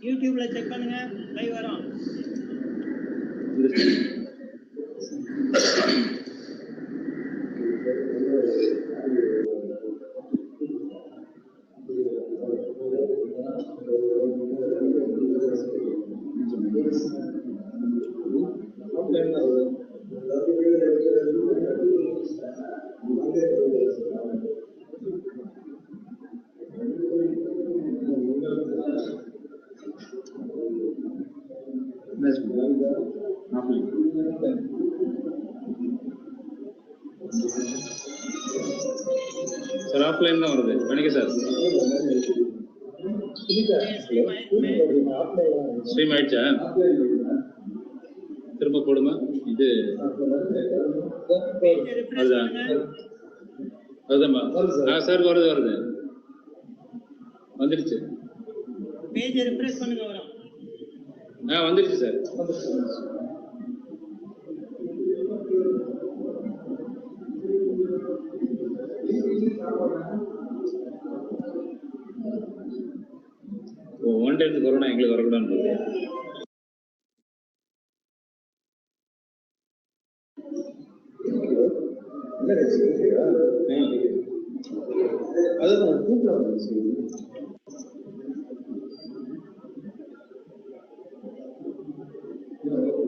யூடியூப்ல செக் பண்ணுங்க, லைவ் வரும். சார் ஆஃப்லைன் தான் வருது. கணிக்கை சார் ஸ்ட்ரீம் ஆயிடுச்சா? திரும்ப போடுமா? இது அதுதான் அதுதான்மா. சார் வருது வருது வந்துடுச்சு. பேஜ் ரிஃப்ரெஷ் பண்ணுங்க வரும். வந்துடுச்சு சார். ஒன் டைம் கொரோனா எங்களுக்கு வரக்கூடாது.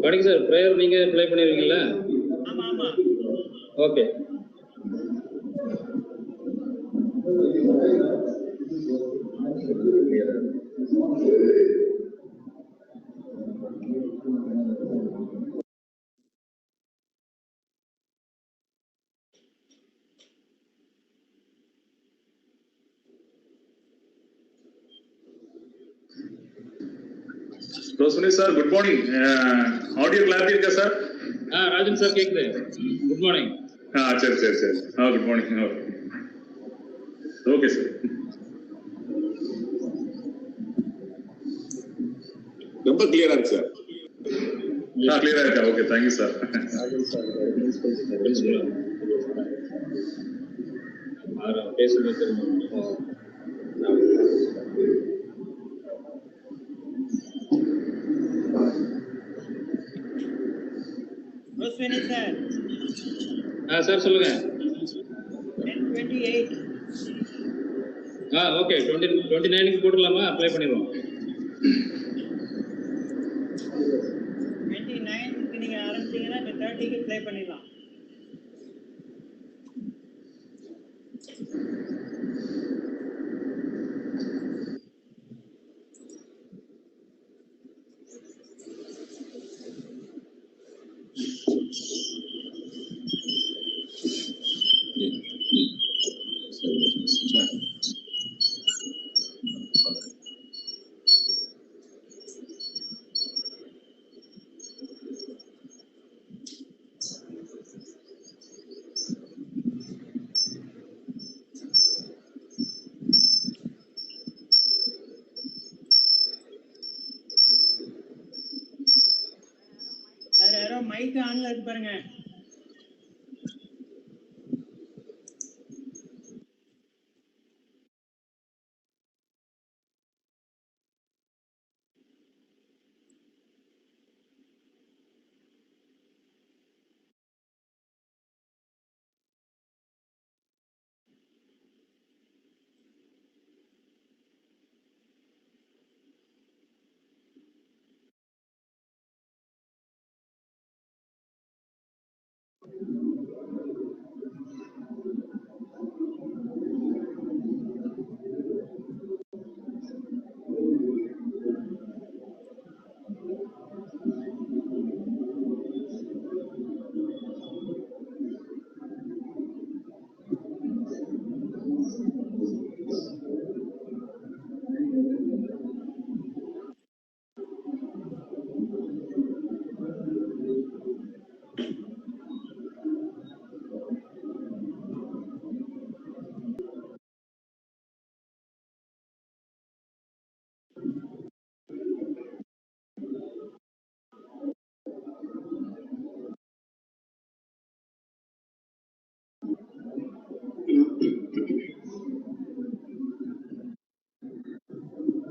கணிக்கை சார் ப்ரேயர் நீங்க ப்ளே பண்ணிருக்கீங்களா? ஆமா ஆமா. Okay. Rosuni sir, good morning. Audio clarity இருக்கா சார்? ராஜன் சார் கேக்குது. Good morning. சரி சரி சரி. Good morning. Okay sir. ரொம்ப கிளியரா இருக்கு சார். கிளியரா இருக்கா? Okay, thank you sir. சார் சொல்லுங்க. 10:28. ஓகே 29க்கு போட்டுடலாமா? அப்ளை பண்ணிடுவோம். 29க்கு நீங்க ஆரம்பிச்சீங்கன்னா 30க்கு ப்ளே பண்ணிடலாம். யாரோ மைக் ஆன்ல இருக்கு பாருங்க.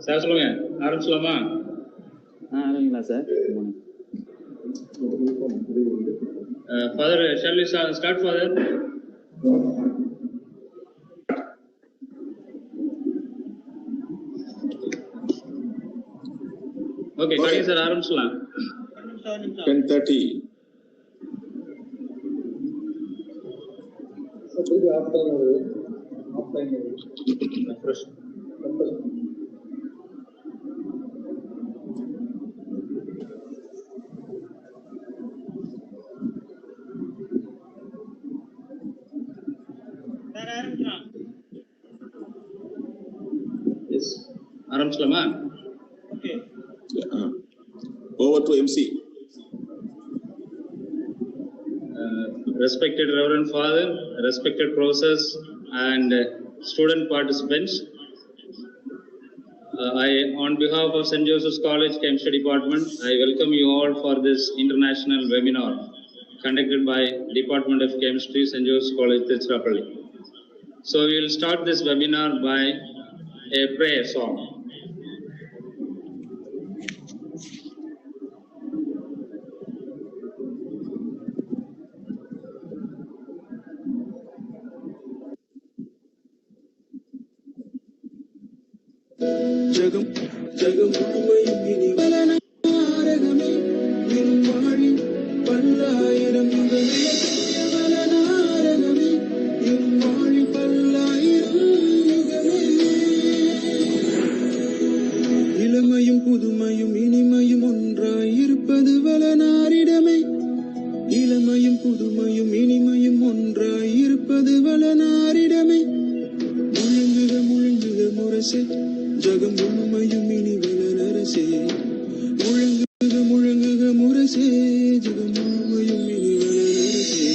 சார் சொல்லுங்க, ஆரம்பிச்சலாமா? ஆரம்பிங்களா sir? Father, shall we start, Father? Okay, Kanickai sir, ஆரம்பிச்சலாம். 10:30. சார் ஆரம்பிக்கலாம். Yes, ஆரம்பிச்சலாமா? Okay. Over to MC. Respected Reverend Father, respected professors and student participants, on behalf of St. Joseph's College Chemistry Department, I welcome you all for this international webinar conducted by Department of Chemistry, St. Joseph's College, Tiruchirappalli. So we will start this webinar by a prayer song. ஜகம் ஜகம் முழுமையும் இனி வலனாரகமே என் வாழில் பல்லாயிரம் யுகமே வலனாரகமே என் வாழில் பல்லாயிரம் யுகமே இளமையும் புதுமையும் இனிமையும் ஒன்றாயிருப்பது வலனாரிடமே இளமையும் புதுமையும் இனிமையும் ஒன்றாயிருப்பது வலனாரிடமே முழங்குக முழங்குக முரசே ஜகம் முழுமையும் இனி வளரரசே முழங்குக முழங்குக முரசே ஜகம் முழுமையும் இனி வளரரசே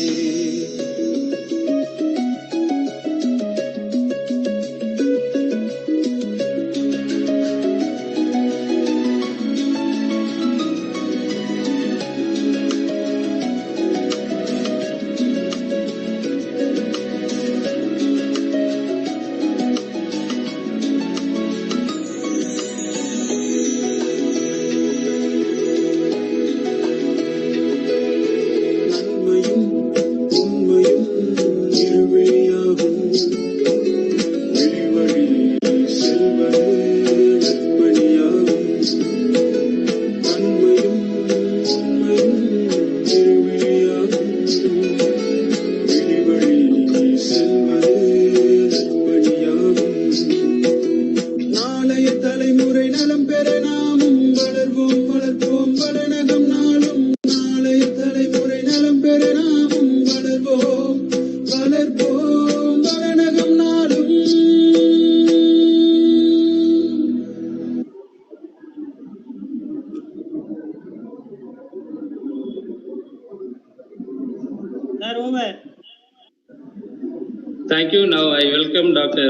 Thank you. Now I welcome Dr.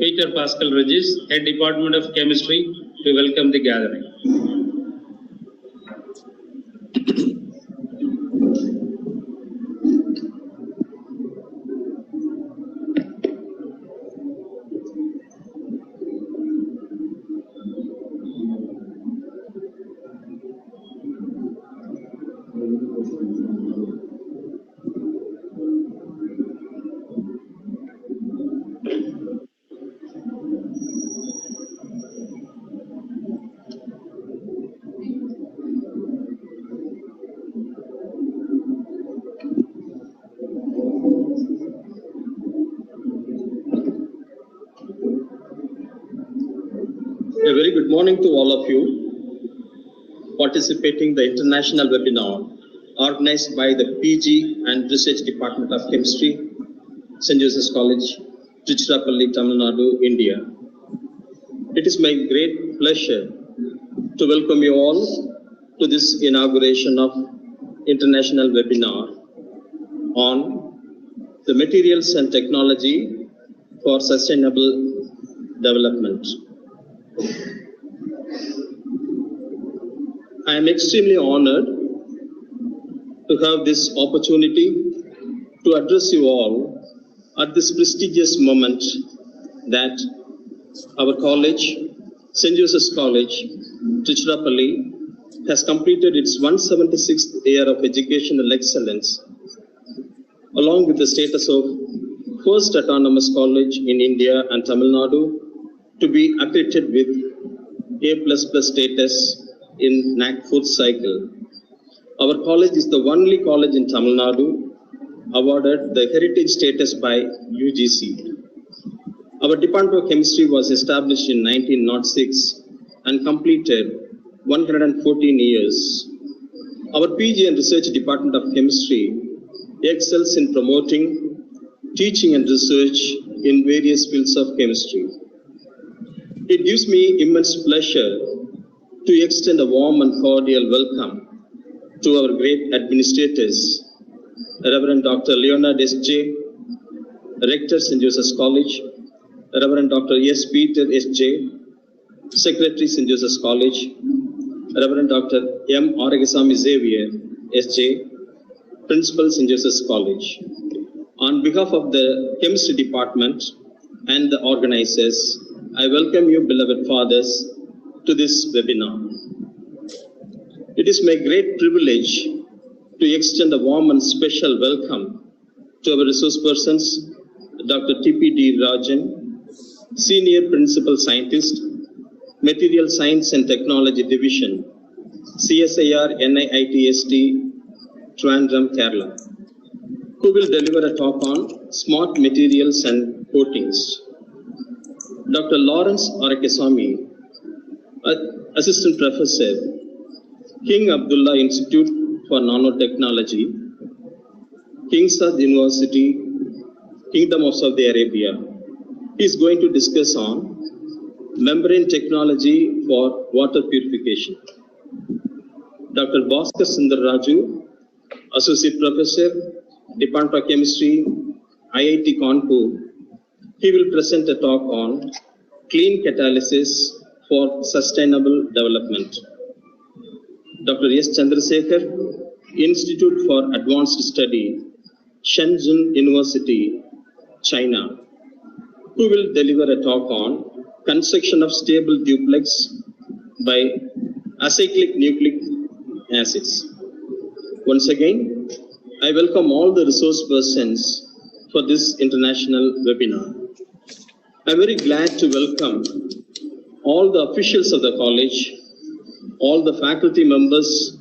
Peter Pascal Regis, Head Department of Chemistry, to welcome the gathering. A very good morning to all of you participating in the international webinar organized by the PG and Research Department of Chemistry, St. Joseph's College, Tiruchirappalli, Tamil Nadu, India. It is my great pleasure to welcome you all to this inauguration of international webinar on the materials and technology for sustainable development. I am extremely honored to have this opportunity to address you all at this prestigious moment that our college, St. Joseph's College, Tiruchirappalli, has completed its 176th year of educational excellence, along with the status of first autonomous college in India and Tamil Nadu to be accredited with A++ status in NAC 4th cycle. Our college is the only college in Tamil Nadu awarded the heritage status by UGC. Our Department of Chemistry was established in 1906 and completed 114 years. Our PG and Research Department of Chemistry excels in promoting, teaching and research in various fields of chemistry. It gives me immense pleasure to extend a warm and cordial welcome to our great administrators, Reverend Dr. Leonard S.J., Rector St. Joseph's College, Reverend Dr. S. Peter S.J., Secretary St. Joseph's College, Reverend Dr. M. Aragasamy Xavier S.J., Principal St. Joseph's College. On behalf of the Chemistry Department and the organizers, I welcome you, beloved fathers, to this webinar. It is my great privilege to extend a warm and special welcome to our resource persons, Dr. T.P.D. Rajan, Senior Principal Scientist, Material Science and Technology Division, CSIR NIITST, Trivandrum, Kerala, who will deliver a talk on smart materials and coatings. Dr. Lawrence Aragasamy, Assistant Professor, King Abdullah Institute for Nanotechnology, King Saud University, Kingdom of Saudi Arabia. He is going to discuss on membrane technology for water purification. Dr. Bhaskar Sundar Raju, Associate Professor, Department of Chemistry, IIT Kanpur. He will present a talk on clean catalysis for sustainable development. Dr. S. Chandrasekhar, Institute for Advanced Study, Shenzhen University, China, who will deliver a talk on construction of stable duplex by acyclic nucleic acids. Once again, I welcome all the resource persons for this international webinar. I'm very glad to welcome all the officials of the college, all the faculty members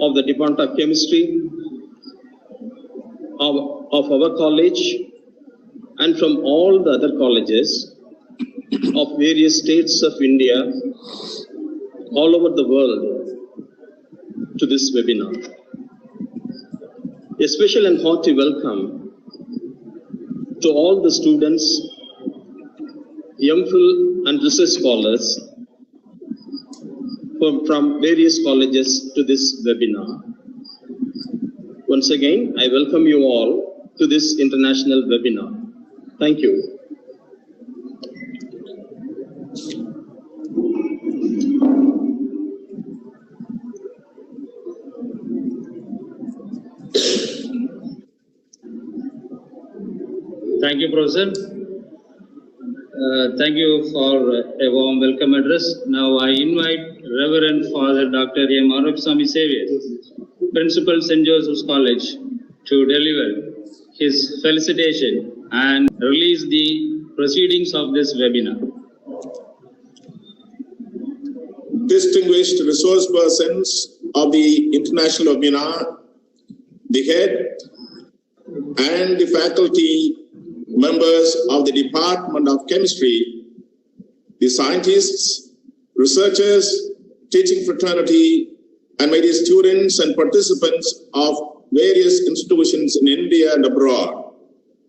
of the Department of Chemistry of our college and from all the other colleges of various states of India all over the world to this webinar. A special and hearty welcome to all the students, MPhil and research scholars from various colleges to this webinar. Once again, I welcome you all to this international webinar. Thank you. Thank you, Professor. Thank you for a warm welcome address. Now I invite Reverend Father Dr. M. Aragasamy Xavier, Principal St. Joseph's College, to deliver his felicitation and release the proceedings of this webinar. Distinguished resource persons of the international webinar, the head and the faculty members of the Department of Chemistry, the scientists, researchers, teaching fraternity, and my dear students and participants of various institutions in India and abroad.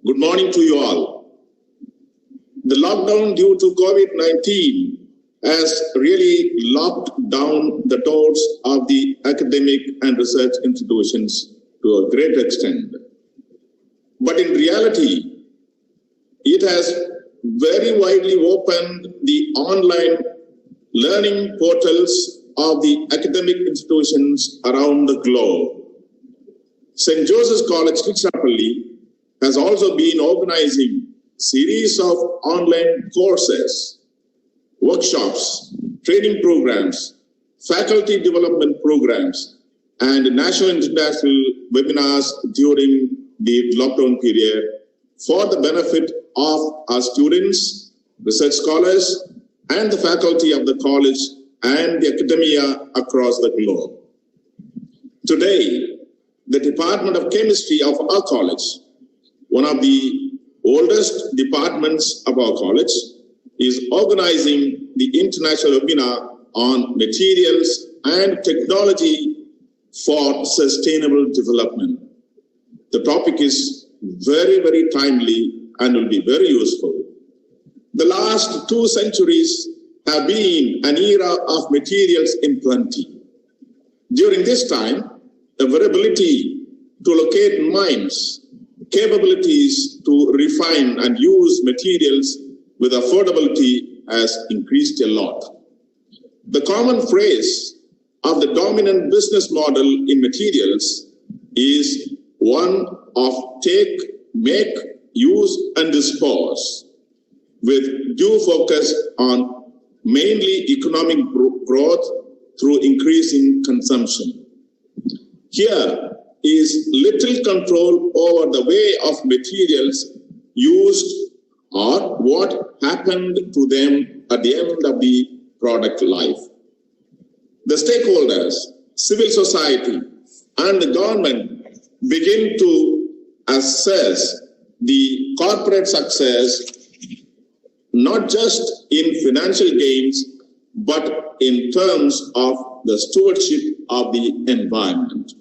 Good morning to you all. The lockdown due to COVID-19 has really locked down the doors of the academic and research institutions to a great extent. But in reality, it has very widely opened the online learning portals of the academic institutions around the globe. St. Joseph's College, Tiruchirappalli, has also been organizing series of online courses, workshops, training programs, faculty development programs, and national and international webinars during the lockdown period for the benefit of our students, research scholars, and the faculty of the college and the academia across the globe. Today, the Department of Chemistry of our college, one of the oldest departments of our college, is organizing the international webinar on materials and technology for sustainable development. The topic is very, very timely and will be very useful. The last 2 centuries have been an era of materials in plenty. During this time, availability to locate mines, capabilities to refine and use materials with affordability has increased a lot. The common phrase of the dominant business model in materials is one of take, make, use, and dispose, with due focus on mainly economic growth through increasing consumption. Here is little control over the way of materials used or what happened to them at the end of the product life. The stakeholders, civil society, and the government begin to assess the corporate success not just in financial gains, but in terms of the stewardship of the environment,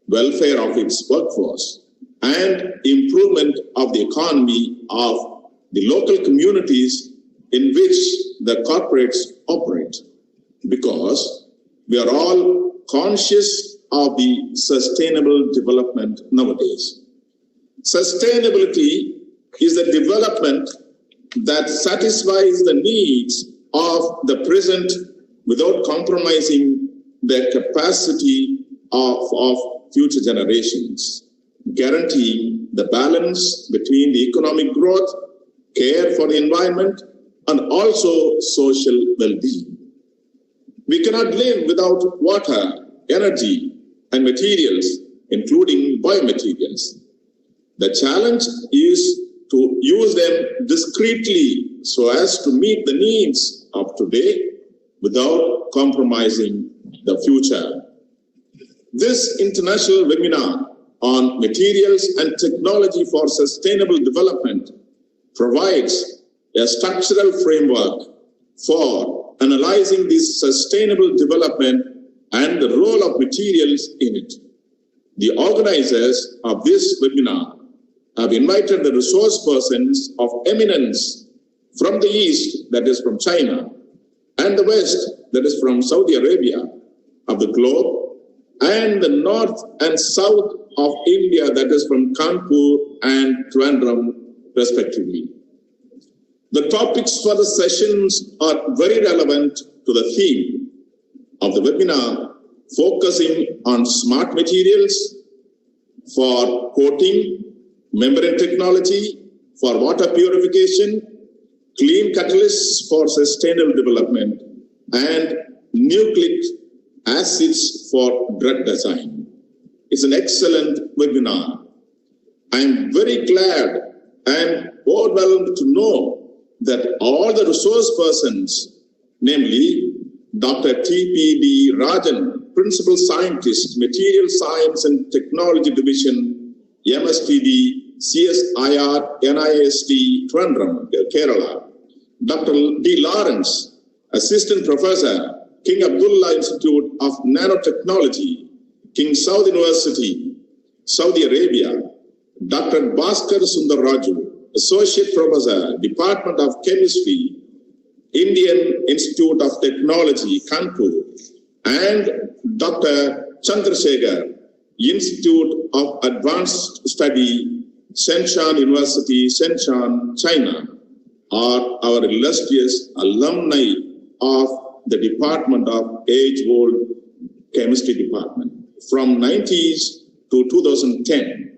welfare of its workforce, and improvement of the economy of the local communities in which the corporates operate, because we are all conscious of the sustainable development nowadays. Sustainability is the development that satisfies the needs of the present without compromising the capacity of future generations, guaranteeing the balance between the economic growth, care for the environment, and also social well-being. We cannot live without water, energy, and materials, including biomaterials. The challenge is to use them discreetly so as to meet the needs of today without compromising the future. This international webinar on materials and technology for sustainable development provides a structural framework for analyzing this sustainable development and the role of materials in it. The organizers of this webinar have invited the resource persons of eminence from the East, that is from China, and the West, that is from Saudi Arabia, of the globe, and the North and South of India, that is from Kanpur and Trivandrum, respectively. The topics for the sessions are very relevant to the theme of the webinar, focusing on smart materials for coating, membrane technology for water purification, clean catalysts for sustainable development, and nucleic acids for drug design. It's an excellent webinar. I'm very glad and overwhelmed to know that all the resource persons, namely Dr. T.P.D. Rajan, Principal Scientist, Material Science and Technology Division, MSTD, CSIR, NIST, Trivandrum, Kerala. Dr. D. Lawrence, Assistant Professor, King Abdullah Institute of Nanotechnology, King Saud University, Saudi Arabia. Dr. Bhaskar Sundarraju, Associate Professor, Department of Chemistry, Indian Institute of Technology, Kanpur, and Dr. Chandrasekhar, Institute of Advanced Study, Shenzhen University, Shenzhen, China, are our illustrious alumni of the Department of Age-Old Chemistry Department from 90s to 2010.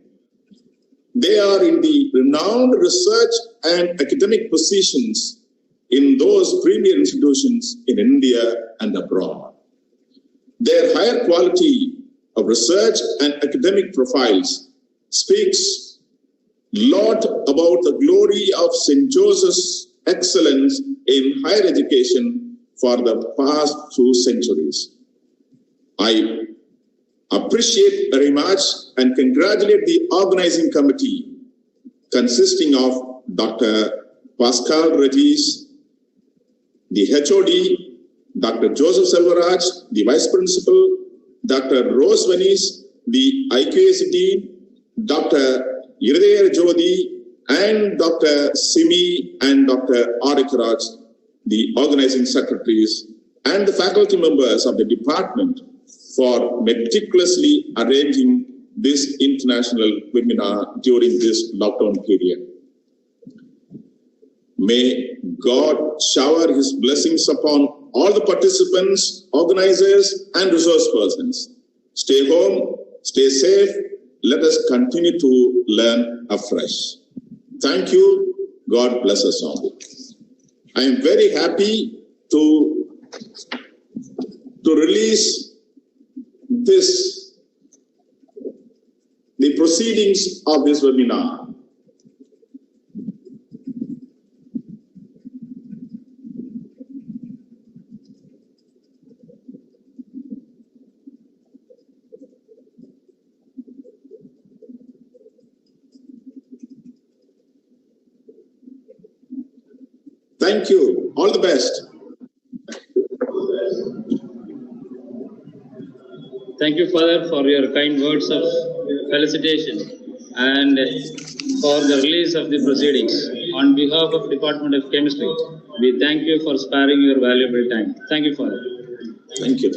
They are in the renowned research and academic positions in those premier institutions in India and abroad. Their higher quality of research and academic profiles speaks a lot about the glory of St. Joseph's excellence in higher education for the past 2 centuries. I appreciate very much and congratulate the organizing committee consisting of Dr. Pascal Regis, the HOD, Dr. Joseph Selvaraj, the Vice Principal, Dr. Rose Venice, the IQAC Dean, Dr. Iridaya Jodi, and Dr. Simi and Dr. Kanickai Raj, the organizing secretaries, and the faculty members of the department for meticulously arranging this international webinar during this lockdown period. May God shower His blessings upon all the participants, organizers, and resource persons. Stay home, stay safe. Let us continue to learn afresh. Thank you. God bless us all. I am very happy to release the proceedings of this webinar. Thank you. All the best. Thank you, Father, for your kind words of felicitation and for the release of the proceedings. On behalf of Department of Chemistry, we thank you for sparing your valuable time. Thank you, Father. Thank you.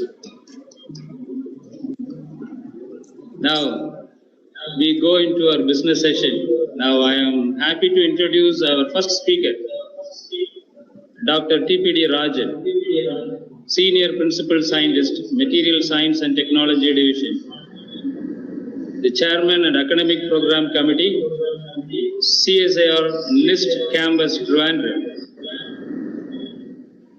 Now, we go into our business session. Now, I am happy to introduce our first speaker, Dr. T.P.D. Rajan, Senior Principal Scientist, Material Science and Technology Division, the Chairman and Academic Program Committee, CSIR NIST Campus Trivandrum.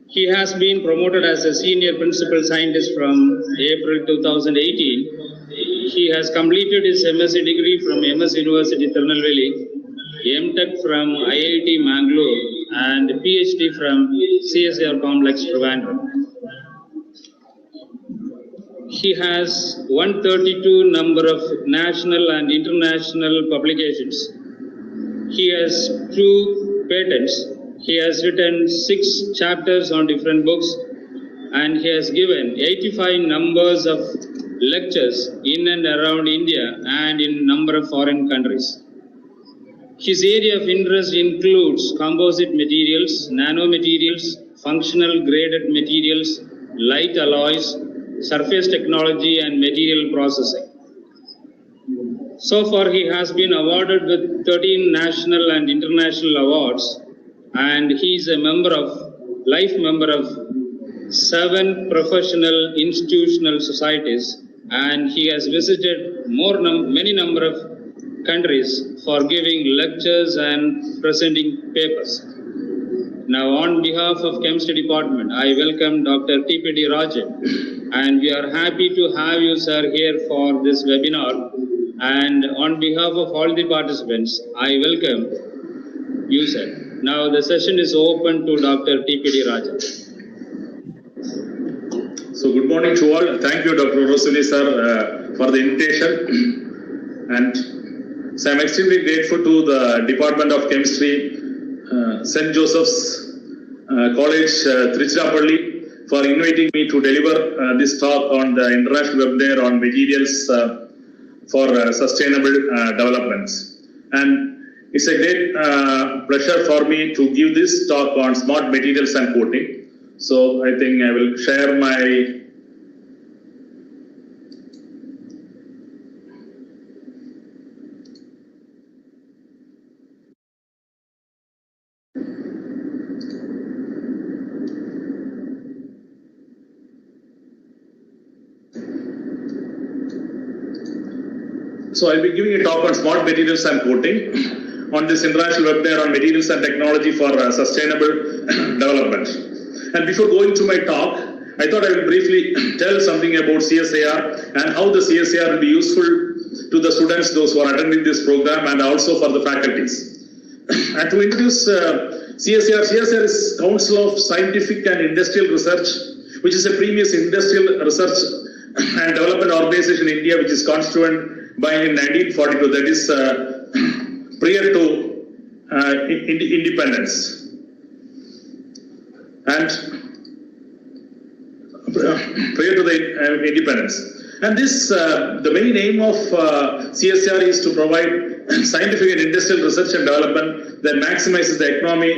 He has been promoted as a Senior Principal Scientist from April 2018. He has completed his MSc degree from MS University Tirunelveli, MTech from IIT Mangalore, and PhD from CSIR Complex Trivandrum. He has 132 number of national and international publications. He has 2 patents. He has written 6 chapters on different books, and he has given 85 numbers of lectures in and around India and in number of foreign countries. His area of interest includes composite materials, nanomaterials, functional graded materials, light alloys, surface technology, and material processing. So far, he has been awarded with 13 national and international awards, and he is a life member of 7 professional institutional societies, and he has visited many number of countries for giving lectures and presenting papers. Now, on behalf of Chemistry Department, I welcome Dr. T.P.D. Rajan, and we are happy to have you, sir, here for this webinar. And on behalf of all the participants, I welcome you, sir. Now, the session is open to Dr. T.P.D. Rajan. So, good morning to all. Thank you, Dr. Rosali, sir, for the invitation. And so, I'm extremely grateful to the Department of Chemistry, St. Joseph's College, Tiruchirappalli, for inviting me to deliver this talk on the international webinar on materials for sustainable developments. And it's a great pleasure for me to give this talk on smart materials and coating. So I think I will share my So I'll be giving a talk on smart materials and coating on this international webinar on materials and technology for sustainable development. And before going to my talk, I thought I would briefly tell something about CSIR and how the CSIR will be useful to the students, those who are attending this program, and also for the faculties. And to introduce CSIR is Council of Scientific and Industrial Research, which is a previous industrial research and development organization in India, which is constituted by in 1942, that is prior to independence. And prior to the independence. And this, the main aim of CSIR is to provide scientific and industrial research and development that maximizes the economy,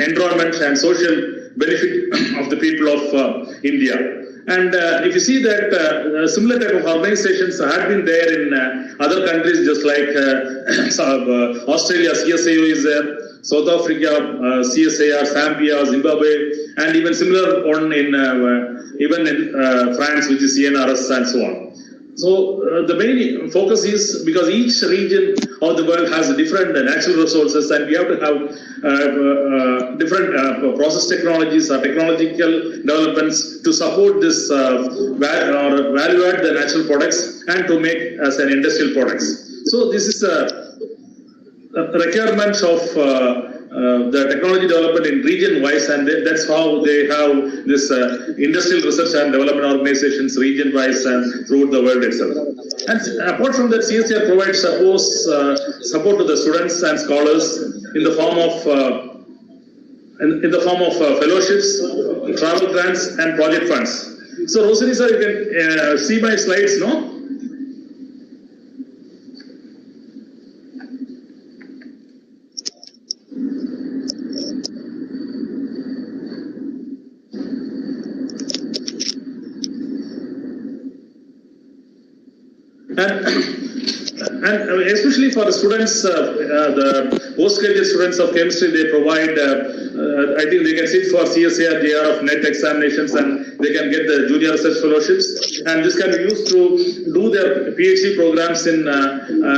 environment, and social benefit of the people of India. And if you see that similar type of organizations have been there in other countries, just like Australia, CSIO is there, South Africa, CSIR, Zambia, Zimbabwe, and even similar one in even in France, which is CNRS and so on. So the main focus is because each region of the world has different natural resources, and we have to have different process technologies or technological developments to support this value add the natural products and to make as an industrial products. So this is a requirement of the technology development in region-wise, and that's how they have this industrial research and development organizations region-wise and throughout the world itself. And apart from that, CSIR provides support to the students and scholars in the form of fellowships, travel grants, and project funds. So, Rosini sir, you can see my slides, no? And especially for the students, the postgraduate students of chemistry, they provide, I think they can sit for CSIR, JRF, NET examinations, and they can get the junior research fellowships. And this can be used to do their PhD programs in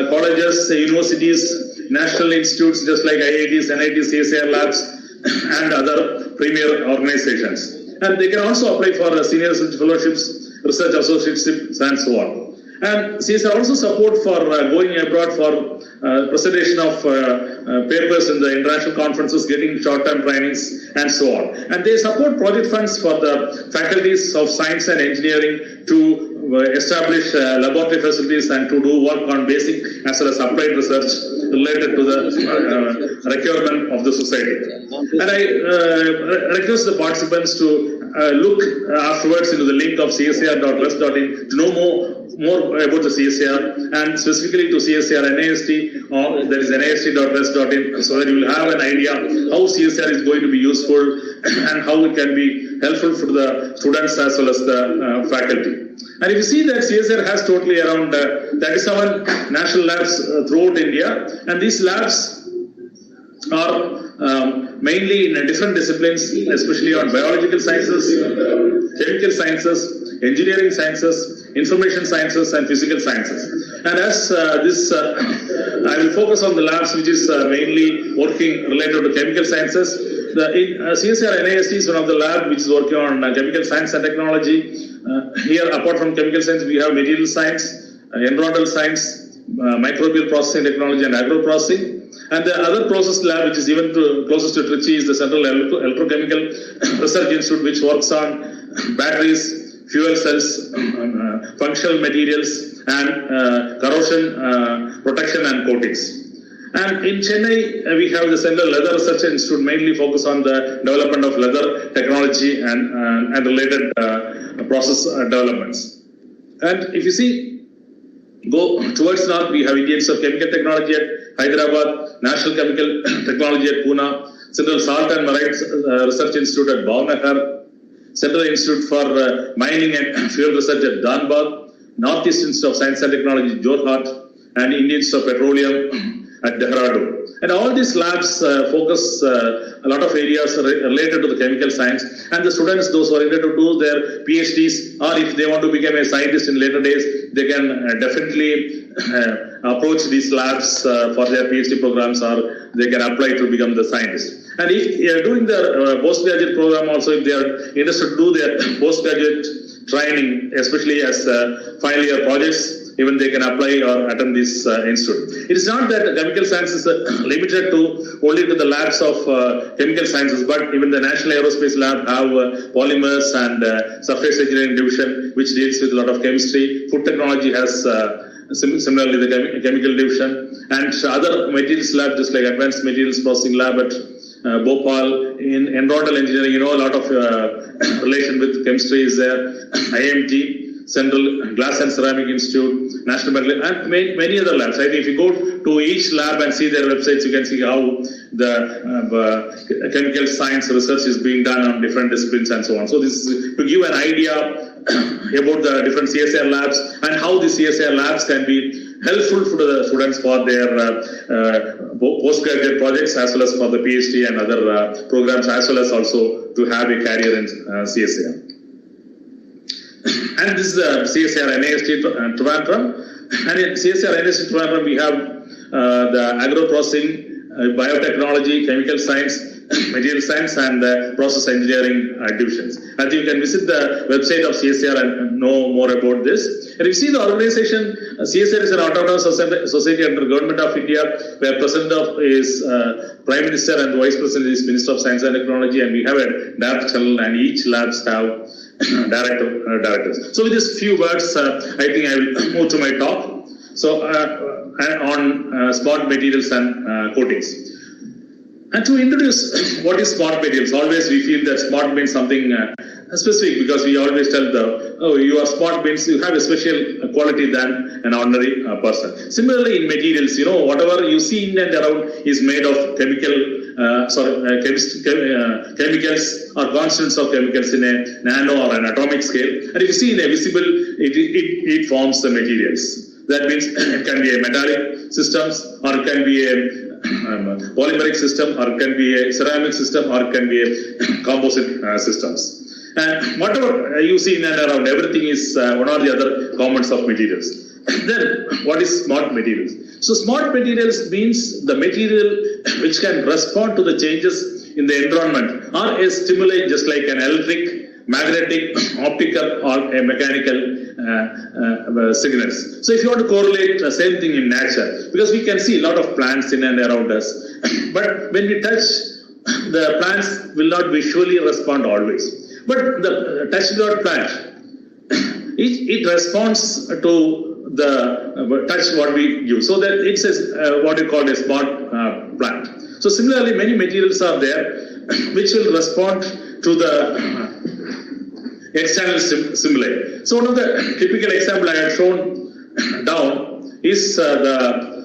colleges, universities, national institutes, just like IITs, NITs, CSIR labs, and other premier organizations. And they can also apply for senior research fellowships, research associateships, and so on. And CSIR also support for going abroad for presentation of papers in the international conferences, getting short-term trainings, and so on. And they support project funds for the faculties of science and engineering to establish laboratory facilities and to do work on basic as well as applied research related to the requirement of the society. And I request the participants to look afterwards into the link of csir.res.in to know more about the CSIR and specifically to CSIR NIST, or that is NIST.res.in, so that you will have an idea how CSIR is going to be useful and how it can be helpful for the students as well as the faculty. And if you see that CSIR has totally around 37 national labs throughout India, and these labs are mainly in different disciplines, especially on biological sciences, chemical sciences, engineering sciences, information sciences, and physical sciences. And as I will focus on the labs which is mainly working related to chemical sciences. The CSIR NIST is one of the labs which is working on chemical science and technology. Here, apart from chemical science, we have material science, environmental science, microbial processing technology, and agro-processing. And the other process lab, which is even closest to Trichy, is the Central Electrochemical Research Institute, which works on batteries, fuel cells, functional materials, and corrosion protection and coatings. And in Chennai, we have the Central Leather Research Institute, mainly focused on the development of leather technology and related process developments. And if you see, go towards north, we have Indian Institute of Chemical Technology at Hyderabad, National Chemical Technology at Pune, Central Salt and Marine Research Institute at Bhavnagar, Central Institute for Mining and Fuel Research at Dhanbad, Northeast Institute of Science and Technology at Jorhat, and Indian Institute of Petroleum at Dehradun. And all these labs focus a lot of areas related to the chemical science, and the students, those who are eager to do their PhDs, or if they want to become a scientist in later days, they can definitely approach these labs for their PhD programs, or they can apply to become the scientist. And if they are doing their postgraduate program also, if they are interested to do their postgraduate training, especially as final year projects, even they can apply or attend this institute. It is not that chemical science is limited to only to the labs of chemical sciences, but even the National Aerospace Lab have polymers and surface engineering division, which deals with a lot of chemistry. Food technology has similarly the chemical division, and other materials lab, just like advanced materials processing lab at Bhopal. In environmental engineering, a lot of relation with chemistry is there. IMT, Central Glass and Ceramic Institute, National Medical, and many other labs. I think if you go to each lab and see their websites, you can see how the chemical science research is being done on different disciplines and so on. So this is to give an idea about the different CSIR labs and how the CSIR labs can be helpful for the students for their postgraduate projects as well as for the PhD and other programs, as well as also to have a career in CSIR. And this is CSIR NIST Trivandrum. And in CSIR NIST Trivandrum, we have the agro-processing, biotechnology, chemical science, material science, and process engineering divisions. And you can visit the website of CSIR and know more about this. And you see the organization, CSIR is an autonomous society under Government of India, where President is Prime Minister and Vice President is Minister of Science and Technology, and we have a Director General, and each labs have directors. So with these few words, I think I will move to my talk. So on smart materials and coatings. And to introduce what is smart materials, always we feel that smart means something specific, because we always tell you are smart means you have a special quality than an ordinary person. Similarly in materials, whatever you see in and around is made of chemicals or constants of chemicals in a nano or an atomic scale. And if you see in a visible, it forms the materials. That means it can be a metallic systems, or it can be a polymeric system, or it can be a ceramic system, or it can be a composite systems. And whatever you see in and around, everything is one or the other components of materials. Then what is smart materials? So smart materials means the material which can respond to the changes in the environment or a stimuli, just like an electric, magnetic, optical, or a mechanical signals. So if you want to correlate the same thing in nature, because we can see a lot of plants in and around us, but when we touch, the plants will not visually respond always. But the touch plant, it responds to the touch what we give. So that it's what you call a smart plant. So similarly, many materials are there which will respond to the external stimuli. So one of the typical example I have shown down is the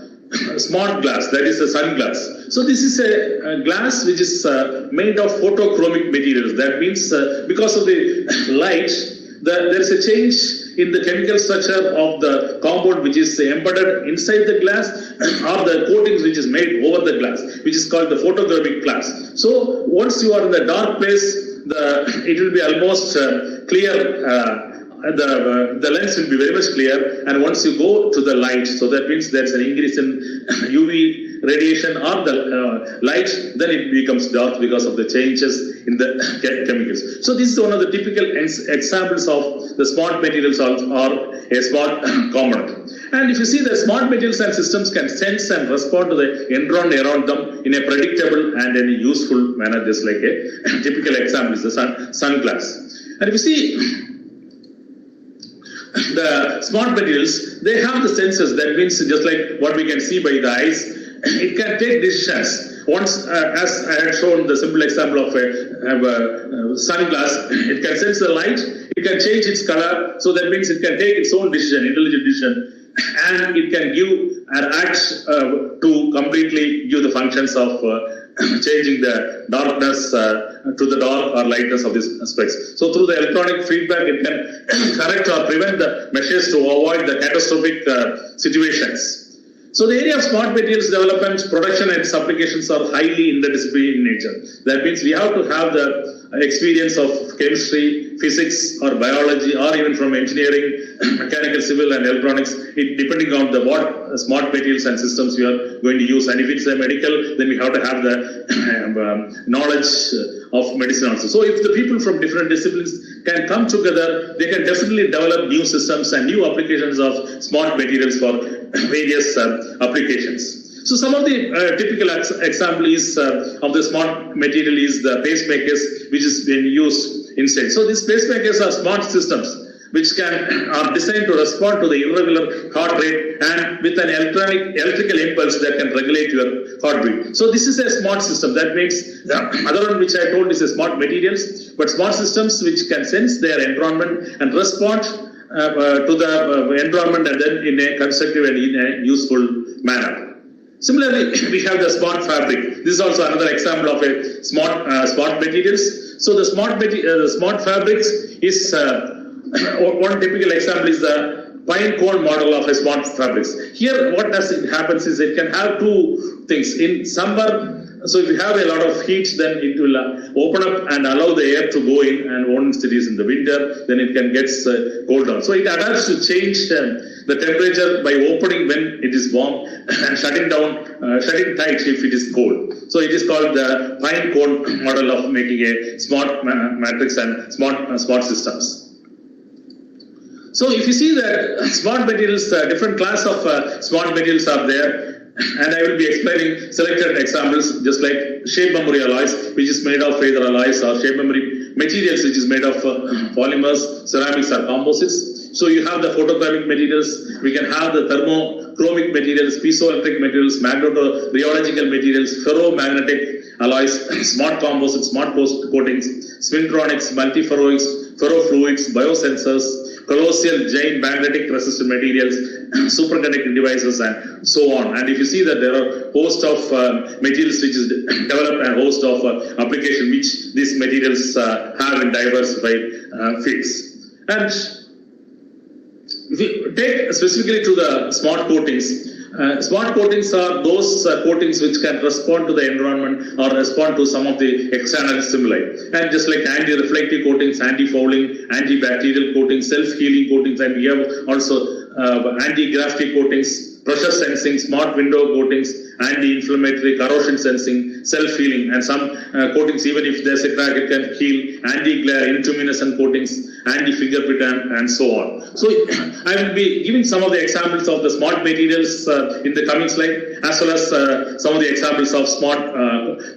smart glass, that is the sunglass. So this is a glass which is made of photochromic materials. That means because of the light, there is a change in the chemical structure of the compound which is embedded inside the glass, or the coatings which is made over the glass, which is called the photochromic glass. So once you are in the dark place, it will be almost clear. The lens will be very much clear, and once you go to the light, so that means there's an increase in UV radiation or the light, then it becomes dark because of the changes in the chemicals. So this is one of the typical examples of the smart materials or a smart component. And if you see, the smart materials and systems can sense and respond to the environment around them in a predictable and in a useful manner, just like a typical example is the sunglass. And if you see, the smart materials, they have the sensors. That means just like what we can see by the eyes, it can take decisions. Once, as I had shown the simple example of a sunglass, it can sense the light, it can change its color, so that means it can take its own decision, intelligent decision, and it can give an act to completely give the functions of changing the darkness to the dark or lightness of these specs. So through the electronic feedback, it can correct or prevent the measures to avoid the catastrophic situations. So the area of smart materials development, production and its applications are highly interdisciplinary in nature. That means we have to have the experience of chemistry, physics or biology, or even from engineering, mechanical, civil and electronics, depending on the what smart materials and systems we are going to use. And if it's a medical, then we have to have the knowledge of medicine also. So if the people from different disciplines can come together, they can definitely develop new systems and new applications of smart materials for various applications. So some of the typical example is of the smart material is the pacemakers, which is being used instead. So these pacemakers are smart systems which are designed to respond to the irregular heart rate and with an electrical impulse that can regulate your heartbeat. So this is a smart system. That makes the other one which I told is a smart materials, but smart systems which can sense their environment and respond to the environment and then in a constructive and in a useful manner. Similarly, we have the smart fabric. This is also another example of a smart materials. So the smart fabrics is one typical example is the pine cone model of a smart fabrics. Here, what happens is it can have two things. In summer, so if you have a lot of heat, then it will open up and allow the air to go in, and once it is in the winter, then it can get cold down. So it adapts to change the temperature by opening when it is warm and shutting tight if it is cold. So it is called the pine cone model of making a smart matrix and smart systems. So if you see that smart materials, different class of smart materials are there, and I will be explaining selected examples, just like shape memory alloys, which is made of either alloys or shape memory materials, which is made of polymers, ceramics or composites. So you have the photochromic materials, we can have the thermochromic materials, piezoelectric materials, magneto-rheological materials, ferromagnetic alloys, smart composites, smart coatings, spintronics, multiferroics, ferrofluids, biosensors, colossal giant magnetic resistant materials, superconducting devices, and so on. And if you see that there are a host of materials which is developed and a host of application which these materials have in diversified fields. And if you take specifically to the smart coatings, smart coatings are those coatings which can respond to the environment or respond to some of the external stimuli. And just like anti-reflective coatings, anti-fouling, antibacterial coatings, self-healing coatings, and we have also anti-graphic coatings, pressure sensing, smart window coatings, anti-inflammatory, corrosion sensing, self-healing, and some coatings, even if there's a crack, it can heal, anti-glare, intuminescent coatings, anti-fingerprint, and so on. So I will be giving some of the examples of the smart materials in the coming slide, as well as some of the examples of smart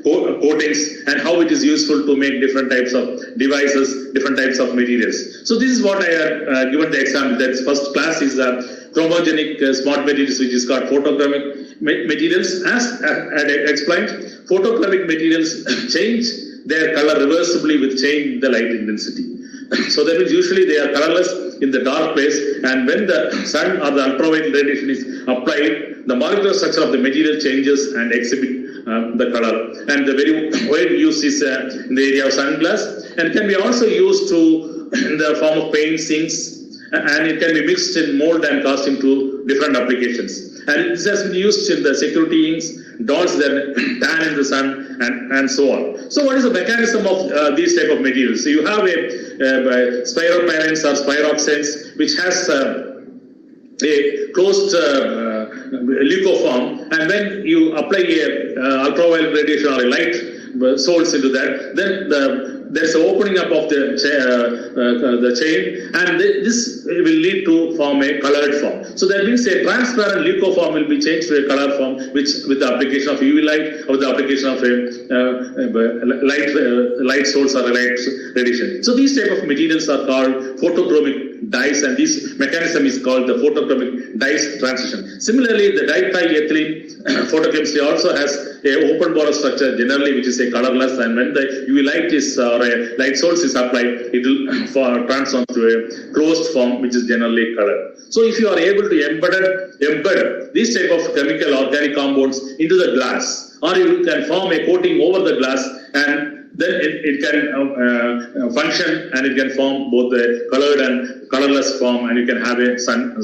coatings and how it is useful to make different types of devices, different types of materials. So this is what I have given the example. That first class is the chromogenic smart materials, which is called photochromic materials. As I explained, photochromic materials change their color reversibly with change in the light intensity. So that means usually they are colorless in the dark place, and when the sun or the ultraviolet radiation is applied, the molecular structure of the material changes and exhibit the color. And the very wide use is in the area of sunglass, and can be also used in the form of paints, inks, and it can be mixed in mold and cast into different applications. And this has been used in the security inks, dolls that tan in the sun, and so on. So what is the mechanism of these type of materials? So you have a spiropyrenes or spiroxenes, which has a closed leucoform, and when you apply a ultraviolet radiation or a light source into that, then there's an opening up of the chain, and this will lead to form a colored form. So that means a transparent leucoform will be changed to a colored form, which with the application of UV light or the application of a light source or a light radiation. So these type of materials are called photochromic dyes, and this mechanism is called the photochromic dyes transition. Similarly, the diethylethylene photochemistry also has a open border structure generally, which is a colorless, and when the UV light is or a light source is applied, it will transform to a closed form, which is generally colored. So if you are able to embed these type of chemical organic compounds into the glass, or you can form a coating over the glass, and then it can function, and it can form both the colored and colorless form, and you can have a sun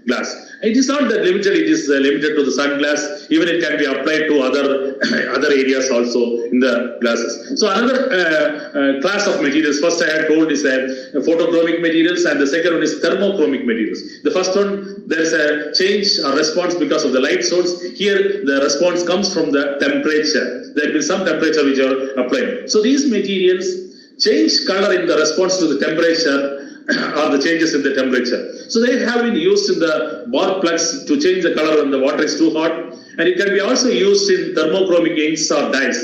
glass. It is not that limited, it is limited to the sun glass. Even it can be applied to other areas also in the glasses. So another class of materials, first I had told is photochromic materials, and the second one is thermochromic materials. The first one, there is a change or response because of the light source. Here the response comes from the temperature. There will be some temperature which are applied. So these materials change color in the response to the temperature or the changes in the temperature. So they have been used in the bar plugs to change the color when the water is too hot, and it can be also used in thermochromic inks or dyes,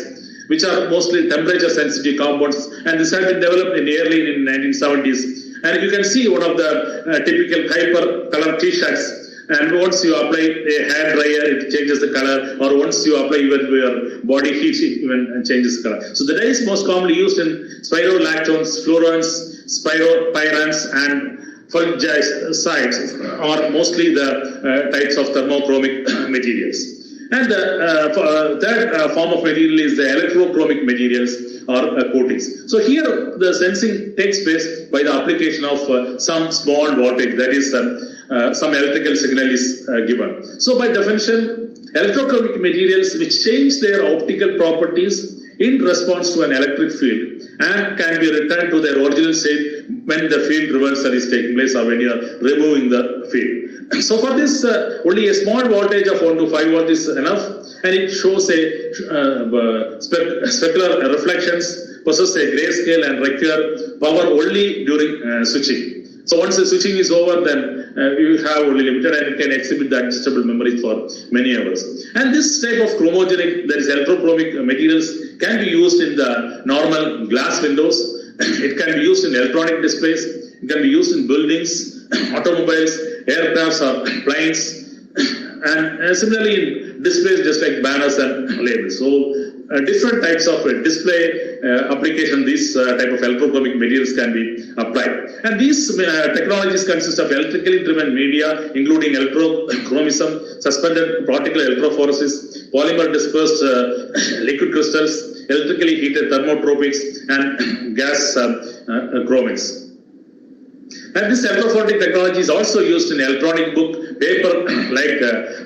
which are mostly temperature sensitive compounds, and this has been developed early in 1970s. And you can see one of the typical hyper color t-shirts, and once you apply a hair dryer, it changes the color, or once you apply even your body heat, it even changes the color. So the dye is most commonly used in spirolactones, fluorons, spiropyrans, and fungicides, or mostly the types of thermochromic materials. And the third form of material is the electrochromic materials or coatings. So here the sensing takes place by the application of some small voltage, that is some electrical signal is given. So by definition, electrochromic materials which change their optical properties in response to an electric field and can be returned to their original state when the field reversal is taking place or when you are removing the field. So for this, only a small voltage of 1 to 5 volt is enough, and it shows a specular reflections, possess a grayscale and require power only during switching. So once the switching is over, then you have only limited, and it can exhibit the adjustable memory for many hours. And this type of chromogenic, that is electrochromic materials, can be used in the normal glass windows. It can be used in electronic displays. It can be used in buildings, automobiles, aircrafts or planes, and similarly in displays just like banners and labels. So different types of display application, these type of electrochromic materials can be applied. And these technologies consist of electrically driven media, including electrochromism, suspended particle electrophoresis, polymer dispersed liquid crystals, electrically heated thermotropics, and gas chromics. And this electrophoretic technology is also used in electronic book, paper, like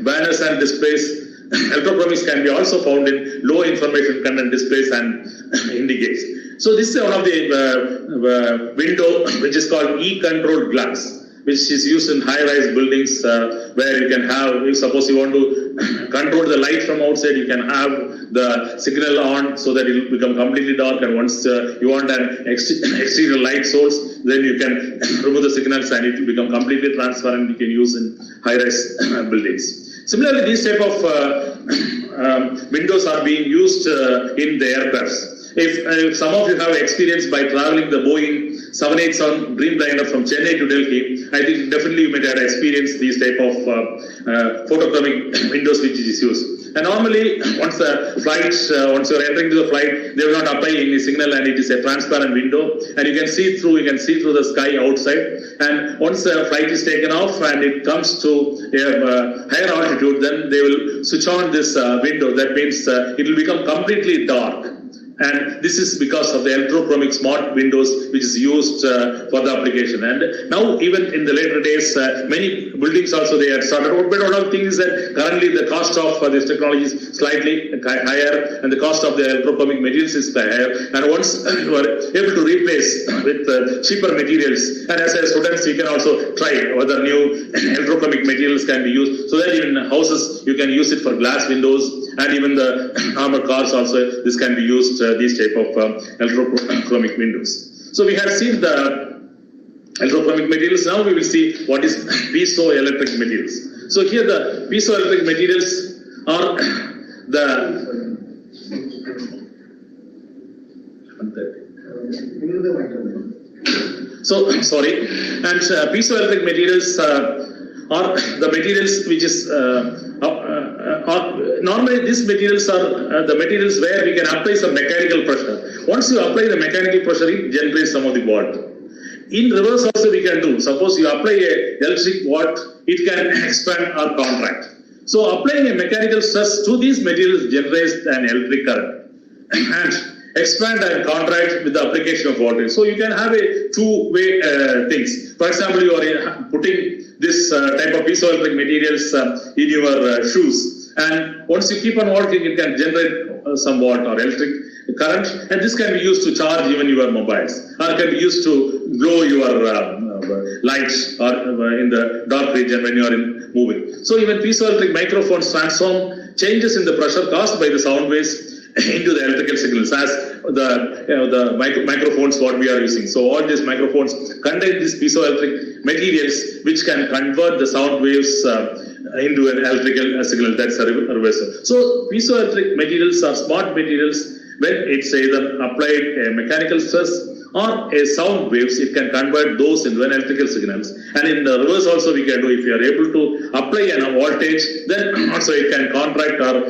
banners and displays. Electrochromics can be also found in low information content displays and indicates. So this is one of the window which is called E-controlled glass, which is used in high-rise buildings where you can have, if suppose you want to control the light from outside, you can have the signal on so that it will become completely dark, and once you want an exterior light source, then you can remove the signals and it will become completely transparent. You can use in high-rise buildings. Similarly, these type of windows are being used in the aircrafts. If some of you have experience by traveling the Boeing 787 Dreamliner from Chennai to Delhi, I think definitely you may have experienced these type of photochromic windows which is used. And normally, once you are entering to the flight, they will not apply any signal, and it is a transparent window, and you can see through the sky outside. And once the flight is taken off and it comes to a higher altitude, then they will switch on this window. That means it will become completely dark. And this is because of the electrochromic smart windows which is used for the application. And now even in the later days, many buildings also they have started out. But one of the things is that currently the cost of this technology is slightly higher, and the cost of the electrochromic materials is higher. And once you are able to replace with cheaper materials, and as a students you can also try whether new electrochromic materials can be used, so that even houses you can use it for glass windows, and even the normal cars also this can be used, these type of electrochromic windows. So we have seen the electrochromic materials. Now we will see what is piezoelectric materials. So here the piezoelectric materials are the piezoelectric materials are the materials which is normally these materials are the materials where we can apply some mechanical pressure. Once you apply the mechanical pressure, it generates some of the watt. In reverse also we can do. Suppose you apply a electric watt, it can expand or contract. So applying a mechanical stress to these materials generates an electric current. And expand and contract with the application of voltage. So you can have a two-way things. For example, you are putting this type of piezoelectric materials in your shoes, and once you keep on working, it can generate some watt or electric current, and this can be used to charge even your mobiles, or can be used to blow your lights or in the dark region when you are moving. So even piezoelectric microphones transform changes in the pressure caused by the sound waves into the electrical signals as the microphones what we are using. So all these microphones contain these piezoelectric materials which can convert the sound waves into an electrical signal. That's a reversal. So piezoelectric materials are smart materials. When it's either applied a mechanical stress or a sound waves, it can convert those into an electrical signals. And in the reverse also we can do, if you are able to apply a voltage, then also it can contract or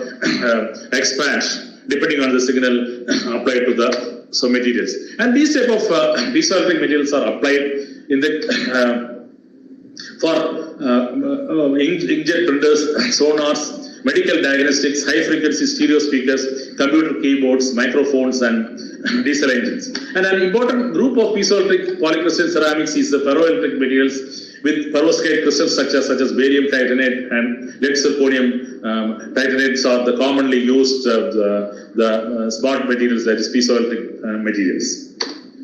expand depending on the signal applied to the materials. And these type of piezoelectric materials are applied in the for inkjet printers, sonars, medical diagnostics, high frequency stereo speakers, computer keyboards, microphones, and diesel engines. And an important group of piezoelectric polycrystalline ceramics is the ferroelectric materials with perovskite crystals such as barium titanate and lead zirconium titanates are the commonly used smart materials, that is piezoelectric materials.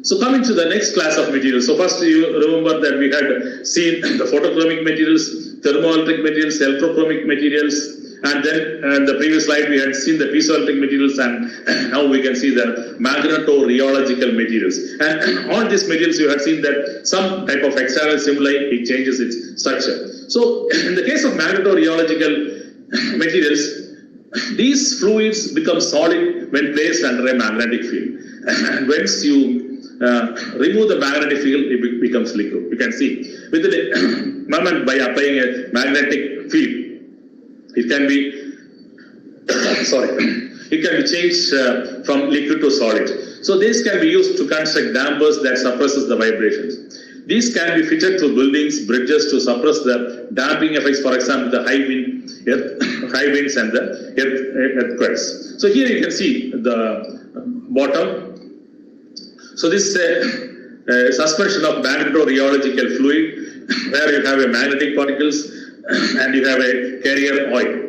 So coming to the next class of materials. So first you remember that we had seen the photochromic materials, thermoelectric materials, electrochromic materials, and then in the previous slide we had seen the piezoelectric materials, and now we can see the magnetorheological materials. And all these materials you had seen that some type of external stimuli, it changes its structure. So in the case of magnetorheological materials, these fluids become solid when placed under a magnetic field. And once you remove the magnetic field, it becomes liquid. You can see within a moment by applying a magnetic field, it can be it can be changed from liquid to solid. So this can be used to construct dampers that suppresses the vibrations. These can be fitted to buildings, bridges to suppress the damping effects. For example, the high winds and the earthquakes. So here you can see the bottom. So this is a suspension of magnetorheological fluid where you have a magnetic particles and you have a carrier oil.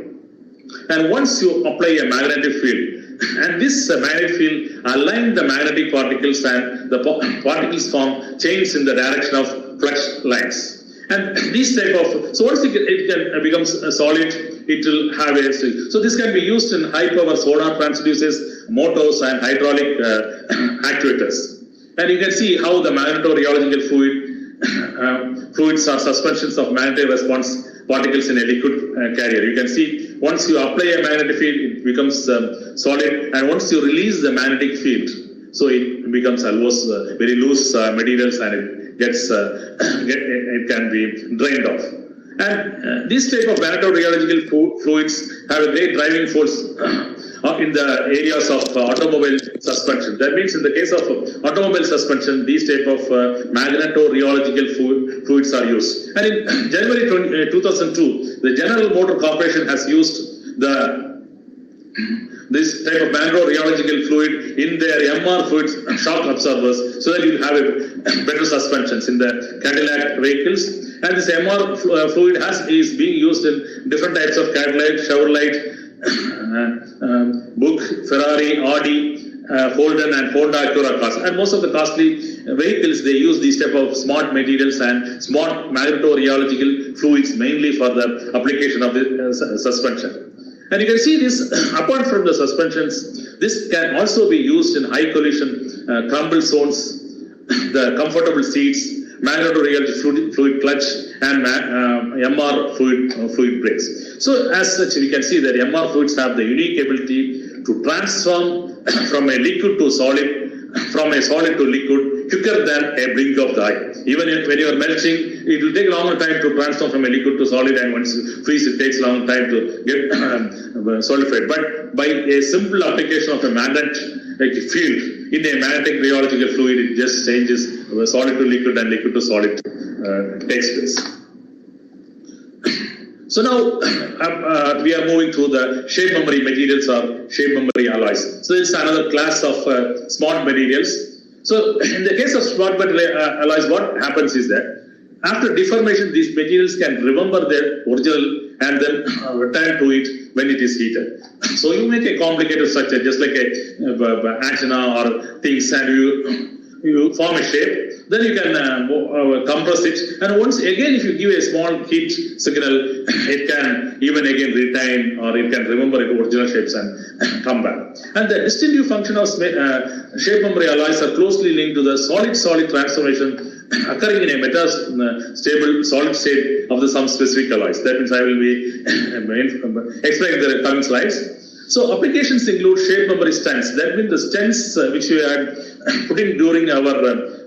And once you apply a magnetic field, and this magnetic field align the magnetic particles, and the particles form chains in the direction of flux lines. And this type of, so once it becomes solid, it will have a, so this can be used in high power sonar transducers, motors, and hydraulic actuators. And you can see how the magnetorheological fluids are suspensions of magnetic response particles in a liquid carrier. You can see once you apply a magnetic field, it becomes solid, and once you release the magnetic field, so it becomes almost very loose materials, and it gets it can be drained off. And this type of magnetorheological fluids have a great driving force in the areas of automobile suspension. That means in the case of automobile suspension, these type of magnetorheological fluids are used. And in January 2002, the General Motor Corporation has used this type of magnetorheological fluid in their MR fluid shock absorbers, so that you have a better suspensions in the Cadillac vehicles. And this MR fluid is being used in different types of Cadillac, Chevrolet, Buick, Ferrari, Audi, Holden, and Honda Acura cars. And most of the costly vehicles, they use these type of smart materials and smart magnetorheological fluids mainly for the application of the suspension. And you can see this, apart from the suspensions, this can also be used in high collision crumble zones, the comfortable seats, magnetorheological fluid clutch, and MR fluid brakes. So as such, we can see that MR fluids have the unique ability to transform from a liquid to solid, from a solid to liquid, quicker than a blink of the eye. Even when you are melting, it will take a longer time to transform from a liquid to solid, and once you freeze, it takes a long time to get solidified. But by a simple application of a magnetic field in a magnetic rheological fluid, it just changes solid to liquid and liquid to solid takes place. So now we are moving to the shape memory materials or shape memory alloys. So it's another class of smart materials. So in the case of smart metal alloys, what happens is that after deformation, these materials can remember their original and then return to it when it is heated. So you make a complicated structure, just like a antenna or things, and you form a shape. Then you can compress it, and once again, if you give a small heat signal, it can even again retain or it can remember its original shapes and come back. And the distinctive function of shape memory alloys are closely linked to the solid-solid transformation occurring in a metastable solid state of some specific alloys. That means I will be explaining the coming slides. So applications include shape memory stents. That means the stents which we had put in during our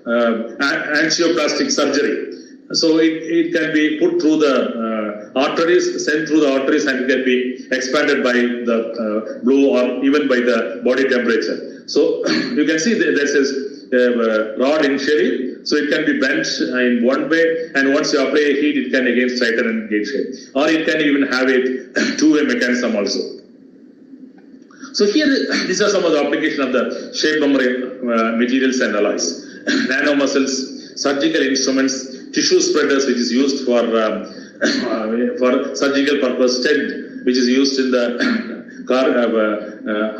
angioplastic surgery. So it can be put through the arteries, sent through the arteries, and it can be expanded by the blow or even by the body temperature. So you can see that this is rod initially, so it can be bent in one way, and once you apply a heat, it can again straighten and gain shape. Or it can even have a two-way mechanism also. So here, these are some of the applications of the shape memory materials and alloys. Nanomuscles, surgical instruments, tissue spreaders, which is used for surgical purpose, stent, which is used in the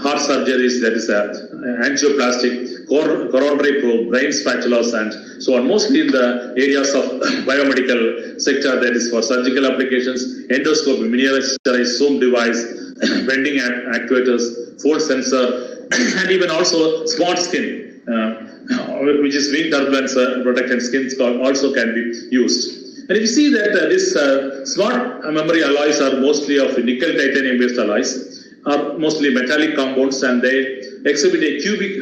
heart surgeries, that is angioplastic, coronary probe, brain spatulas, and so on. Mostly in the areas of biomedical sector, that is for surgical applications, endoscopy, miniaturized zoom device, bending actuators, force sensor, and even also smart skin, which is wing turbulence protected skins also can be used. And if you see that this smart memory alloys are mostly of nickel titanium based alloys, are mostly metallic compounds, and they exhibit a cubic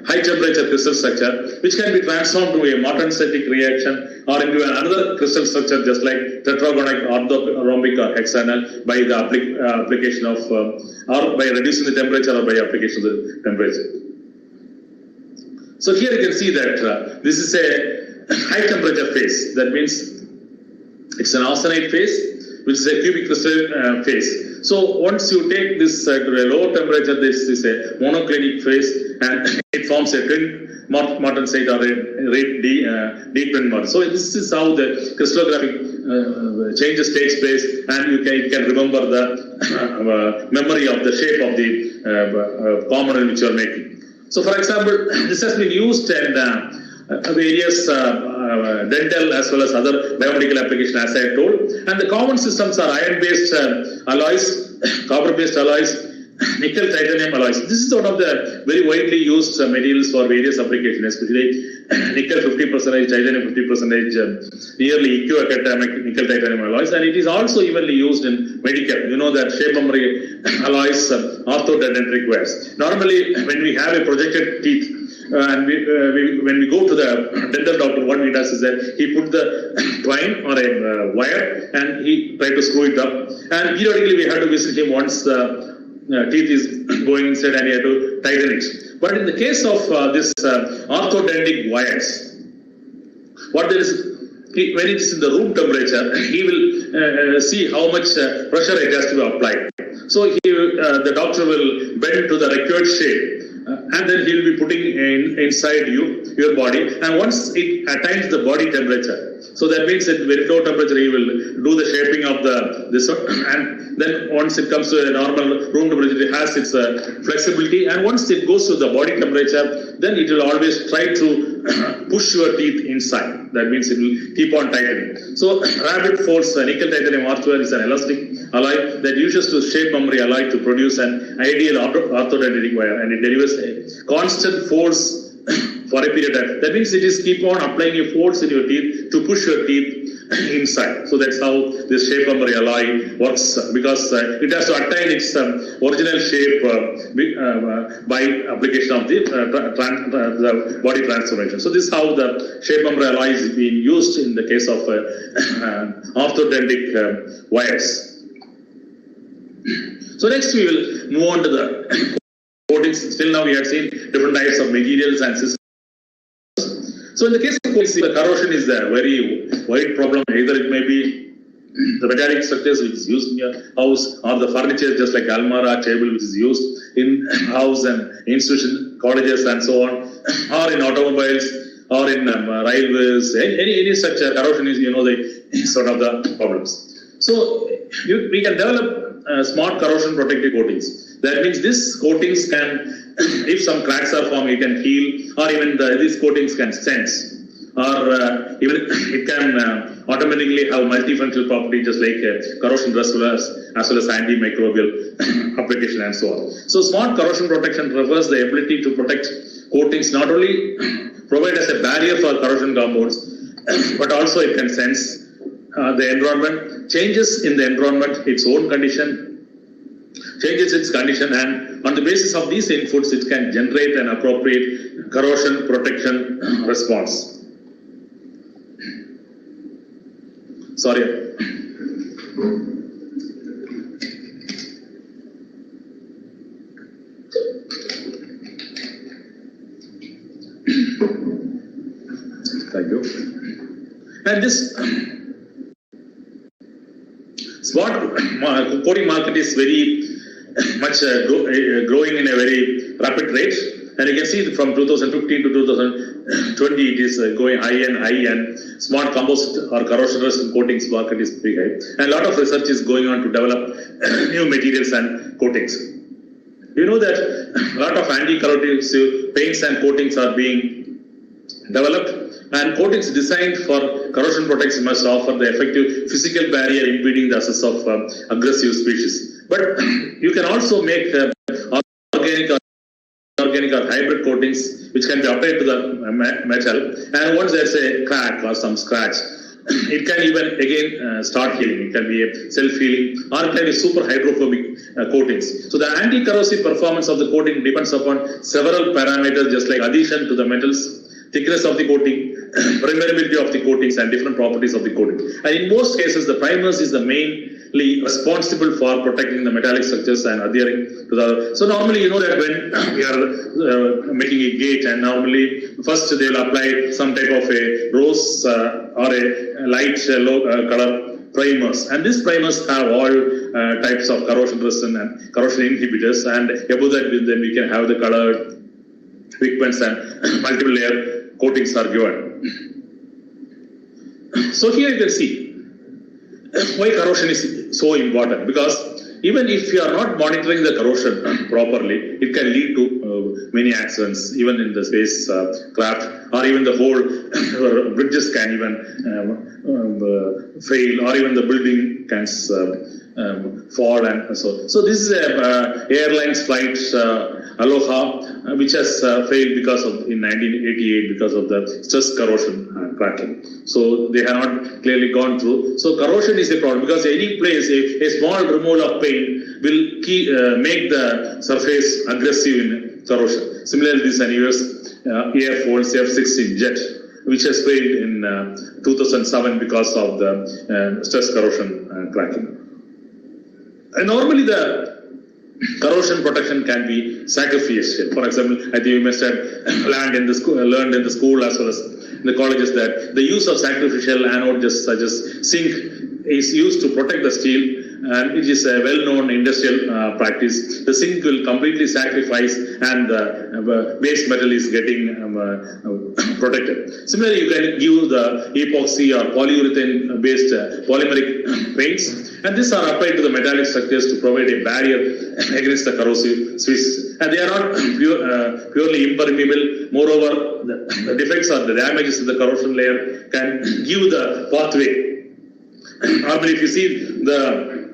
high temperature crystal structure which can be transformed to a martensitic reaction or into another crystal structure just like tetragonic, orthorhombic or hexagonal by the application of or by reducing the temperature or by application of the temperature. So here you can see that this is a high temperature phase. That means it's an austenite phase, which is a cubic crystal phase. So once you take this to a lower temperature, this is a monoclinic phase, and it forms a twin martensite or a D-twin marten. So this is how the crystallographic changes takes place, and it can remember the memory of the shape of the component which you are making. So for example, this has been used in various dental as well as other biomedical applications, as I told. And the common systems are iron-based alloys, copper-based alloys, nickel titanium alloys. This is one of the very widely used materials for various applications, especially nickel 50%, titanium 50%, nearly equiatomic nickel titanium alloys, and it is also evenly used in medical. You know that shape memory alloys orthodontic wires. Normally, when we have a projected teeth, and when we go to the dental doctor, what he does is that he put the twine or a wire and he try to screw it up. And periodically we have to visit him once the teeth is going inside and he had to tighten it. But in the case of this orthodontic wires, what there is, when it is in the room temperature, he will see how much pressure it has to be applied. So the doctor will bend to the required shape. And then he will be putting inside your body, and once it attains the body temperature, so that means at very low temperature he will do the shaping of this one, and then once it comes to a normal room temperature, it has its flexibility, and once it goes to the body temperature, then it will always try to push your teeth inside. That means it will keep on tightening. So rapid force nickel titanium orthowire is an elastic alloy that uses to shape memory alloy to produce an ideal orthodontic wire, and it delivers a constant force for a period of time. That means it is keep on applying a force in your teeth to push your teeth inside. So that's how this shape memory alloy works, because it has to attain its original shape by application of the body transformation. So this is how the shape memory alloy is being used in the case of orthodontic wires. So next we will move on to the coatings. Still now we have seen different types of materials and systems. So in the case of coatings, the corrosion is a very wide problem. Either it may be the metallic structures which is used in your house, or the furniture just like almara, table which is used in house and institution, colleges and so on, or in automobiles, or in railways, any such corrosion is, the sort of the problems. So we can develop smart corrosion protective coatings. That means these coatings can, if some cracks are formed, it can heal, or even these coatings can sense, or even it can automatically have multifunctional property just like corrosion resistance as well as antimicrobial application and so on. So smart corrosion protection refers the ability to protect coatings not only provide as a barrier for corrosion compounds, but also it can sense the environment, changes in the environment, its own condition, changes its condition, and on the basis of these inputs, it can generate an appropriate corrosion protection response. Sorry. Thank you. And this smart coating market is very much growing in a very rapid rate. And you can see from 2015 to 2020, it is going high and smart composite or corrosion resistant coatings market is very high. And a lot of research is going on to develop new materials and coatings. You know that a lot of anti-corrosive paints and coatings are being developed, and coatings designed for corrosion protection must offer the effective physical barrier impeding the access of aggressive species. But you can also make organic or hybrid coatings which can be applied to the metal, and once there's a crack or some scratch, it can even again start healing. It can be a self-healing, or it can be super hydrophobic coatings. So the anti-corrosive performance of the coating depends upon several parameters just like adhesion to the metals, thickness of the coating, permeability of the coatings, and different properties of the coating. And in most cases, the primers is the mainly responsible for protecting the metallic structures and adhering to the. So normally, you know that when we are making a gate, and normally first they will apply some type of a rose or a light yellow color primers, and these primers have all types of corrosion resistant and corrosion inhibitors, and above that then we can have the colored pigments and multiple layer coatings are given. So here you can see why corrosion is so important, because even if you are not monitoring the corrosion properly, it can lead to many accidents, even in the space craft, or even the whole bridges can even fail, or even the building can fall, and so. So this is a airlines flight Aloha, which has failed because of in 1988 because of the stress corrosion cracking. So they have not clearly gone through. So corrosion is a problem, because any place a small removal of paint will make the surface aggressive in corrosion. Similarly, this is an US Air Force F-16 jet, which has failed in 2007 because of the stress corrosion cracking. And normally the corrosion protection can be sacrificial. For example, I think you must have learned in the school as well as in the colleges that the use of sacrificial anode, just such as zinc, is used to protect the steel, and it is a well-known industrial practice. The zinc will completely sacrifice, and the base metal is getting protected. Similarly, you can give the epoxy or polyurethane-based polymeric paints, and these are applied to the metallic structures to provide a barrier against the corrosive species. And they are not purely impermeable. Moreover, the defects or the damages in the corrosion layer can give the pathway. Normally, if you see the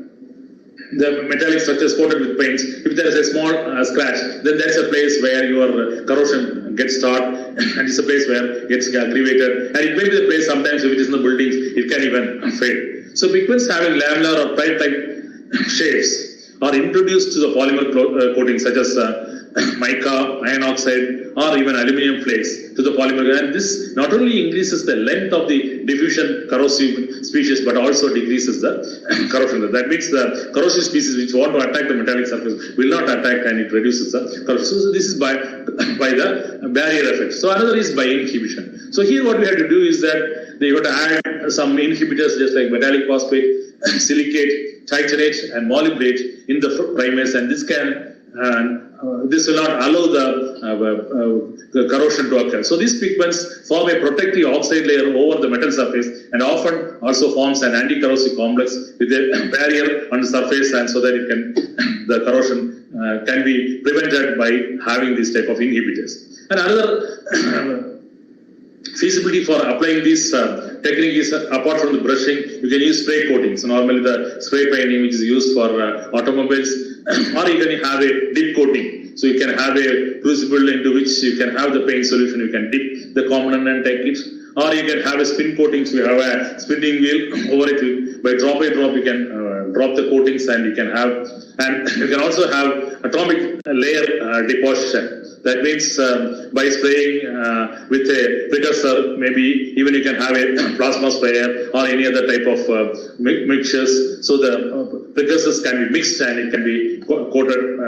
metallic structures coated with paints, if there is a small scratch, then that's a place where your corrosion gets started, and it's a place where it gets aggravated, and it may be the place sometimes if it is in the buildings, it can even fade. So pigments having lamellar or pipe-type shapes are introduced to the polymer coating, such as mica, iron oxide, or even aluminum flakes to the polymer, and this not only increases the length of the diffusion corrosive species, but also decreases the corrosion. That means the corrosive species which want to attack the metallic surface will not attack, and it reduces the corrosion. So this is by the barrier effect. So another is by inhibition. So here what we have to do is that They got to add some inhibitors just like metallic phosphate, silicate, titanate, and molybdate in the primers, and this can this will not allow the corrosion to occur. So these pigments form a protective oxide layer over the metal surface and often also forms an anti-corrosive complex with a barrier on the surface, and so that it can the corrosion can be prevented by having this type of inhibitors. And another feasibility for applying this technique is apart from the brushing, you can use spray coatings. Normally the spray painting which is used for automobiles, or you can have a dip coating. So you can have a crucible into which you can have the paint solution, you can dip the component and take it. Or you can have a spin coating, so you have a spinning wheel over it. By drop by drop you can drop the coatings, and you can have, and you can also have atomic layer deposition. That means by spraying with a precursor, maybe even you can have a plasma sprayer or any other type of mixtures. So the precursors can be mixed and it can be coated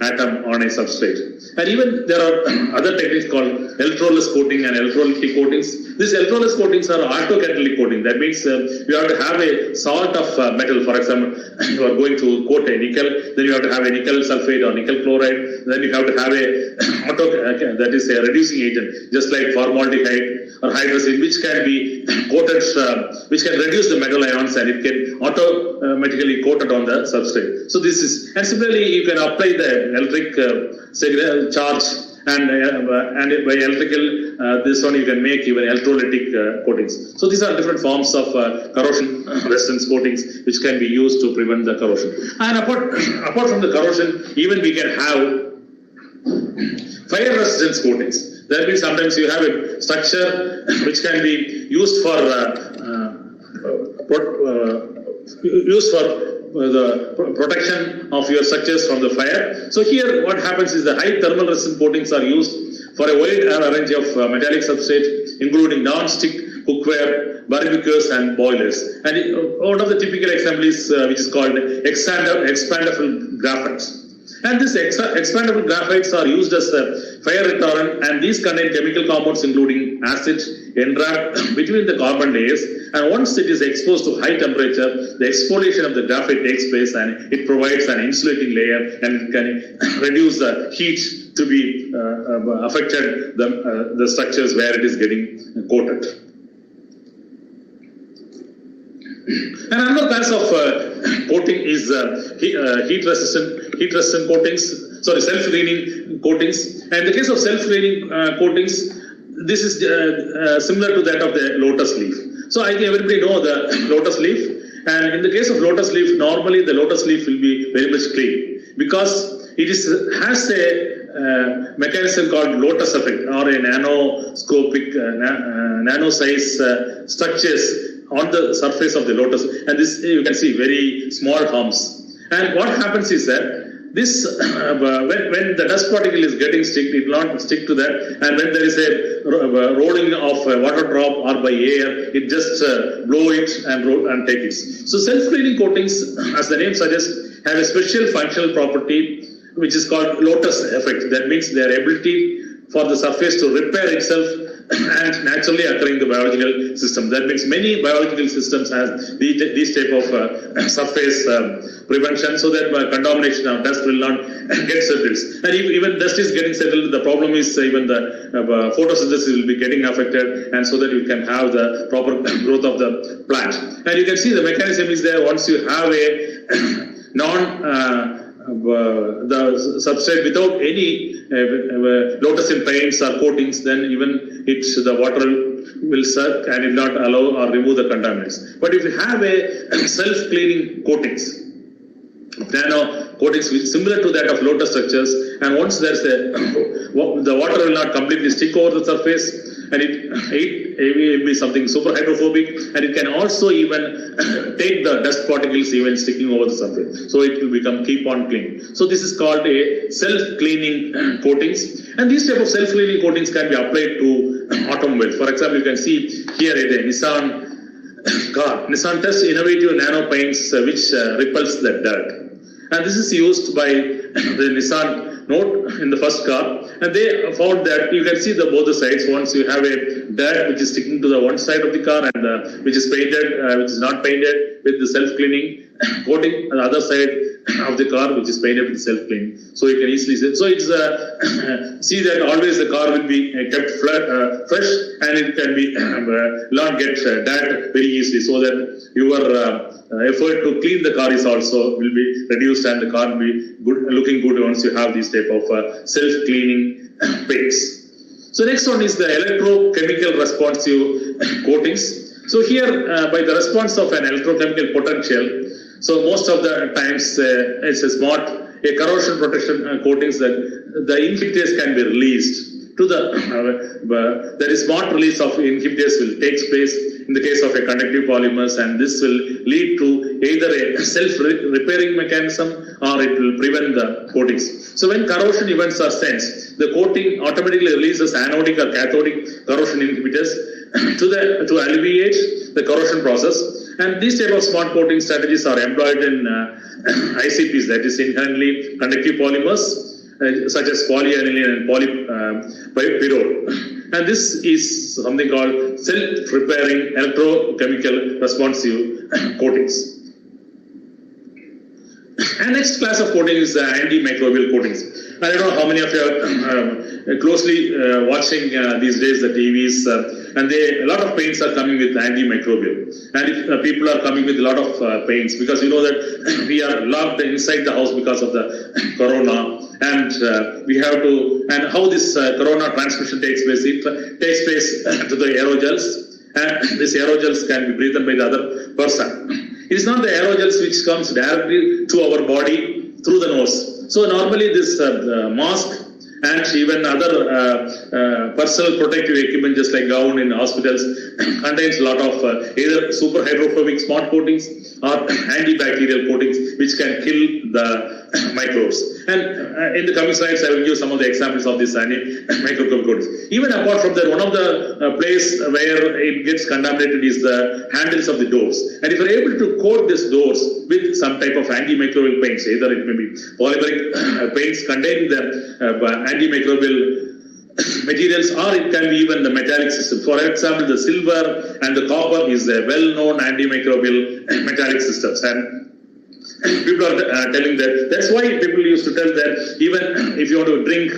atom on a substrate. And even there are other techniques called electrolysis coating and electrolytic coatings. These electrolysis coatings are autocatalytic coating. That means you have to have a salt of metal. For example, you are going to coat a nickel, then you have to have a nickel sulfate or nickel chloride. Then you have to have a that is a reducing agent, just like formaldehyde or hydrazine, which can be coated, which can reduce the metal ions, and it can automatically coated on the substrate. So this is, and similarly you can apply the electric charge, and by electrical this one you can make even electrolytic coatings. So these are different forms of corrosion resistance coatings which can be used to prevent the corrosion. And apart from the corrosion, even we can have fire resistance coatings. That means sometimes you have a structure which can be used for the protection of your structures from the fire. So here what happens is the high thermal resistant coatings are used for a wide range of metallic substrate, including non-stick cookware, barbecues and boilers. And one of the typical examples which is called expandable graphites. And these expandable graphites are used as a fire retardant, and these contain chemical compounds including acid entrapped between the carbon layers, and once it is exposed to high temperature, the exfoliation of the graphite takes place and it provides an insulating layer, and it can reduce the heat to be affected the structures where it is getting coated. And another class of coating is heat resistant coatings, self-cleaning coatings. And in the case of self-cleaning coatings, this is similar to that of the lotus leaf. So I think everybody know the lotus leaf. And in the case of lotus leaf, normally the lotus leaf will be very much clean because it has a mechanism called lotus effect, or a nanoscopic, nano-size structures on the surface of the lotus, and this you can see very small humps. And what happens is that this, when the dust particle is getting stick, it will not stick to that, and when there is a rolling of a water drop or by air, it just blow it and take it. So self-cleaning coatings, as the name suggests, have a special functional property which is called lotus effect. That means their ability for the surface to repair itself and naturally occurring the biological system. That means many biological systems have these type of surface prevention, so that contamination of dust will not get settled. And if even dust is getting settled, the problem is even the photosynthesis will be getting affected, and so that you can have the proper growth of the plant. And you can see the mechanism is there. Once you have a the substrate without any lotusin paints or coatings, then even the water will suck and it will not allow or remove the contaminants. But if you have a self-cleaning coatings, nano coatings which similar to that of lotus structures, and once there's the water will not completely stick over the surface, and it will be something super hydrophobic, and it can also even take the dust particles even sticking over the surface. So it will keep on clean. So this is called a self-cleaning coatings, and these type of self-cleaning coatings can be applied to automobiles. For example, you can see here a Nissan car. Nissan tests innovative nano paints which repels the dirt. And this is used by the Nissan note in the first car, and they found that you can see both the sides. Once you have a dirt which is sticking to the one side of the car and which is painted, which is not painted with the self-cleaning coating, on the other side of the car which is painted with self-cleaning. So you can easily see. So it's see that always the car will be kept fresh, and it can be not get dirt very easily, so that your effort to clean the car is also will be reduced, and the car will be looking good once you have these type of self-cleaning paints. So next one is the electrochemical responsive coatings. So here by the response of an electrochemical potential, so most of the times it's a corrosion protection coatings that the inhibitors can be released to there is smart release of inhibitors will take place in the case of a conductive polymers, and this will lead to either a self-repairing mechanism or it will prevent the coatings. So when corrosion events are sensed, the coating automatically releases anodic or cathodic corrosion inhibitors to alleviate the corrosion process. And these type of smart coating strategies are employed in ICPs, that is inherently conductive polymers, such as polyaniline and polypyrrole. And this is something called self-repairing electrochemical responsive coatings. And next class of coating is antimicrobial coatings. I don't know how many of you are closely watching these days the TVs, and a lot of paints are coming with antimicrobial. And if people are coming with a lot of paints, because you know that we are locked inside the house because of the corona, and we have to, and how this corona transmission takes place, it takes place to the aerosols, and these aerosols can be breathed by the other person. It is not the aerosols which comes directly to our body through the nose. So normally this mask and even other personal protective equipment, just like gown in hospitals, contains a lot of either super hydrophobic smart coatings or antibacterial coatings which can kill the microbes. And in the coming slides, I will give some of the examples of these antimicrobial coatings. Even apart from that, one of the place where it gets contaminated is the handles of the doors. And if you are able to coat these doors with some type of antimicrobial paints, either it may be polymeric paints containing the antimicrobial materials, or it can be even the metallic system. For example, the silver and the copper is a well-known antimicrobial metallic systems, and people are telling that. That's why people used to tell that even if you want to drink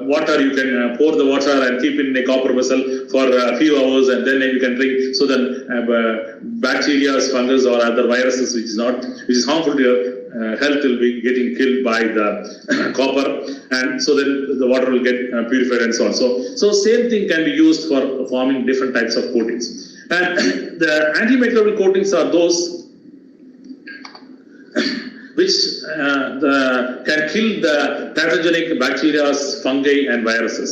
water, you can pour the water and keep it in a copper vessel for a few hours, and then you can drink. So then bacteria, fungus, or other viruses which is harmful to your health will be getting killed by the copper, and so then the water will get purified and so on. So same thing can be used for forming different types of coatings. And the antimicrobial coatings are those which can kill the pathogenic bacteria, fungi, and viruses.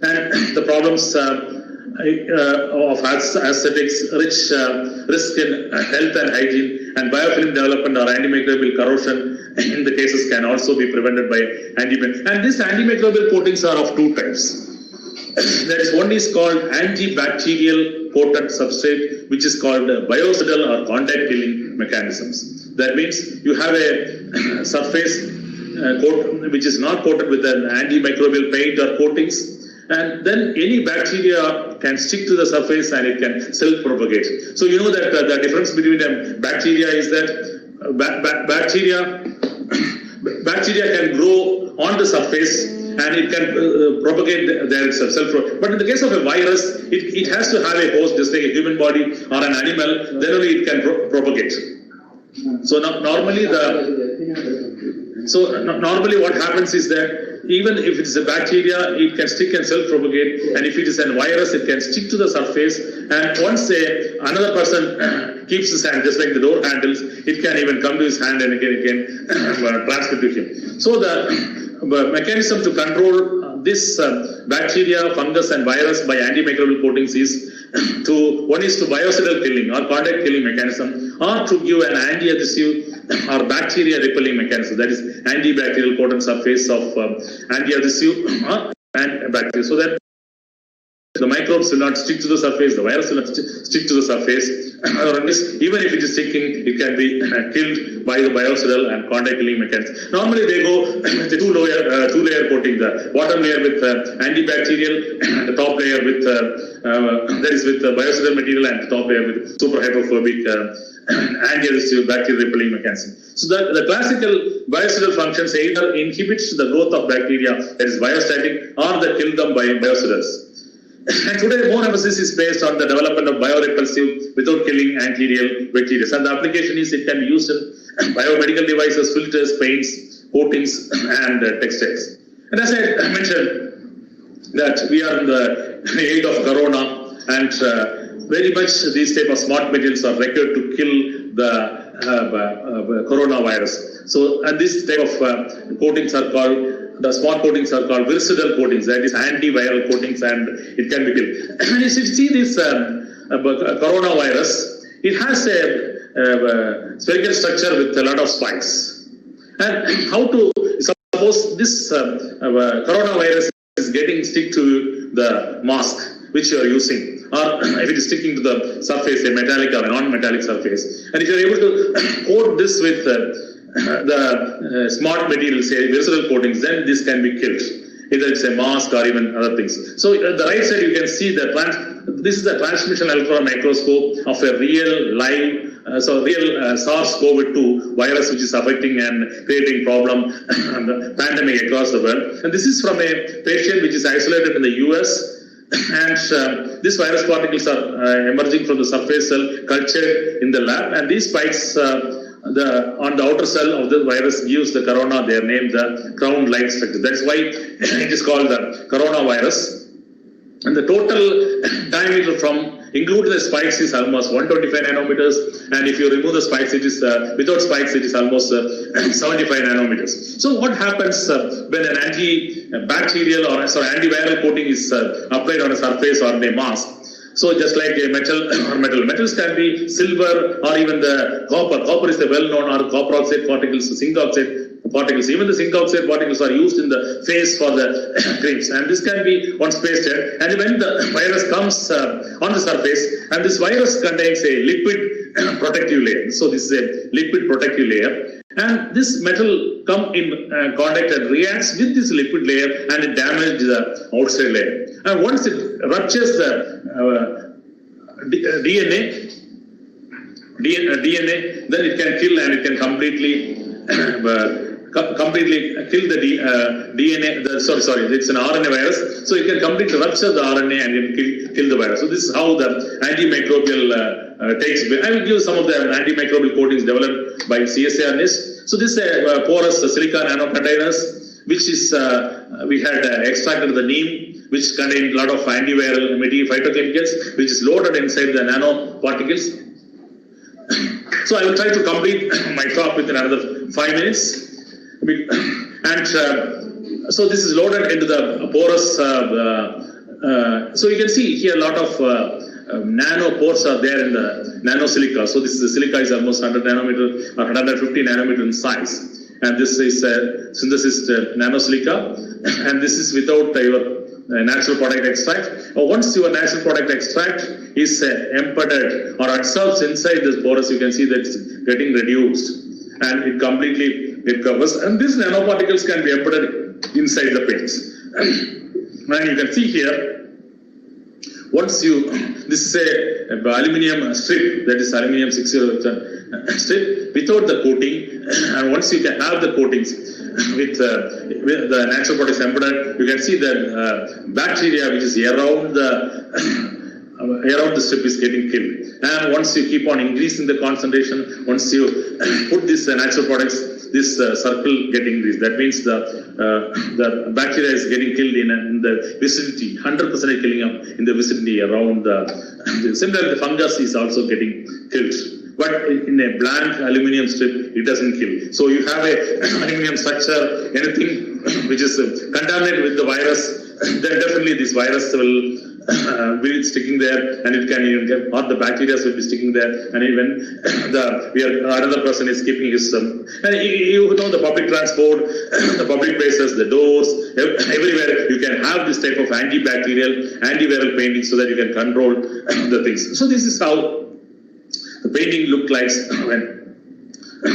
And the problems of aesthetics, risk in health and hygiene, and biofilm development or antimicrobial corrosion in the cases can also be prevented by antimicrobial. And these antimicrobial coatings are of two types. That is, one is called antibacterial coated substrate, which is called biocidal or contact killing mechanisms. That means you have a surface coat which is not coated with an antimicrobial paint or coatings, and then any bacteria can stick to the surface and it can self-propagate. So you know that the difference between bacteria is that bacteria can grow on the surface and it can propagate there itself. But in the case of a virus, it has to have a host, just like a human body or an animal, then only it can propagate. So normally normally what happens is that even if it is a bacteria, it can stick and self-propagate, and if it is a virus, it can stick to the surface, and once another person keeps his hand, just like the door handles, it can even come to his hand and it can transmit to him. So the mechanism to control this bacteria, fungus, and virus by antimicrobial coatings is one is to biocidal killing or contact killing mechanism, or to give an anti-adhesive or bacteria repelling mechanism, that is antibacterial coated surface of anti-adhesive and bacteria. So that the microbes will not stick to the surface, the virus will not stick to the surface. Even if it is sticking, it can be killed by the biocidal and contact killing mechanism. Normally they go the two layer coating, the bottom layer with antibacterial, the top layer with that is with biocidal material, and the top layer with super hydrophobic anti-adhesive bacterial repelling mechanism. So the classical biocidal functions either inhibits the growth of bacteria, that is biostatic, or they kill them by biocidals. And today more emphasis is placed on the development of biorepulsive without killing antireal bacteria. And the application is it can be used in biomedical devices, filters, paints, coatings, and textiles. And as I mentioned, that we are in the age of corona, and very much these type of smart materials are required to kill the coronavirus. So, and this type of coatings are called, the smart coatings are called versatile coatings, that is antiviral coatings, and it can be killed. And as you see this coronavirus, it has a spherical structure with a lot of spikes. And how to, suppose this coronavirus is getting stick to the mask which you are using, or if it is sticking to the surface, a metallic or a non-metallic surface, and if you are able to coat this with the smart materials, say versatile coatings, then this can be killed, either it's a mask or even other things. So at the right side you can see the this is the transmission electron microscope of a real live real SARS-CoV-2 virus which is affecting and creating problem and pandemic across the world. And this is from a patient which is isolated in the US. And these virus particles are emerging from the surface cell cultured in the lab, and these spikes on the outer cell of the virus gives the corona their name, the crown-like structure. That is why it is called the coronavirus. And the total diameter from including the spikes is almost 125 nanometers, and if you remove the spikes, it is without spikes it is almost 75 nanometers. So what happens when an antibacterial or antiviral coating is applied on a surface or on a mask? So just like a metal or metals can be silver or even the copper. Copper is the well-known, or copper oxide particles, zinc oxide particles. Even the zinc oxide particles are used in the face for the creams, and this can be once pasted. And when the virus comes on the surface, and this virus contains a lipid protective layer. So this is a lipid protective layer, and this metal come in contact and reacts with this lipid layer, and it damages the outside layer. And once it ruptures the DNA, then it can kill, and it can completely kill the DNA. It's an RNA virus, so it can completely rupture the RNA and it can kill the virus. So this is how the antimicrobial takes. I will give some of the antimicrobial coatings developed by CSIR NIST. So this porous silica nanocontainers, which is we had extracted the neem, which contain a lot of antiviral material phytochemicals, which is loaded inside the nanoparticles. So I will try to complete my talk within another 5 minutes. And so this is loaded into the porous. So you can see here a lot of nanopores are there in the nanosilica. So this is the silica is almost 100 nanometer or 150 nanometer in size. And this is synthesized nanosilica, and this is without your natural product extract. Once your natural product extract is embedded or absorbs inside this porous, you can see that it's getting reduced, and it completely covers. And these nanoparticles can be embedded inside the paints. And you can see here, once this is a aluminium strip, that is aluminium 60 strip without the coating, and once you can have the coatings with the natural products embedded, you can see that bacteria which is around the strip is getting killed. And once you keep on increasing the concentration, once you put these natural products, this circle getting increased. That means the bacteria is getting killed in the vicinity, 100% killing up in the vicinity around similarly the fungus is also getting killed. But in a blank aluminium strip, it doesn't kill. So you have a aluminium structure, anything which is contaminated with the virus, then definitely this virus will be sticking there, and it can even get, or the bacteria will be sticking there, and even another person is keeping his and you know the public transport, the public places, the doors, everywhere you can have this type of antibacterial, antiviral painting so that you can control the things. So this is how the painting looked like when.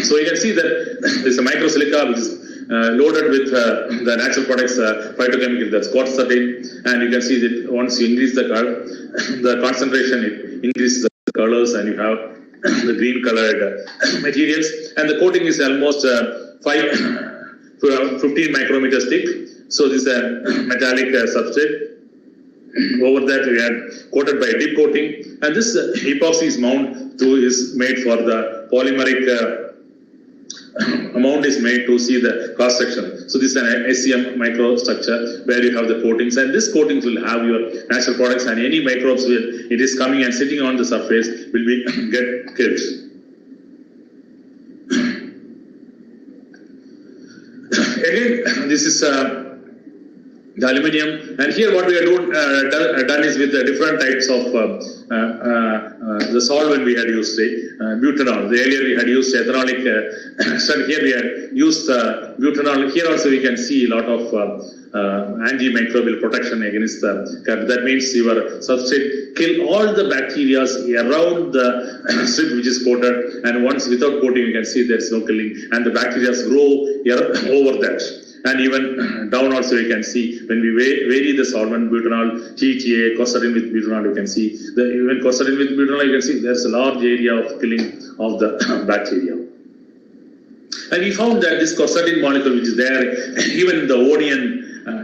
So you can see that there's a microsilica which is loaded with the natural products, phytochemical, that's quercetin, and you can see that once you increase the concentration, it increases the colors, and you have the green colored materials, and the coating is almost 15 micrometers thick. So this is a metallic substrate. Over that we had coated by a dip coating, and this epoxy is is made for the polymeric amount is made to see the cross section. So this is an SCM microstructure where you have the coatings, and this coatings will have your natural products, and any microbes will it is coming and sitting on the surface will be get killed. Again, this is the aluminium, and here what we have done is with the different types of the solvent we had used, butanol. Earlier we had used ethanolic, so here we had used butanol. Here also we can see a lot of antimicrobial protection against that means your substrate kill all the bacteria around the strip which is coated, and once without coating you can see there is no killing, and the bacteria grow over that. And even down also you can see when we vary the solvent, butanol, TTA, quercetin with butanol, you can see even quercetin with butanol, you can see there's a large area of killing of the bacteria. And we found that this quercetin molecule which is there, even in the onion,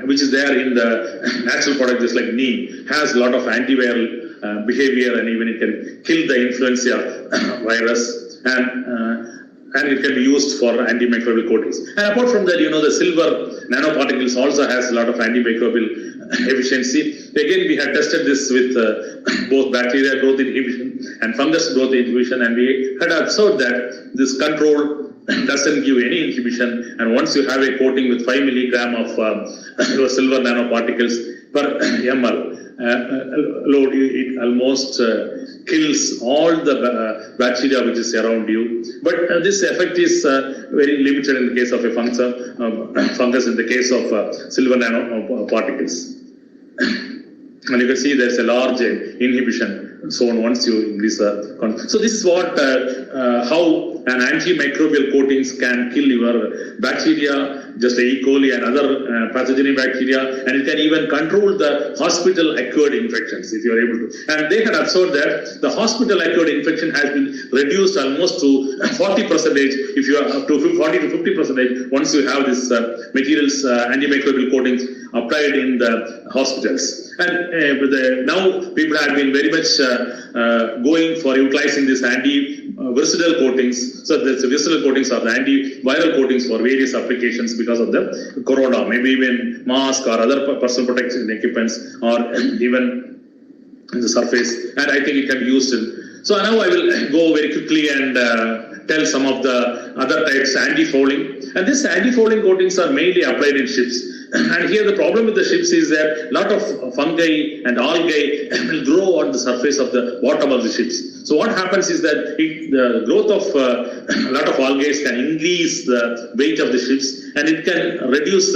which is there in the natural product just like neem, has a lot of antiviral behavior, and even it can kill the influenza virus, and it can be used for antimicrobial coatings. And apart from that, you know, the silver nanoparticles also has a lot of antimicrobial efficiency. Again, we had tested this with both bacteria growth inhibition and fungus growth inhibition, and we had observed that this control doesn't give any inhibition, and once you have a coating with 5 milligram of your silver nanoparticles per ml load, it almost kills all the bacteria which is around you. But this effect is very limited in the case of a fungus in the case of silver nanoparticles. And you can see there's a large inhibition zone once you increase the. So this is what how an antimicrobial coatings can kill your bacteria, just like E. coli and other pathogenic bacteria, and it can even control the hospital-acquired infections if you are able to. And they had observed that the hospital-acquired infection has been reduced almost to 40%, if you are up to 40 to 50% once you have this materials, antimicrobial coatings applied in the hospitals. And now people have been very much going for utilizing this anti-viral coatings. So the viral coatings are the antiviral coatings for various applications because of the corona, maybe even mask or other personal protection equipments, or even in the surface. And I think it can be used in. So now I will go very quickly and tell some of the other types, anti-fouling. And these anti-fouling coatings are mainly applied in ships. And here the problem with the ships is that a lot of fungi and algae will grow on the surface of the bottom of the ships. So what happens is that the growth of a lot of algae can increase the weight of the ships, and it can increase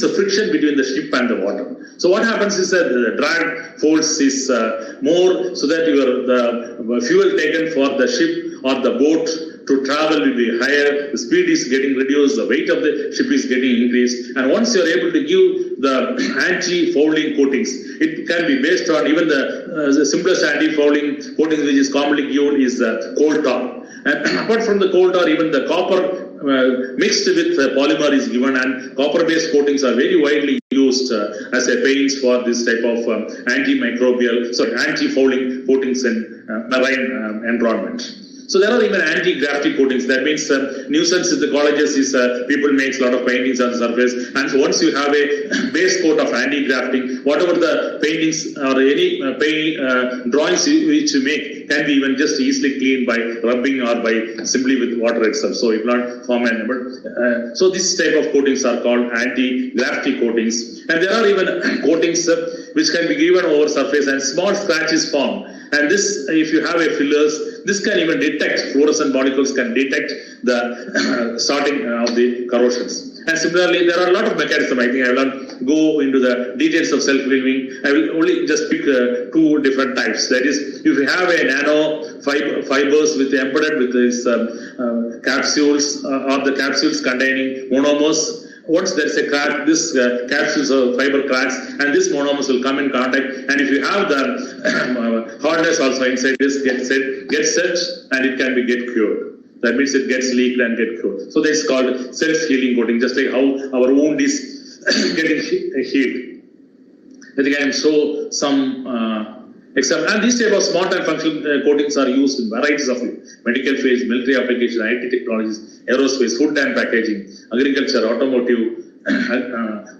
the friction between the ship and the water. So what happens is that the drag force is more, so that the fuel taken for the ship or the boat to travel will be higher, the speed is getting reduced, the weight of the ship is getting increased, and once you are able to give the anti-fouling coatings, it can be based on even the simplest anti-fouling coatings which is commonly given is the coal tar. And apart from the coal tar, even the copper mixed with polymer is given, and copper-based coatings are very widely used as a paints for this type of anti-fouling coatings in marine environment. So there are even anti-grafting coatings. That means nuisance in the colleges is people make a lot of paintings on the surface, and so once you have a base coat of anti-grafting, whatever the paintings or any drawings which you make can be even just easily cleaned by rubbing or by simply with water itself. So it will not form an so this type of coatings are called anti-grafting coatings. And there are even coatings which can be given over surface and small scratches form. And this, if you have a fillers, this can even detect, fluorescent molecules can detect the starting of the corrosions. And similarly, there are a lot of mechanisms. I think I will not go into the details of self-healing. I will only just pick two different types. That is, if you have a nano fibers with embedded with these capsules or the capsules containing monomers, once there is a crack, this capsules or fiber cracks, and this monomers will come in contact. And if you have the hardness also inside this, gets set, and it can be get cured. That means it gets leaked and get cured. So this is called self-healing coating, just like how our wound is getting healed. I think I am show some example. And these type of smart and functional coatings are used in varieties of medical fields, military applications, IT technologies, aerospace, food and packaging, agriculture, automotive,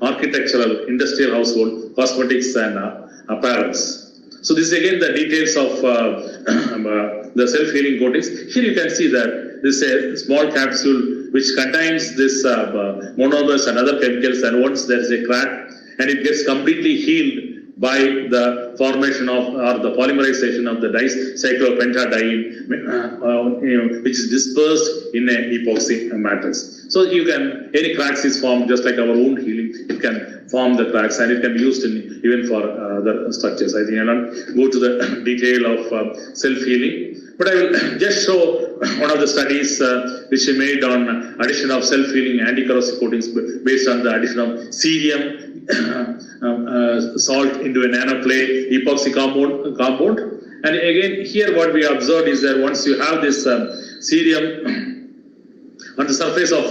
architectural, industrial household, cosmetics and apparels. So this is again the details of the self-healing coatings. Here you can see that this is a small capsule which contains this monomers and other chemicals, and once there is a crack and it gets completely healed by the formation of or the polymerization of the dicyclopentadiene, which is dispersed in a epoxy matrix. So you can, any cracks is formed just like our wound healing, it can form the cracks and it can be used in even for the structures. I think I will not go to the detail of self-healing, but I will just show one of the studies which we made on addition of self-healing anti-corrosive coatings based on the addition of cerium salt into a nanoclay epoxy compound. And again, here what we observed is that once you have this cerium on the surface of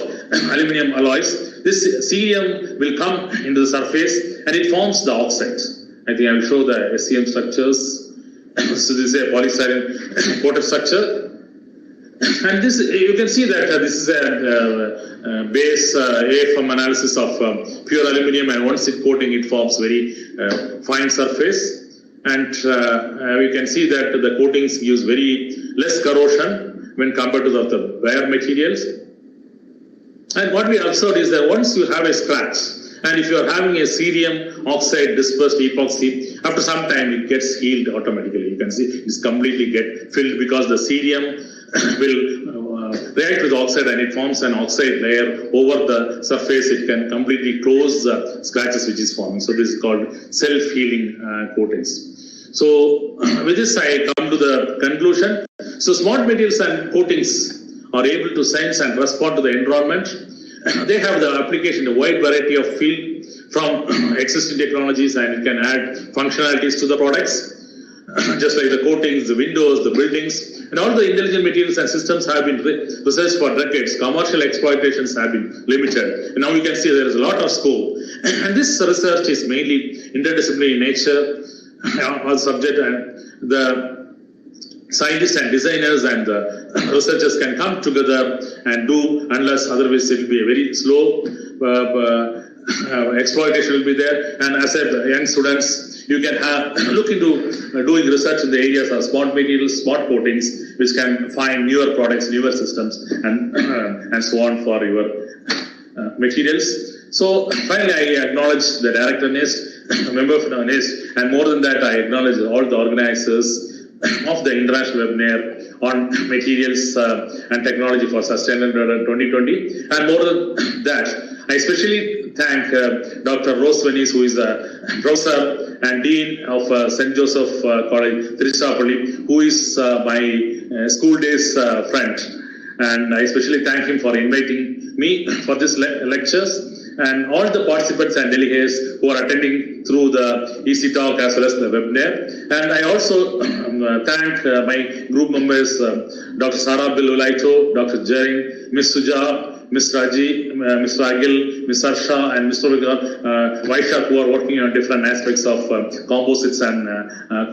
aluminum alloys, this cerium will come into the surface and it forms the oxide. I think I will show the SCM structures. So this is a polystyrene coated structure. And this, you can see that this is a base AFM analysis of pure aluminium, and once it coating, it forms very fine surface. And we can see that the coatings gives very less corrosion when compared to the bare materials. And what we observed is that once you have a scratch, and if you are having a cerium oxide dispersed epoxy, after some time it gets healed automatically. You can see it's completely get filled because the cerium will react with oxide and it forms an oxide layer over the surface. It can completely close the scratches which is forming. So this is called self-healing coatings. So with this I come to the conclusion. So smart materials and coatings are able to sense and respond to the environment. They have the application, a wide variety of field from existing technologies, and it can add functionalities to the products. Just like the coatings, the windows, the buildings, and all the intelligent materials and systems have been researched for decades. Commercial exploitations have been limited. And now you can see there is a lot of scope. And this research is mainly interdisciplinary in nature, on subject, and the scientists and designers and the researchers can come together and do, unless otherwise it will be a very slow exploitation will be there. And as I said, young students, you can look into doing research in the areas of smart materials, smart coatings, which can find newer products, newer systems, and so on for your materials. So finally, I acknowledge the director NIST, member of NIST, and more than that, I acknowledge all the organizers of the international webinar on materials and technology for sustainable development 2020. And more than that, I especially thank Dr. Rose Venice, who is a professor and dean of St. Joseph College, Tiruchirappalli, who is my school days friend. And I especially thank him for inviting me for this lectures, and all the participants and delegates who are attending through the EC Talk as well as the webinar. And I also thank my group members, Dr. Sarah Bilulaito, Dr. Jaring, Ms. Suja, Ms. Raji, Mr. Agil, Ms. Arsha, and Mr. Vaishak, who are working on different aspects of composites and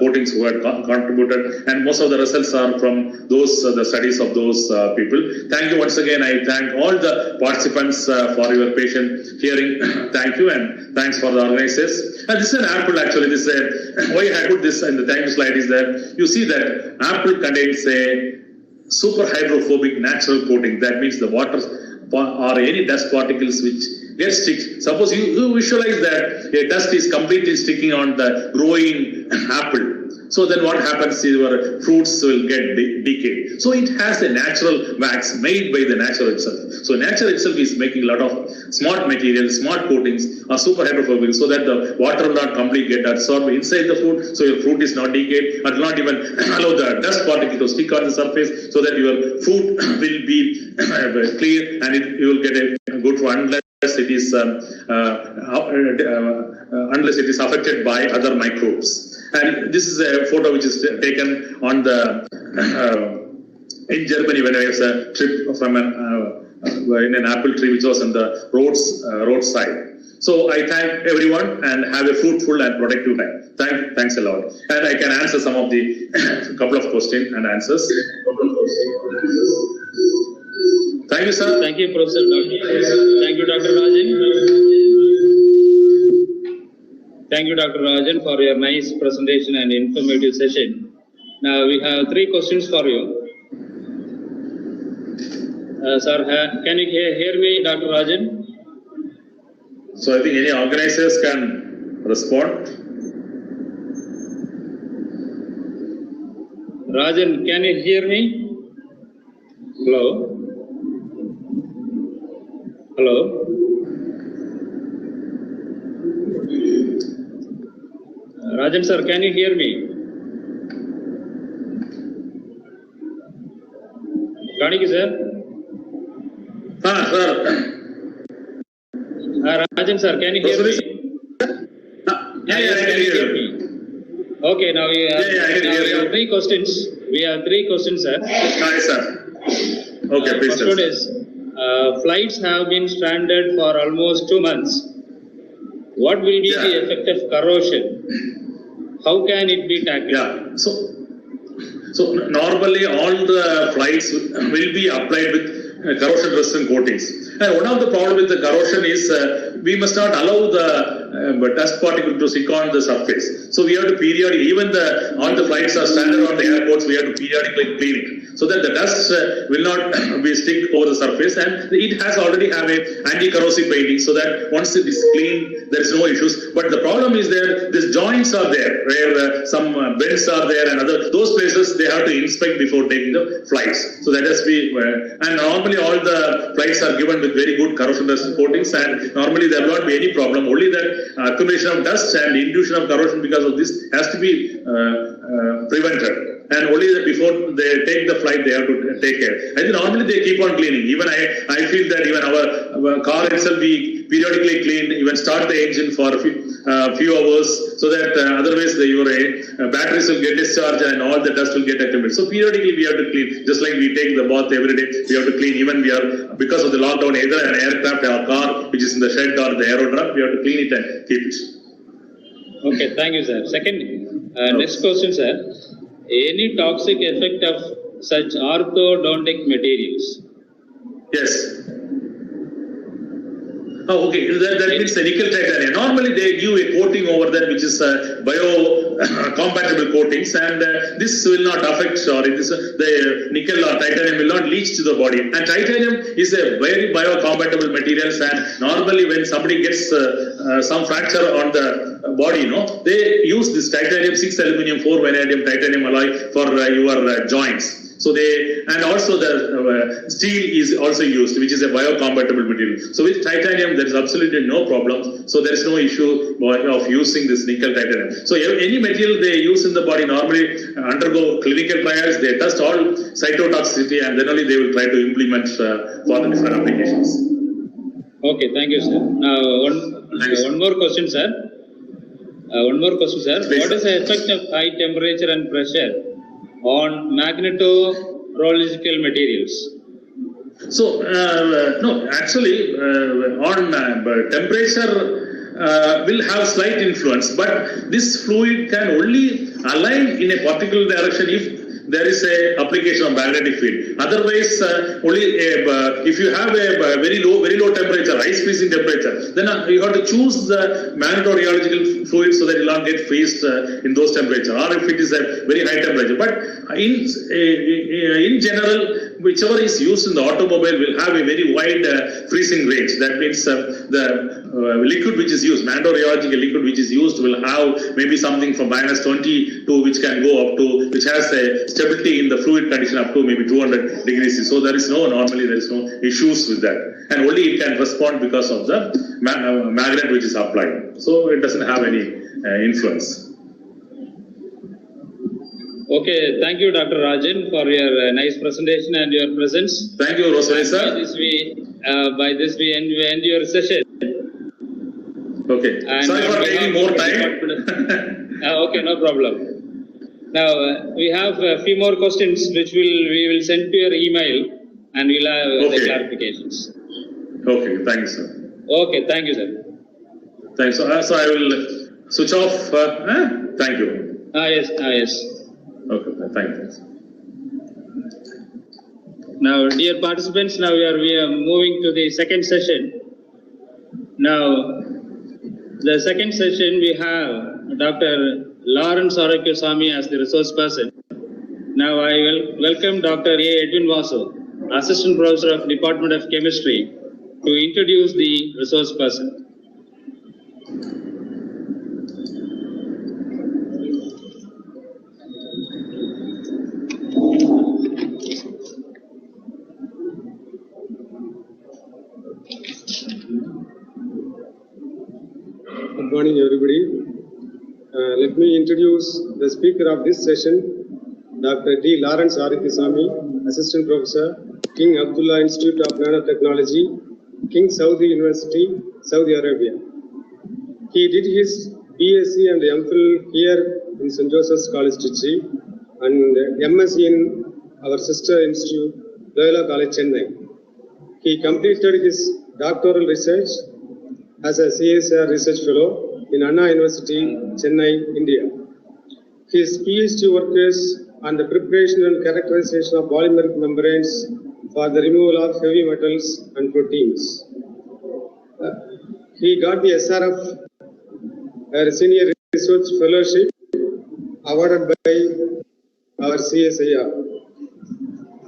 coatings, who had contributed. And most of the results are from those the studies of those people. Thank you once again. I thank all the participants for your patient hearing. Thank you, and thanks for the organizers. And this is an apple actually. This is why I put this in the thank you slide is that you see that apple contains a super hydrophobic natural coating. That means the water or any dust particles which get stick. Suppose you visualize that a dust is completely sticking on the growing apple. So then what happens is your fruits will get decayed. So it has a natural wax made by the nature itself. So nature itself is making a lot of smart materials, smart coatings are super hydrophobic so that the water will not completely get absorbed inside the food. So your fruit is not decayed and will not even allow the dust particle to stick on the surface so that your food will be clear and you will get a good one unless it is affected by other microbes. And this is a photo which is taken on the in Germany when I was a trip from in an apple tree which was on the roadside. So I thank everyone and have a fruitful and productive time. Thanks a lot. And I can answer some of the couple of questions and answers. Thank you, sir. Thank you, Professor. Thank you, Dr. Rajan. Thank you, Dr. Rajan, for your nice presentation and informative session. Now we have 3 questions for you. Sir, can you hear me, Dr. Rajan? So I think any organizers can respond. Rajan, can you hear me? Hello? Hello? Rajan sir, can you hear me? Kanickai sir? Sir. Rajan sir, can you hear me? Yeah, I can hear you. Okay, now we have 3 questions. We have 3 questions, sir. Hi, sir. Okay, please. First one is, flights have been stranded for almost 2 months. What will be the effect of corrosion? How can it be tackled? Yeah, so normally all the flights will be applied with corrosion resistant coatings. And one of the problem with the corrosion is we must not allow the dust particle to stick on the surface. So we have to periodically, even all the flights are standard on the airports, we have to periodically clean it so that the dust will not be stick over the surface, and it has already have a anti-corrosive painting so that once it is clean, there is no issues. But the problem is there, these joints are there where some bends are there and those places they have to inspect before taking the flights. So that has to be, and normally all the flights are given with very good corrosion resistant coatings, and normally there will not be any problem. Only that accumulation of dust and induction of corrosion because of this has to be prevented. And only that before they take the flight, they have to take care. I think normally they keep on cleaning. Even I feel that even our car itself, we periodically clean, even start the engine for a few hours, so that otherwise your batteries will get discharged and all the dust will get accumulated. So periodically we have to clean, just like we take the bath every day, we have to clean. Even we are, because of the lockdown, either an aircraft or car which is in the shed or the aerodrome, we have to clean it and keep it. Okay, thank you, sir. Second, next question, sir. Any toxic effect of such orthodontic materials? Yes. Oh, okay. That means the nickel titanium. Normally they give a coating over that which is bio-compatible coatings, and this will not affect, the nickel or titanium will not leach to the body. And titanium is a very bio-compatible materials, and normally when somebody gets some fracture on the body, they use this titanium 6 aluminum 4 vanadium titanium alloy for your joints. So and also the steel is also used, which is a biocompatible material. So with titanium, there is absolutely no problem. So there is no issue of using this nickel titanium. So any material they use in the body normally undergo clinical trials. They test all cytotoxicity, and then only they will try to implement for the different applications. Okay, thank you, sir. Now one more question, sir. Please. What is the effect of high temperature and pressure on magnetorological materials? So, no, actually, on temperature will have slight influence, but this fluid can only align in a particular direction if there is a application of magnetic field. Otherwise, only if you have a very low temperature, ice freezing temperature, then you have to choose the magnetorological fluid so that it will not get freezed in those temperatures, or if it is a very high temperature. But in general, whichever is used in the automobile will have a very wide freezing range. That means the liquid which is used, mandorrheological liquid which is used will have maybe something from -20 to which can go up to, which has a stability in the fluid condition up to maybe 200 degrees. So there is normally there is no issues with that. And only it can respond because of the magnet which is applied. So it doesn't have any influence. Okay, thank you, Dr. Rajan, for your nice presentation and your presence. Thank you, Rosalie sir. By this we end your session. Okay. And sorry for taking more time. Okay, no problem. Now we have a few more questions which we will send to your email, and we'll have the clarifications. Okay, thank you, sir. Okay, thank you, sir. Thanks. So I will switch off. Thank you. Yes. Okay, thank you. Now, dear participants, now we are moving to the second session. Now, the second session we have Dr. Lawrence Arakyasamy as the resource person. Now, I will welcome Dr. A. Edwin Vasu, Assistant Professor of Department of Chemistry, to introduce the resource person. Good morning, everybody. Let me introduce the speaker of this session, Dr. D. Lawrence Arakyasamy, Assistant Professor, King Abdullah Institute of Nanotechnology, King Saudi University, Saudi Arabia. He did his BSc and MPhil here in St. Joseph's College, Trichy, and MSc in our sister institute, Loyola College, Chennai. He completed his doctoral research as a CSR Research Fellow in Anna University, Chennai, India. His PhD work is on the preparation and characterization of polymeric membranes for the removal of heavy metals and proteins. He got the SRF Senior Research Fellowship awarded by our CSIR.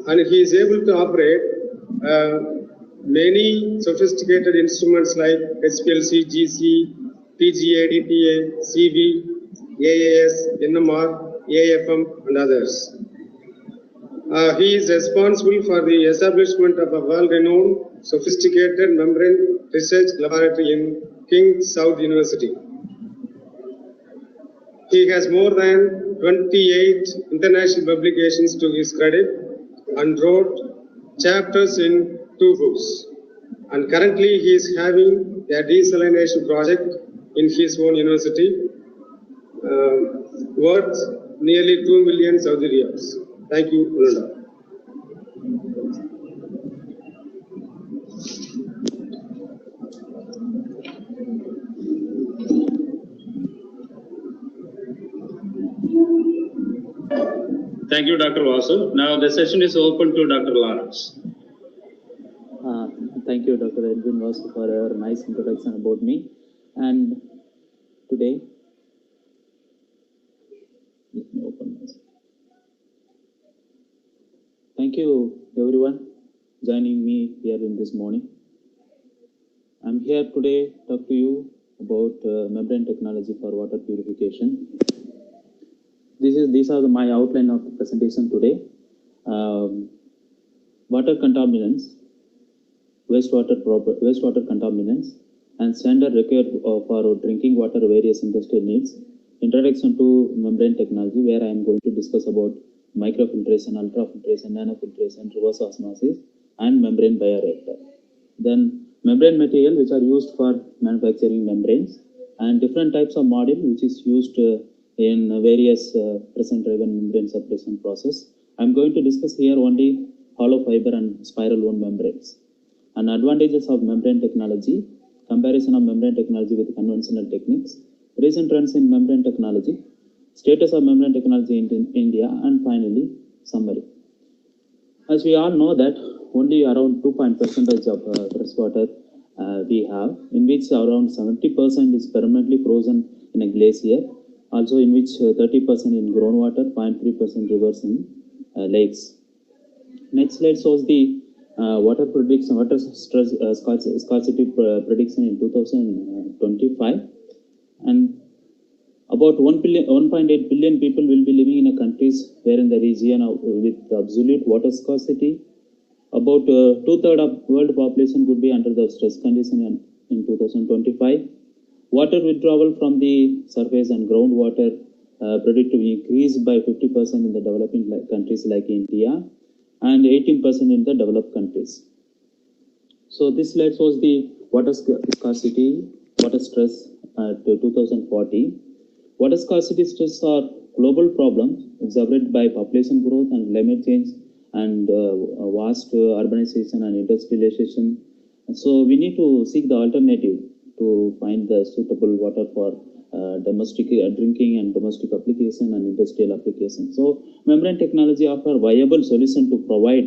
And he is able to operate many sophisticated instruments like HPLC, GC, PGA, DTA, CV, AAS, NMR, AFM, and others. He is responsible for the establishment of a world-renowned, sophisticated membrane research laboratory in King Saud University. He has more than 28 international publications to his credit and wrote chapters in 2 books. And currently he is having a desalination project in his own university worth nearly 2 million Saudi riyals. Thank you, Ulanda. Thank you, Dr. Vasu. Now the session is open to Dr. Lawrence. Thank you, Dr. Edwin Vasu, for your nice introduction about me. And today, let me open this. Thank you, everyone, joining me here in this morning. I'm here today to talk to you about membrane technology for water purification. These are my outline of the presentation today. Water contaminants, wastewater contaminants, and standard required for drinking water various industrial needs. Introduction to membrane technology, where I am going to discuss about microfiltration, ultrafiltration, nanofiltration, reverse osmosis, and membrane bioreactor. Then membrane material which are used for manufacturing membranes, and different types of module which is used in various pressure-driven membrane suppression process. I'm going to discuss here only hollow fiber and spiral wound membranes. And advantages of membrane technology, comparison of membrane technology with conventional techniques, recent trends in membrane technology, status of membrane technology in India, and finally, summary. As we all know that only around 2% of freshwater we have, in which around 70% is permanently frozen in a glacier, also in which 30% in groundwater, 0.3% rivers in lakes. Next slide shows the water prediction, water stress scarcity prediction in 2025, and about 1.8 billion people will be living in a countries where in the region with absolute water scarcity. About 2/3 of world population could be under the stress condition in 2025. Water withdrawal from the surface and groundwater predicted to increase by 50% in the developing countries like India and 18% in the developed countries. So this slide shows the water scarcity, water stress to 2040. Water scarcity stress are global problems exacerbated by population growth and climate change and vast urbanization and industrialization. So we need to seek the alternative to find the suitable water for domestic drinking and domestic application and industrial application. So membrane technology offer viable solution to provide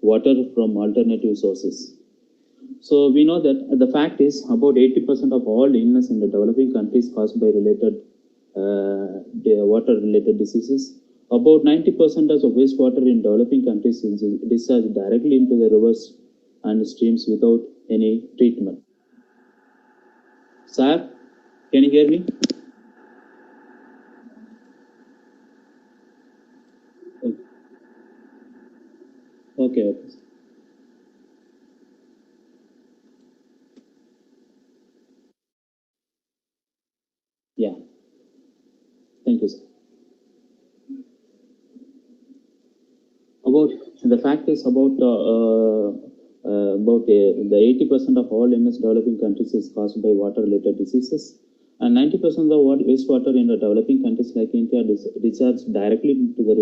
water from alternative sources. So we know that the fact is about 80% of all illness in the developing countries caused by related water-related diseases. About 90% of wastewater in developing countries is discharged directly into the rivers and streams without any treatment. Sir, can you hear me? Okay. Yeah. Thank you, sir. About the fact is about the 80% of all illness developing countries is caused by water-related diseases, and 90% of the wastewater in the developing countries like India discharged directly into the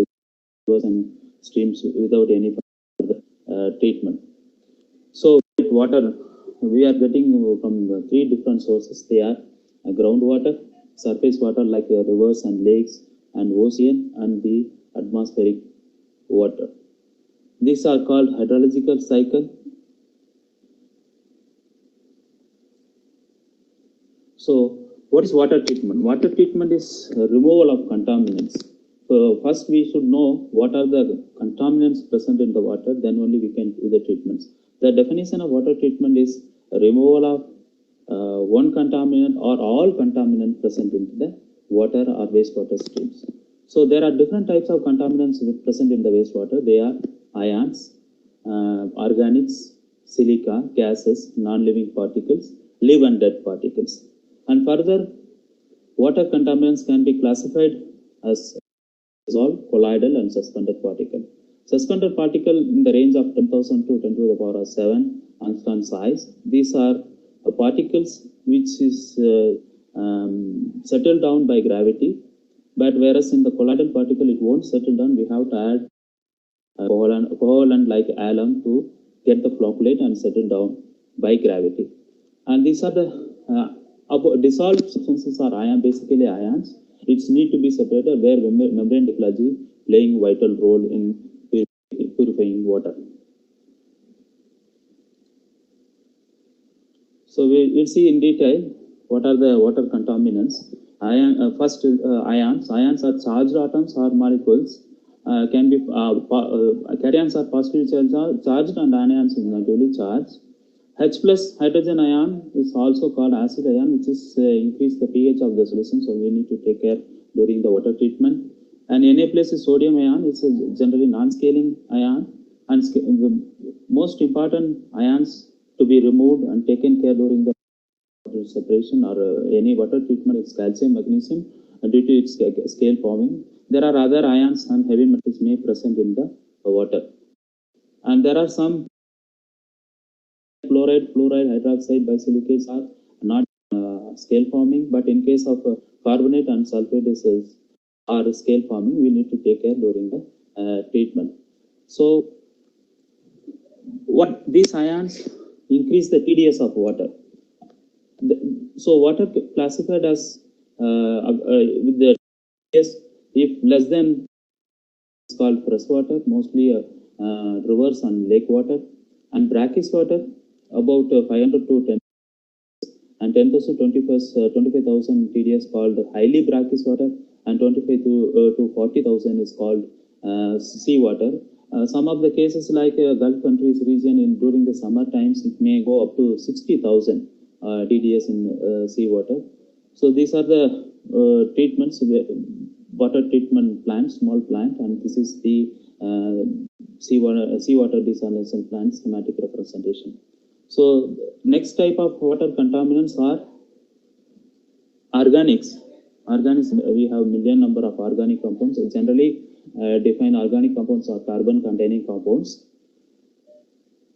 rivers and streams without any further treatment. So water we are getting from 3 different sources. They are groundwater, surface water like rivers and lakes and ocean, and the atmospheric water. These are called hydrological cycle. So what is water treatment? Water treatment is removal of contaminants. So first we should know what are the contaminants present in the water, then only we can do the treatments. The definition of water treatment is removal of one contaminant or all contaminants present in the water or wastewater streams. So there are different types of contaminants present in the wastewater. They are ions, organics, silica, gases, non-living particles, live and dead particles. And further, water contaminants can be classified as dissolved, colloidal, and suspended particle. Suspended particle in the range of 10,000 to 10 to the power of 7 angstrom size. These are particles which is settled down by gravity. But whereas in the colloidal particle, it won't settle down. We have to add covalent like alum to get the flocculate and settle down by gravity. And these are the dissolved substances are basically ions. It need to be separated where membrane technology playing vital role in purifying water. So we will see in detail what are the water contaminants. First, ions. Ions are charged atoms or molecules. Can be cations are positively charged and anions is negatively charged. H plus hydrogen ion is also called acid ion, which is increase the pH of the solution. So we need to take care during the water treatment. And Na plus is sodium ion. It's a generally non-scaling ion, and the most important ions to be removed and taken care during the water separation or any water treatment is calcium, magnesium, and due to its scale forming. There are other ions and heavy metals may present in the water, and there are some fluoride, hydroxide, bisilicates are not scale forming, but in case of carbonate and sulfate are scale forming, we need to take care during the treatment. So what these ions increase the TDS of water. So water classified as with the TDS, if less than, it's called fresh water, mostly rivers and lake water, and brackish water about 500 to 10, and 10,000 to 25,000 TDS called highly brackish water, and 25 to 40,000 is called sea water. Some of the cases like Gulf countries region during the summer times, it may go up to 60,000 TDS in seawater. So these are the treatments, water treatment plant, small plant, and this is the seawater desalination plant schematic representation. So next type of water contaminants are organics. Organics, we have million number of organic compounds. Generally define organic compounds are carbon containing compounds.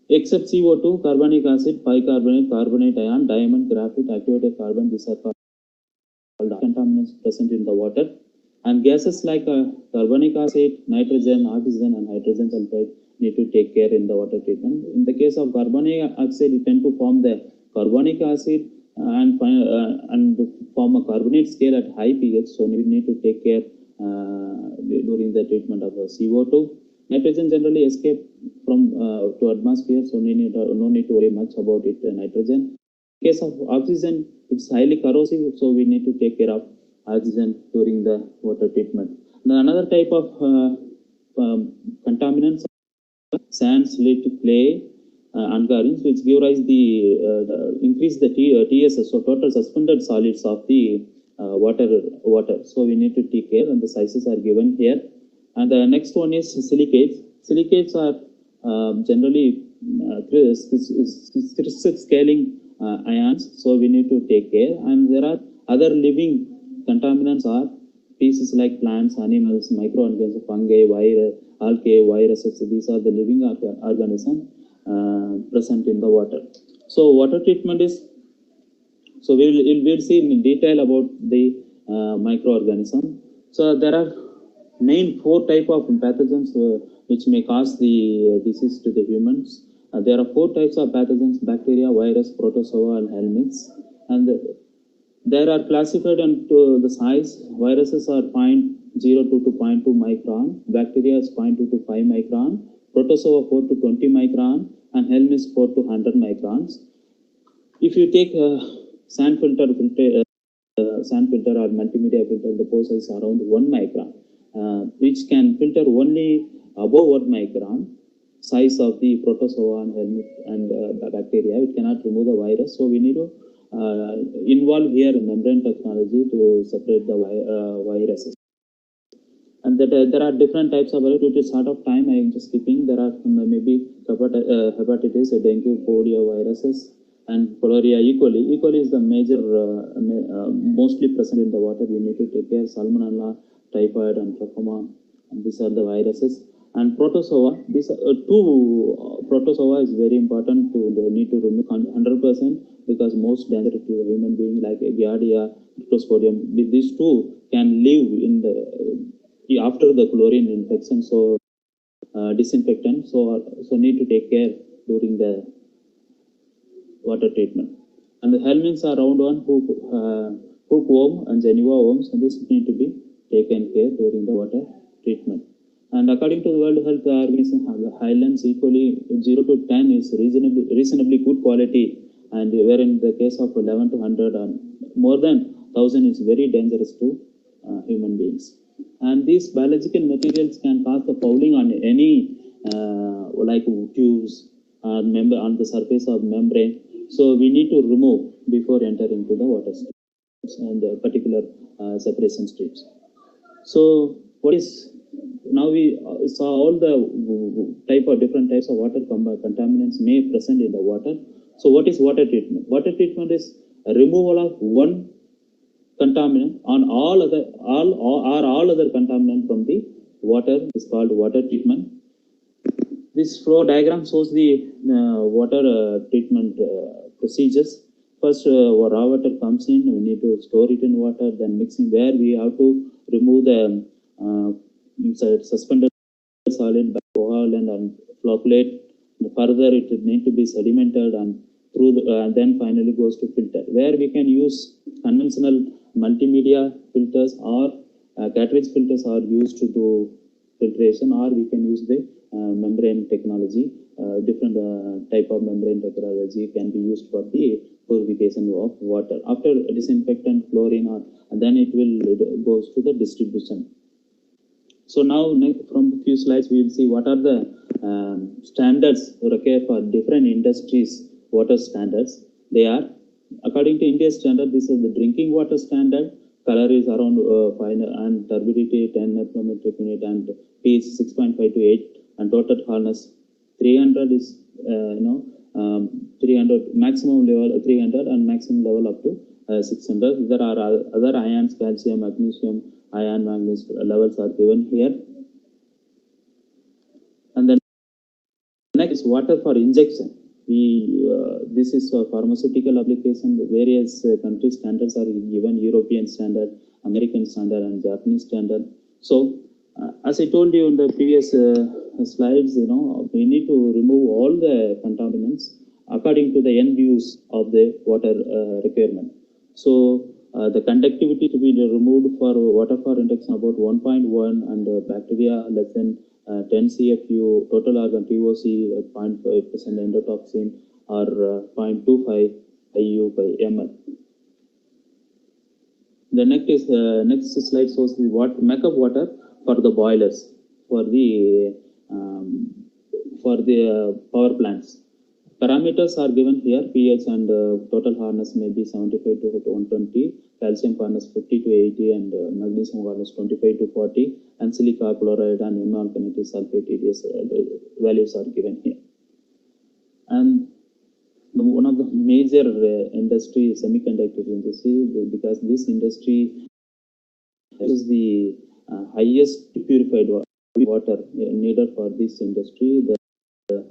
Except CO2, carbonic acid, bicarbonate, carbonate ion, diamond, graphite, activated carbon, these are called contaminants present in the water. And gases like carbonic acid, nitrogen, oxygen, and hydrogen sulfide need to take care in the water treatment. In the case of carbonic acid, it tend to form the carbonic acid and form a carbonate scale at high pH. So we need to take care during the treatment of CO2. Nitrogen generally escape from to atmosphere, so no need to worry much about it. Nitrogen. In case of oxygen, it's highly corrosive, so we need to take care of oxygen during the water treatment. Now, another type of contaminants, sand, slate, clay, and garbage, which give rise increase the TSS, so total suspended solids of the water. So we need to take care, and the sizes are given here. And the next one is silicates. Silicates are generally crystal scaling ions, so we need to take care. And there are other living contaminants are species like plants, animals, microorganisms, fungi, algae, viruses. These are the living organisms present in the water. So water treatment is, so we'll see in detail about the microorganism. So there are main 4 type of pathogens which may cause the disease to the humans. There are 4 types of pathogens: bacteria, virus, protozoa, and helminths. And there are classified into the size. Viruses are 0.02 to 0.2 micron, bacteria is 0.2 to 5 micron, protozoa 4 to 20 micron, and helminths 4 to 100 microns. If you take sand filter or multimedia filter, the pore size is around 1 micron, which can filter only above 1 micron size of the protozoa and helminth and bacteria. It cannot remove the virus, so we need to involve here membrane technology to separate the viruses. And that there are different types of viruses. Due to short of time, I am just skipping. There are maybe hepatitis, dengue, polio viruses, and cholera. E. coli is the major, mostly present in the water. We need to take care. Salmonella, typhoid, and trachoma. And these are the viruses. And protozoa, these 2 protozoa is very important to need to remove 100%, because most dangerous to the human being like Giardia, Cryptosporidium. These 2 can live in the after the chlorine infection, so disinfectant. So need to take care during the water treatment. And the helminths are round one, hookworm and Geneva worms, and this need to be taken care during the water treatment. And according to the World Health Organization, Highlands E. coli 0 to 10 is reasonably good quality, and wherein the case of 11 to 100 and more than 1000 is very dangerous to human beings. And these biological materials can cause the fouling on any like tubes on the surface of membrane. So we need to remove before entering into the water strips and the particular separation strips. So what is, now we saw all the different types of water contaminants may present in the water. So what is water treatment? Water treatment is a removal of one contaminant on all other contaminant from the water is called water treatment. This flow diagram shows the water treatment procedures. First, raw water comes in, we need to store it in water, then mixing, where we have to remove the suspended solid by coagulant and flocculate. Further, it need to be sedimented and then finally goes to filter, where we can use conventional multimedia filters or cartridge filters are used to do filtration, or we can use the membrane technology. Different type of membrane technology can be used for the purification of water. After disinfectant, chlorine, and then it will goes to the distribution. So now from a few slides, we will see what are the standards required for different industries, water standards. They are, according to India's standard, this is the drinking water standard. Color is around 5 and turbidity 10 nanometric unit and pH 6.5 to 8 and total hardness 300 is 300 maximum level 300 and maximum level up to 600. There are other ions, calcium, magnesium, iron, manganese levels are given here. And then next is water for injection. This is a pharmaceutical application. Various country standards are given: European standard, American standard, and Japanese standard. So, as I told you in the previous slides, we need to remove all the contaminants according to the end use of the water requirement. So, the conductivity to be removed for water for injection about 1.1 and bacteria less than 10 CFU, total organ TOC 0.5% endotoxin or 0.25 IU by ml. The next slide shows the makeup water for the boilers for the power plants. Parameters are given here: pH and total hardness may be 75 to 120, calcium hardness 50 to 80, and magnesium hardness 25 to 40, and silica chloride and inorganic sulfate TDS values are given here. And one of the major industry is semiconductor industry, because this industry is the highest purified water needed for this industry.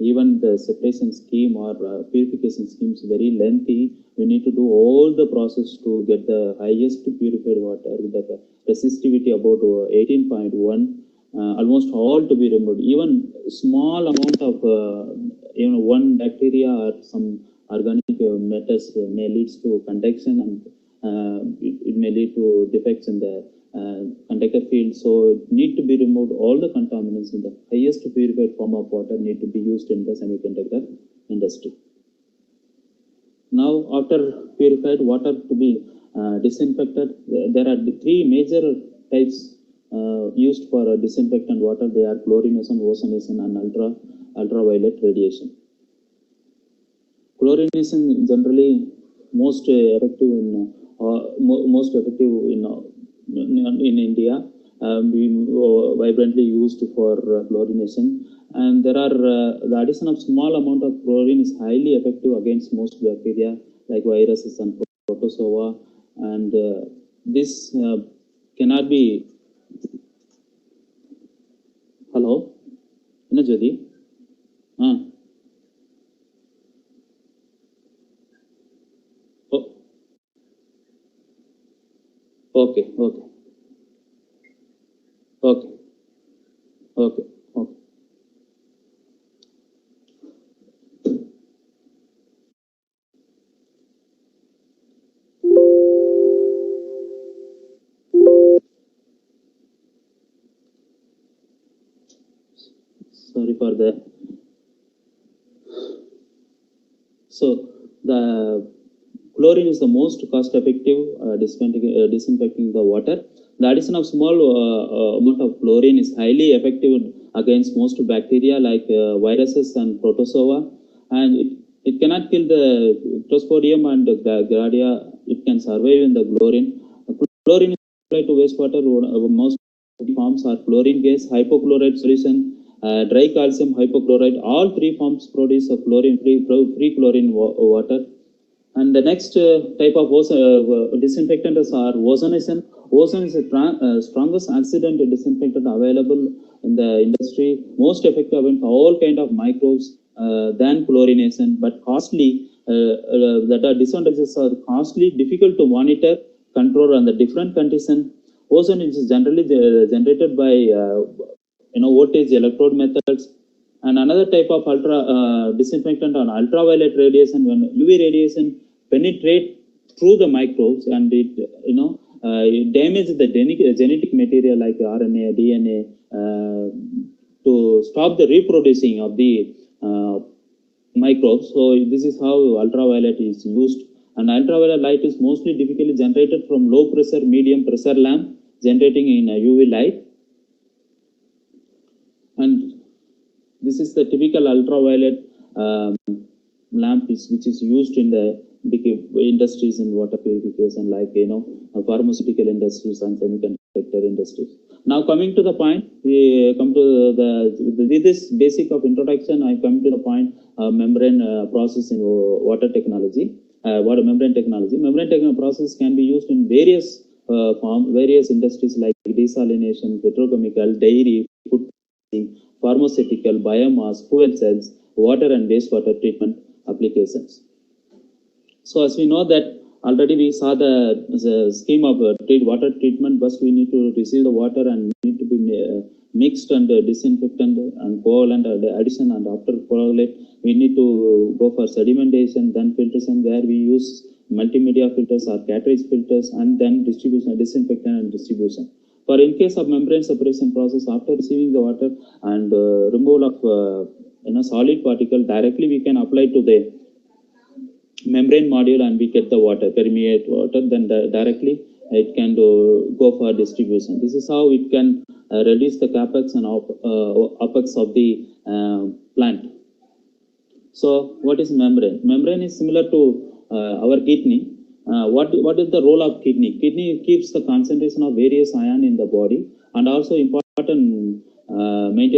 Even the separation scheme or purification scheme is very lengthy. We need to do all the process to get the highest purified water with the resistivity about 18.1, almost all to be removed. Even small amount of one bacteria or some organic matters may lead to conduction, and it may lead to defects in the conductor field. So it need to be removed. All the contaminants in the highest purified form of water need to be used in the semiconductor industry. Now, after purified water to be disinfected, there are three major types used for disinfectant water. They are chlorination, ozonation, and ultraviolet radiation. Chlorination generally most effective in India. We vibrantly used for chlorination, and there are the addition of small amount of chlorine is highly effective against most bacteria like viruses and protozoa, and this cannot be. Hello, Jyoti? Okay. Sorry for that. So the chlorine is the most cost-effective disinfecting the water. The addition of small amount of chlorine is highly effective against most bacteria like viruses and protozoa, and it cannot kill the Cryptosporidium and Gradia. It can survive in the chlorine. Chlorine is applied to wastewater. Most forms are chlorine gas, hypochlorite solution, dry calcium hypochlorite. All three forms produce a free chlorine water. And the next type of disinfectants are ozonation. Ozone is the strongest accident disinfectant available in the industry, most effective against all kind of microbes than chlorination, but costly. That are disadvantages are costly, difficult to monitor, control under different conditions. Ozone is generally generated by voltage electrode methods. And another type of disinfectant on ultraviolet radiation, when UV radiation penetrate through the microbes and it damages the genetic material like RNA, DNA to stop the reproducing of the microbes. So this is how ultraviolet is used. And ultraviolet light is mostly typically generated from low pressure, medium pressure lamp generating in UV light. This is the typical ultraviolet lamp which is used in the big industries in water purification, like pharmaceutical industries and semiconductor industries. Now coming to the point, we come to with this basic of introduction, I come to the point membrane process in water technology. Water membrane technology. Membrane technology process can be used in various various industries like desalination, petrochemical, dairy, food processing, pharmaceutical, biomass, fuel cells, water and wastewater treatment applications. So as we know that already we saw the scheme of water treatment. First we need to receive the water and need to be mixed and disinfectant and coagulant addition, and after coagulate we need to go for sedimentation, then filtration where we use multimedia filters or cartridge filters, and then distribution, disinfectant and distribution. For in case of membrane separation process, after receiving the water and removal of solid particle, directly we can apply to the membrane module and we get the water, permeate water, then directly it can go for distribution. This is how it can reduce the capex and opex of the plant. So what is membrane? Membrane is similar to our kidney. What is the role of kidney? Kidney keeps the concentration of various ion in the body and also maintain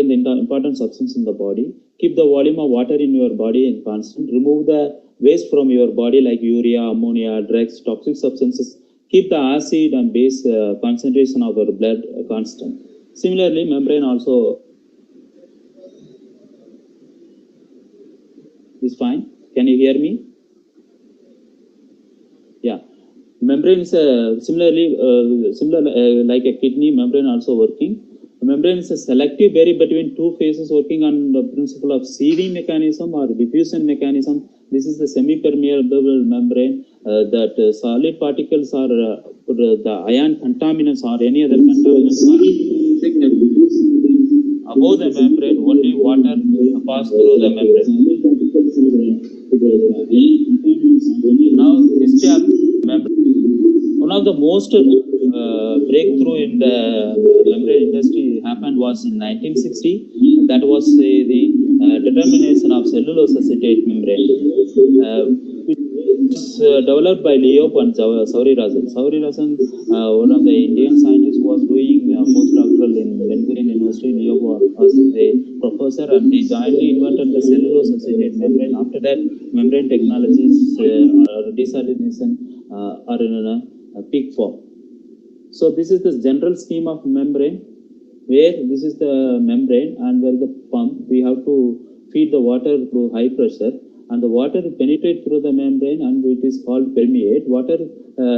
the important substance in the body. Keep the volume of water in your body in constant. Remove the waste from your body like urea, ammonia, drugs, toxic substances. Keep the acid and base concentration of our blood constant. Similarly, membrane also is fine. Can you hear me? Yeah. Membrane is similar like a kidney. Membrane also working. Membrane is a selective barrier between two phases working on the principle of seeding mechanism or diffusion mechanism. This is the semi-permeable membrane that solid particles or the ion contaminants or any other contaminants are detected above the membrane. Only water pass through the membrane. Now, history of membrane. One of the most breakthrough in the membrane industry happened was in 1960. That was the determination of cellulose acetate membrane, which was developed by Leop and Saurirajan. Saurirajan, one of the Indian scientists, was doing postdoctoral in Ben Gurion University. Leop was the professor, and he jointly invented the cellulose acetate membrane. After that, membrane technologies or desalination are in a peak form. So this is the general scheme of membrane, where this is the membrane and where the pump, we have to feed the water through high pressure, and the water penetrates through the membrane and it is called permeate. Water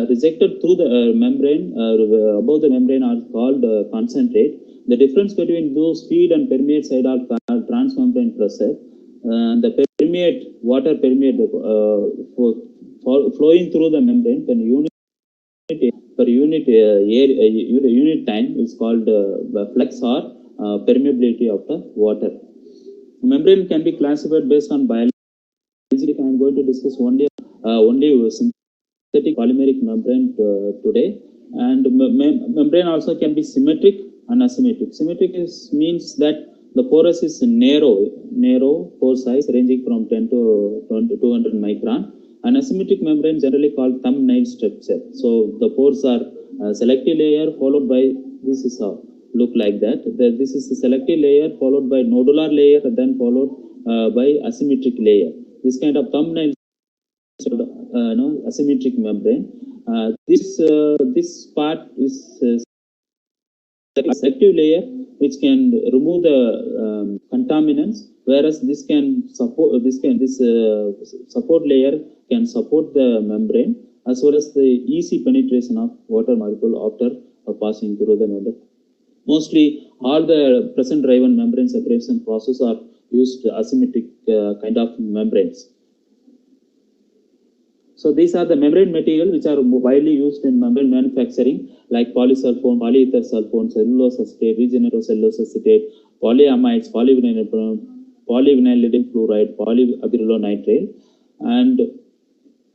rejected through the membrane, above the membrane, are called concentrate. The difference between those feed and permeate side are called transmembrane pressure. The permeate, water permeate flowing through the membrane per unit time is called flux or permeability of the water. Membrane can be classified based on biology. I am going to discuss only synthetic polymeric membrane today. And membrane also can be symmetric and asymmetric. Symmetric means that the porous is narrow pore size ranging from 10 to 200 micron. An asymmetric membrane generally called thumbnail structure. So the pores are selective layer followed by, this is how look like that. This is the selective layer followed by nodular layer, and then followed by asymmetric layer. This kind of thumbnail asymmetric membrane. This part is the selective layer which can remove the contaminants, whereas this support layer can support the membrane as well as the easy penetration of water molecule after passing through the membrane. Mostly all the present driven membrane separation process are used asymmetric kind of membranes. So these are the membrane material which are widely used in membrane manufacturing, like polysulfone, polyether sulfone, cellulose acetate, regenerative cellulose acetate, polyamides, polyvinylidene fluoride, polyacrylonitrile, and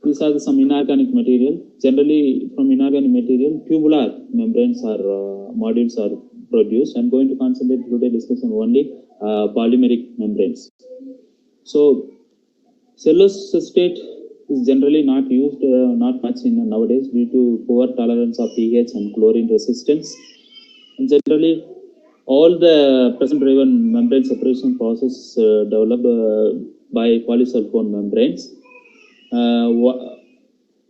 these are some inorganic material. Generally, from inorganic material, tubular membranes or modules are produced. I'm going to concentrate today discussion only polymeric membranes. So cellulose acetate is generally not used not much in nowadays due to poor tolerance of pH and chlorine resistance. And generally, all the pressure-driven membrane separation process developed by polysulfone membranes.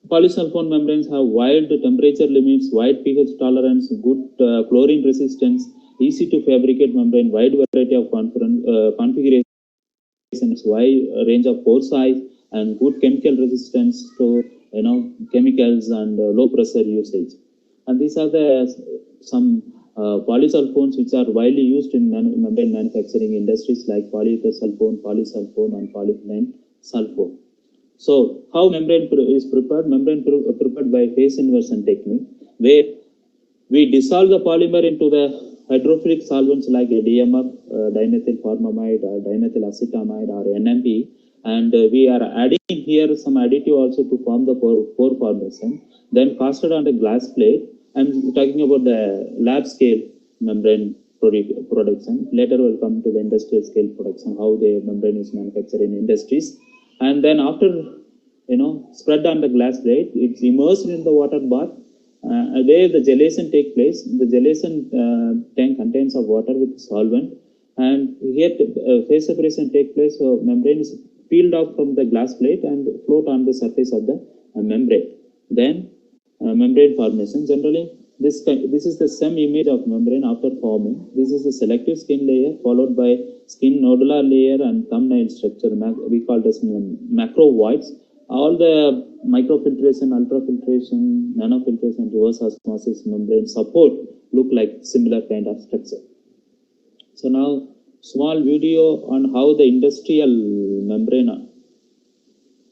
Polysulfone membranes have wide temperature limits, wide pH tolerance, good chlorine resistance, easy to fabricate membrane, wide variety of configurations, wide range of pore size, and good chemical resistance to chemicals and low pressure usage. And these are some polysulfones which are widely used in membrane manufacturing industries like polyether sulfone, polysulfone, and polyethylene sulfone. So how membrane is prepared? Membrane prepared by phase inversion technique, where we dissolve the polymer into the hydrophilic solvents like DMF, dimethyl formamide, or dimethyl acetamide, or NMP, and we are adding here some additive also to form the pore formation. Then casted on a glass plate. I'm talking about the lab scale membrane production. Later we'll come to the industrial scale production, how the membrane is manufactured in industries. And then after spread on the glass plate, it's immersed in the water bath. There the gelation takes place. The gelation tank contains of water with solvent, and here phase separation takes place. So membrane is peeled off from the glass plate and float on the surface of the membrane. Then membrane formation. Generally, this is the same image of membrane after forming. This is the selective skin layer followed by skin nodular layer and thumbnail structure. We call this macro voids. All the microfiltration, ultrafiltration, nanofiltration, reverse osmosis membrane support look like similar kind of structure. So now small video on how the industrial membrane.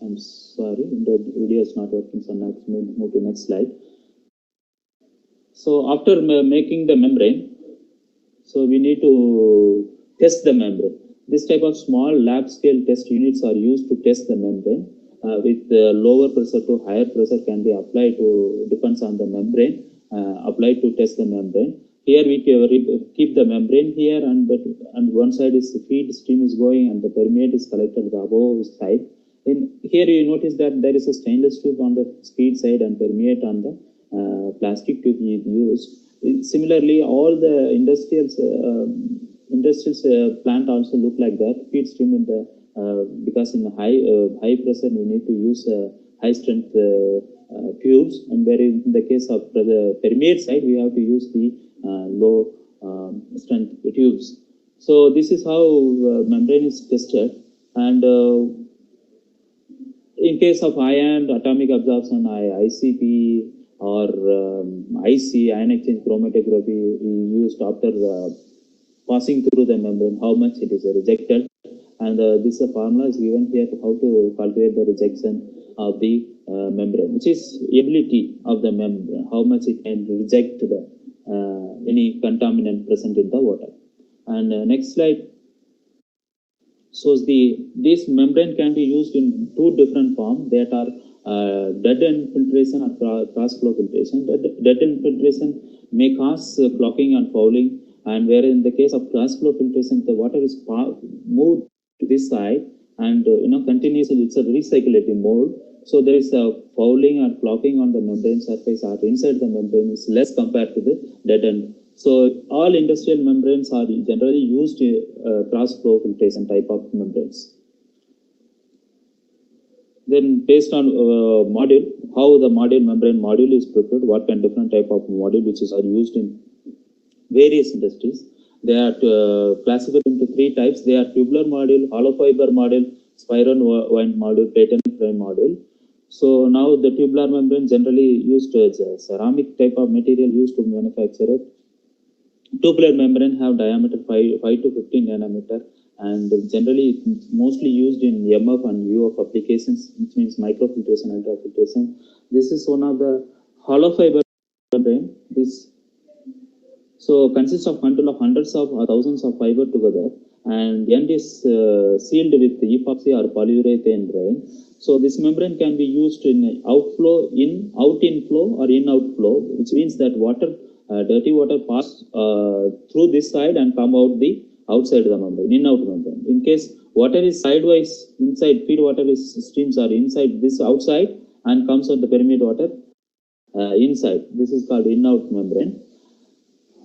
I'm sorry, the video is not working, so now move to next slide. So after making the membrane, so we need to test the membrane. This type of small lab scale test units are used to test the membrane. With lower pressure to higher pressure can be applied to, depends on the membrane, applied to test the membrane. Here we keep the membrane here, and one side is the feed stream is going and the permeate is collected the above side. Then here you notice that there is a stainless tube on the feed side and permeate on the plastic tube used. Similarly, all the industrial plant also look like that. Feed stream in the because in high pressure you need to use high strength tubes, and where in the case of the permeate side we have to use the low strength tubes. So this is how membrane is tested, and in case of ion atomic absorption, ICP or IC, ion exchange chromatography, we used after passing through the membrane, how much it is rejected. And this formula is given here to how to calculate the rejection of the membrane, which is ability of the membrane, how much it can reject the any contaminant present in the water. And next slide shows this membrane can be used in two different forms that are dead end filtration or cross flow filtration. Dead end filtration may cause clogging and fouling, and where in the case of cross flow filtration, the water is moved to this side and continuously it's a recyclative mode. So there is a fouling or clogging on the membrane surface or inside the membrane is less compared to the dead end. So all industrial membranes are generally used cross flow filtration type of membranes. Then based on module, how the membrane module is prepared, what kind of different type of module which are used in various industries. They are classified into three types. They are tubular module, hollow fiber module, spiral wound module, patent frame module. So now the tubular membrane generally used as a ceramic type of material used to manufacture it. Tubular membrane have diameter 5 to 15 nanometer, and generally it's mostly used in MF and UF applications, which means microfiltration, ultrafiltration. This is one of the hollow fiber membrane. This so consists of bundle of hundreds of or thousands of fiber together, and the end is sealed with epoxy or polyurethane braid. So this membrane can be used in outflow, out inflow, or in outflow, which means that water, dirty water pass through this side and come out the outside the membrane, in-out membrane. In case water is sidewise inside, feed water is streams are inside this outside and comes out the permeate water inside. This is called in-out membrane.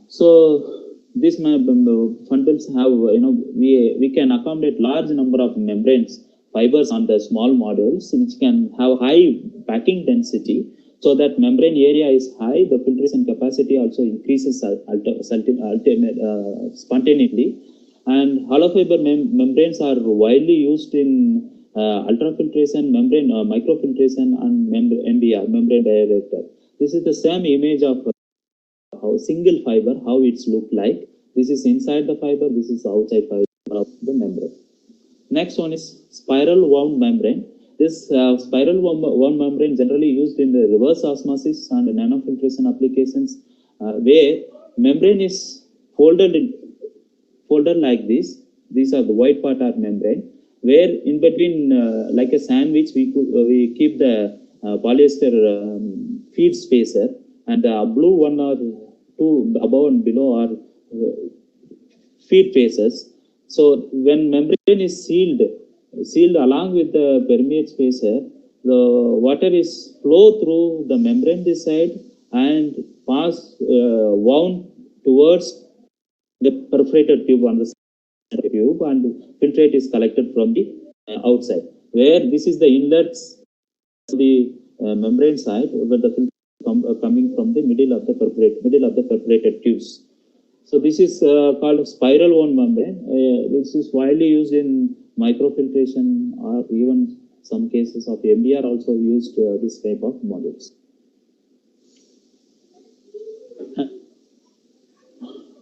So these funnels have, we can accommodate large number of membranes, fibers on the small modules, which can have high packing density. So that membrane area is high, the filtration capacity also increases spontaneously. And hollow fiber membranes are widely used in ultrafiltration, membrane microfiltration, and MBR, membrane bioreactor. This is the same image of how single fiber, how it's look like. This is inside the fiber, this is outside fiber of the membrane. Next one is spiral wound membrane. This spiral wound membrane generally used in the reverse osmosis and nanofiltration applications, where membrane is folded like this. These are the white part of membrane, where in between, like a sandwich, we keep the polyester feed spacer, and the blue one or two above and below are feed faces. So when membrane is sealed along with the permeate spacer, the water is flow through the membrane this side and pass wound towards the perforated tube on the side of the tube, and filtrate is collected from the outside, where this is the inlets of the membrane side, where the filter coming from the middle of the perforated tubes. So this is called spiral wound membrane, which is widely used in microfiltration, or even some cases of MBR also used this type of modules.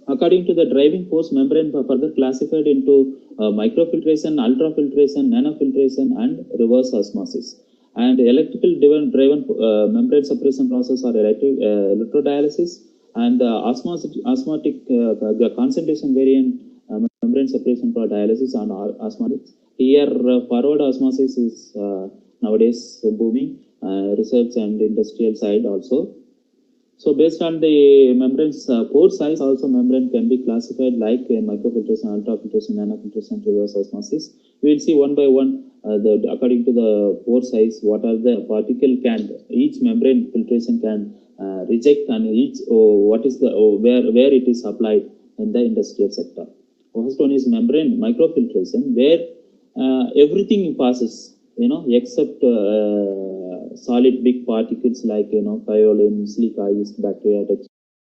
According to the driving force, membrane further classified into microfiltration, ultrafiltration, nanofiltration, and reverse osmosis. And electrical driven membrane separation process or electrodialysis, and osmotic concentration variant membrane separation for dialysis and osmotics. Here, forward osmosis is nowadays booming, research and industrial side also. So based on the membrane's pore size, also membrane can be classified like microfiltration, ultrafiltration, nanofiltration, reverse osmosis. We will see one by one, according to the pore size, what are the particle can each membrane filtration can reject, and each what is the where it is applied in the industrial sector. First one is membrane microfiltration, where everything passes, except solid big particles like kaolin, silica, yeast, bacteria,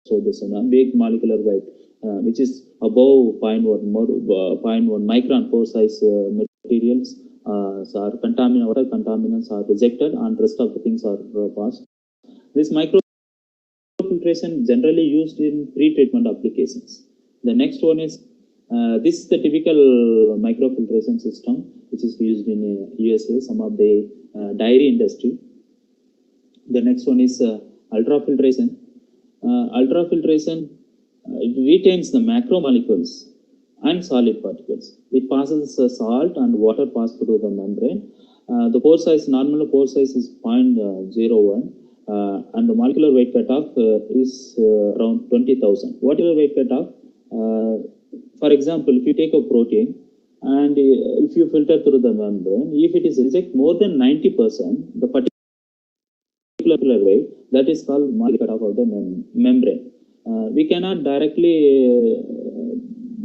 so this and big molecular weight, which is above 0.1 micron pore size materials are contaminants are rejected, and rest of the things are passed. This microfiltration generally used in pre-treatment applications. The next one is this is the typical microfiltration system which is used in USA, some of the dairy industry. The next one is ultrafiltration. Ultrafiltration it retains the macromolecules and solid particles. It passes salt and water pass through the membrane. The pore size, normal pore size is 0.01, and the molecular weight cutoff is around 20,000. What is the weight cutoff? For example, if you take a protein and if you filter through the membrane, if it is reject more than 90%, the particular weight, that is called molecular cutoff of the membrane. We cannot directly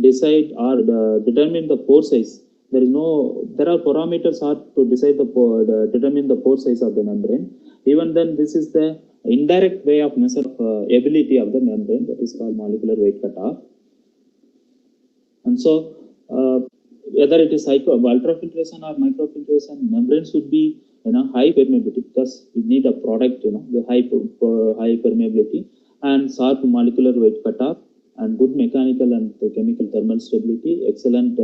decide or determine the pore size. There are parameters to decide determine the pore size of the membrane. Even then, this is the indirect way of measure ability of the membrane, that is called molecular weight cutoff. And so, whether it is ultrafiltration or microfiltration, membrane should be high permeability, because we need a product with high permeability and sharp molecular weight cutoff, and good mechanical and chemical thermal stability, excellent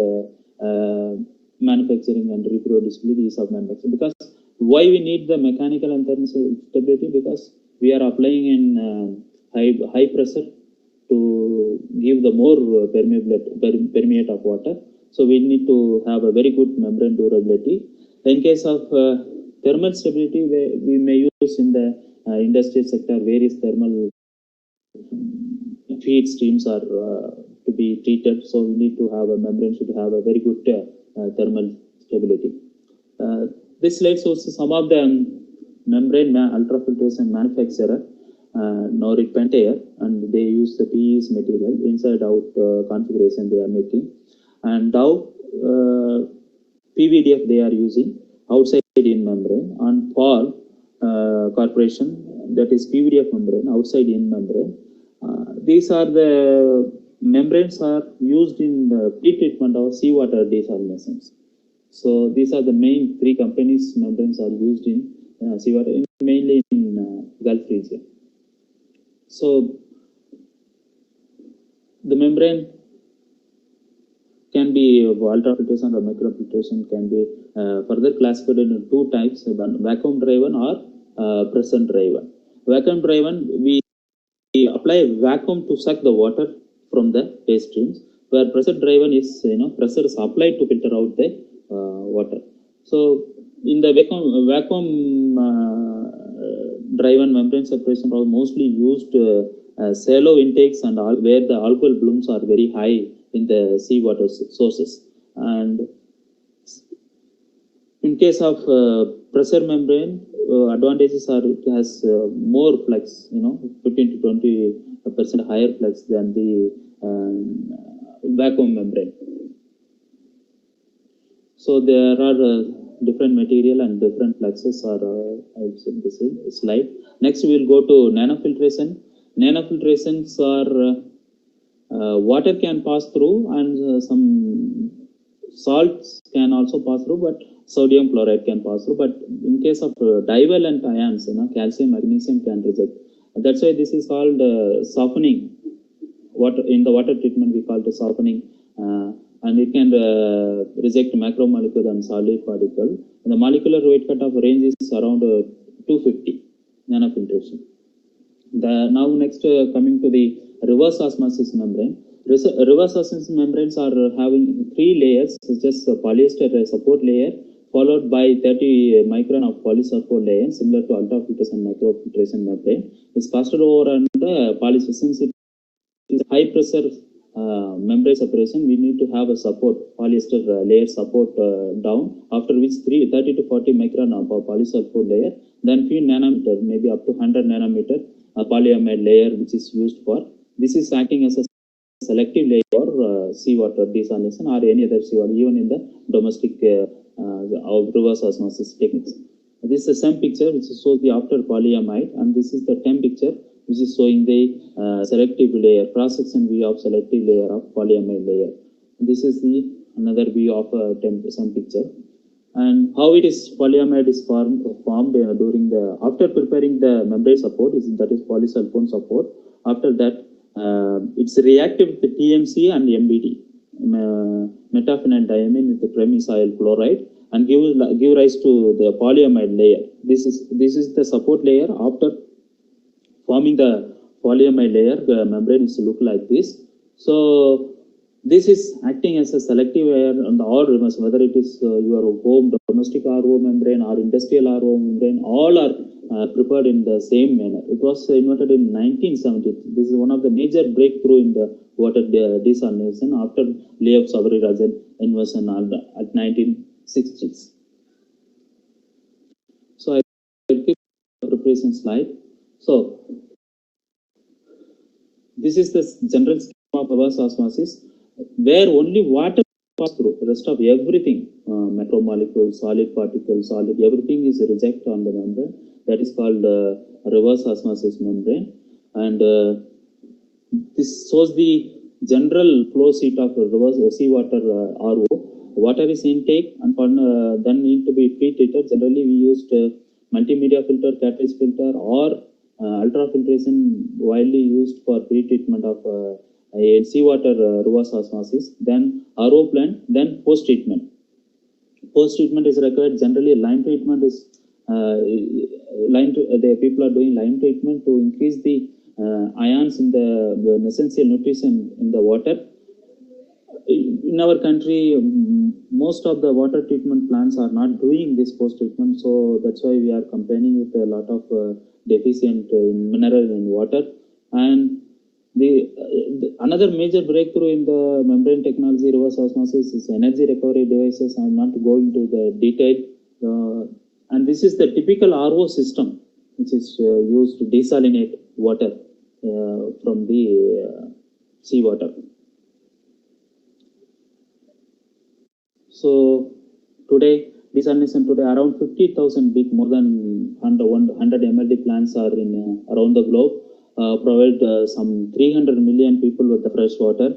manufacturing and reproducibility, ease of manufacturing. Because why we need the mechanical and thermal stability? Because we are applying in high pressure to give the more permeate of water. So we need to have a very good membrane durability. In case of thermal stability, we may use in the industrial sector various thermal feed streams or to be treated. So we need to have a membrane should have a very good thermal stability. This slide shows some of the membrane ultrafiltration manufacturer, Norit Pentair, and they use the PE's material inside out configuration they are making. And now PVDF they are using outside in membrane, and Paul Corporation, that is PVDF membrane, outside in membrane. These are the membranes are used in the pre-treatment of seawater desalinations. So these are the main three companies membranes are used in seawater, mainly in Gulf region. So the membrane can be ultrafiltration or microfiltration can be further classified into two types: vacuum driven or pressure driven. Vacuum driven, we apply vacuum to suck the water from the waste streams, where pressure driven is pressure is applied to filter out the water. So in the vacuum driven membrane separation are mostly used shallow intakes and where the algal blooms are very high in the seawater sources. And in case of pressure membrane, advantages are it has more flux, 15 to 20% higher flux than the vacuum membrane. So there are different material and different fluxes are in this slide. Next we will go to nanofiltration. Nanofiltrations are water can pass through and some salts can also pass through, but sodium chloride can pass through. But in case of divalent ions, calcium, magnesium can reject. That's why this is called softening. Water in the water treatment we call it softening, and it can reject macromolecule and solid particle. And the molecular weight cutoff range is around 250 nanofiltration. Now next coming to the reverse osmosis membrane. Reverse osmosis membranes are having three layers, such as polyester support layer, followed by 30 micron of polysulfide layer, similar to ultrafiltration microfiltration membrane. It's passed over on the polyester. Since it is high pressure membrane separation, we need to have a support, polyester layer support down, after which 30 to 40 micron of polysulfide layer, then few nanometer, maybe up to 100 nanometer polyamide layer, which is used for. This is acting as a selective layer for seawater desalination or any other seawater, even in the domestic reverse osmosis techniques. This is the same picture which shows the after polyamide, and this is the TEM picture which is showing the selective layer, cross-section view of selective layer of polyamide layer. This is the another view of TEM picture. And how it is polyamide is formed during the after preparing the membrane support, that is polysulfone support. After that, it's reactive with TMC and MBD, metaphenyldiamine with the trimethyl chloride, and give rise to the polyamide layer. This is the support layer. After forming the polyamide layer, the membrane is to look like this. So this is acting as a selective layer on the all rivers, whether it is your home domestic RO membrane or industrial RO membrane, all are prepared in the same manner. It was invented in 1970. This is one of the major breakthrough in the water desalination after Leo Savarirajan invention at 1960s. So I will keep the preparation slide. So this is the general scheme of reverse osmosis, where only water pass through. The rest of everything, macromolecules, solid particles, everything is rejected on the membrane. That is called reverse osmosis membrane. And this shows the general flow sheet of reverse seawater RO. Water is intake and then need to be pre-treated. Generally, we used multimedia filter, cartridge filter, or ultrafiltration widely used for pre-treatment of seawater reverse osmosis. Then RO plant, then post-treatment. Post-treatment is required. Generally, lime treatment is the people are doing lime treatment to increase the ions in the essential nutrition in the water. In our country, most of the water treatment plants are not doing this post-treatment, so that's why we are complaining with a lot of deficient mineral in water. And Another major breakthrough in the membrane technology, reverse osmosis, is energy recovery devices. I'm not going to the detail. And this is the typical RO system, which is used to desalinate water from the seawater. So today, desalination today, around 50,000 big, more than 100 MLD plants are in around the globe. Provide some 300 million people with the fresh water.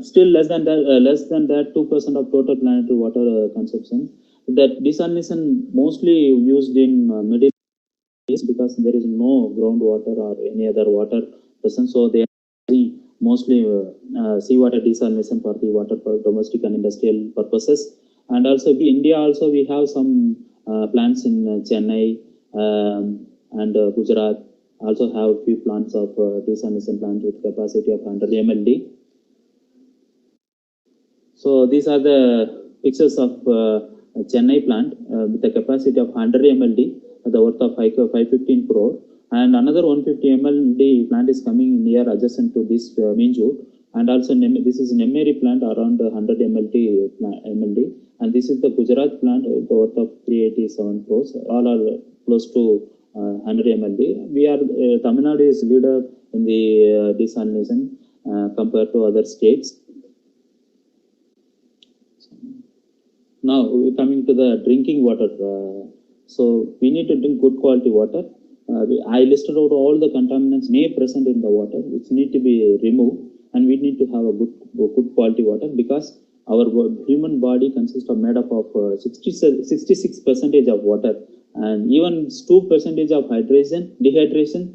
Still less than that 2% of total planetary water consumption. That desalination mostly used in Middle East because there is no groundwater or any other water present. So they are mostly seawater desalination for the water for domestic and industrial purposes. And also India also we have some plants in Chennai and Gujarat. Also have a few plants of desalination plant with capacity of 100 MLD. So these are the pictures of Chennai plant with the capacity of 100 MLD, the worth of 515 crore. And another 150 MLD plant is coming near adjacent to this Minjur. And also this is Nemmeri plant around 100 MLD. And this is the Gujarat plant, the worth of 387 crores. All are close to 100 MLD. We are Tamil Nadu is leader in the desalination compared to other states. Now coming to the drinking water. So we need to drink good quality water. I listed out all the contaminants may present in the water, which need to be removed, and we need to have a good quality water because our human body consists of made up of 66% of water, and even 2% of dehydration,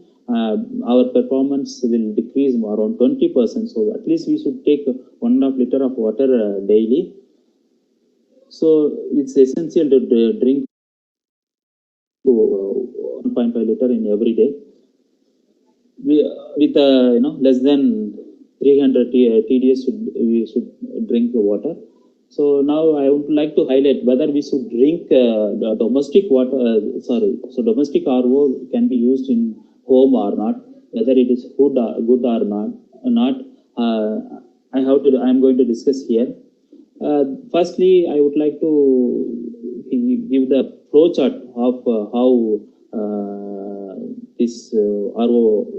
our performance will decrease around 20%. So at least we should take 1.5 liter of water daily. So it's essential to drink 1.5 liter in every day. With less than 300 TDS we should drink the water. So now I would like to highlight whether we should drink the domestic water. So domestic RO can be used in home or not. Whether it is good or not. I'm going to discuss here. Firstly, I would like to give the flow chart of how this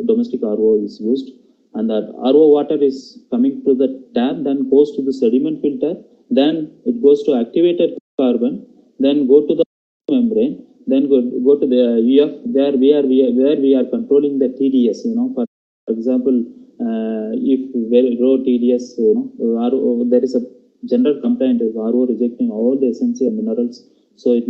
domestic RO is used, and that RO water is coming to the tap, then goes to the sediment filter, then it goes to activated carbon, then go to the membrane, then go to the UF, where we are controlling the TDS. For example, if very low TDS, RO, there is a general complaint is RO rejecting all the essential minerals. So it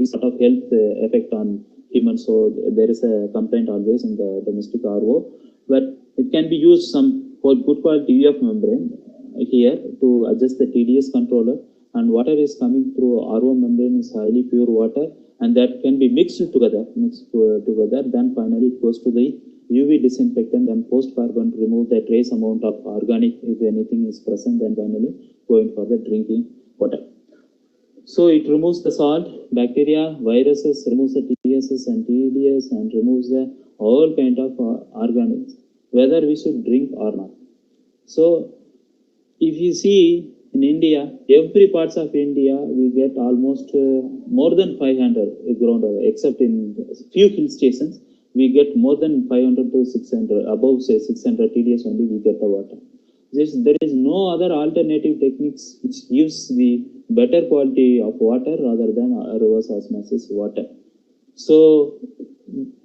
sort of health effect on humans. So there is a complaint always in the domestic RO, but it can be used some for good quality UF membrane here to adjust the TDS controller, and water is coming through RO membrane is highly pure water, and that can be mixed together. Then finally it goes to the UV disinfectant and post carbon to remove the trace amount of organic if anything is present, then finally going for the drinking water. So it removes the salt, bacteria, viruses, removes the TSS and TDS, and removes the all kind of organics, whether we should drink or not. So if you see in India, every parts of India, we get almost more than 500 groundwater, except in few hill stations, we get more than 500 to 600, above say 600 TDS only we get the water. There is no other alternative techniques which gives the better quality of water rather than reverse osmosis water. So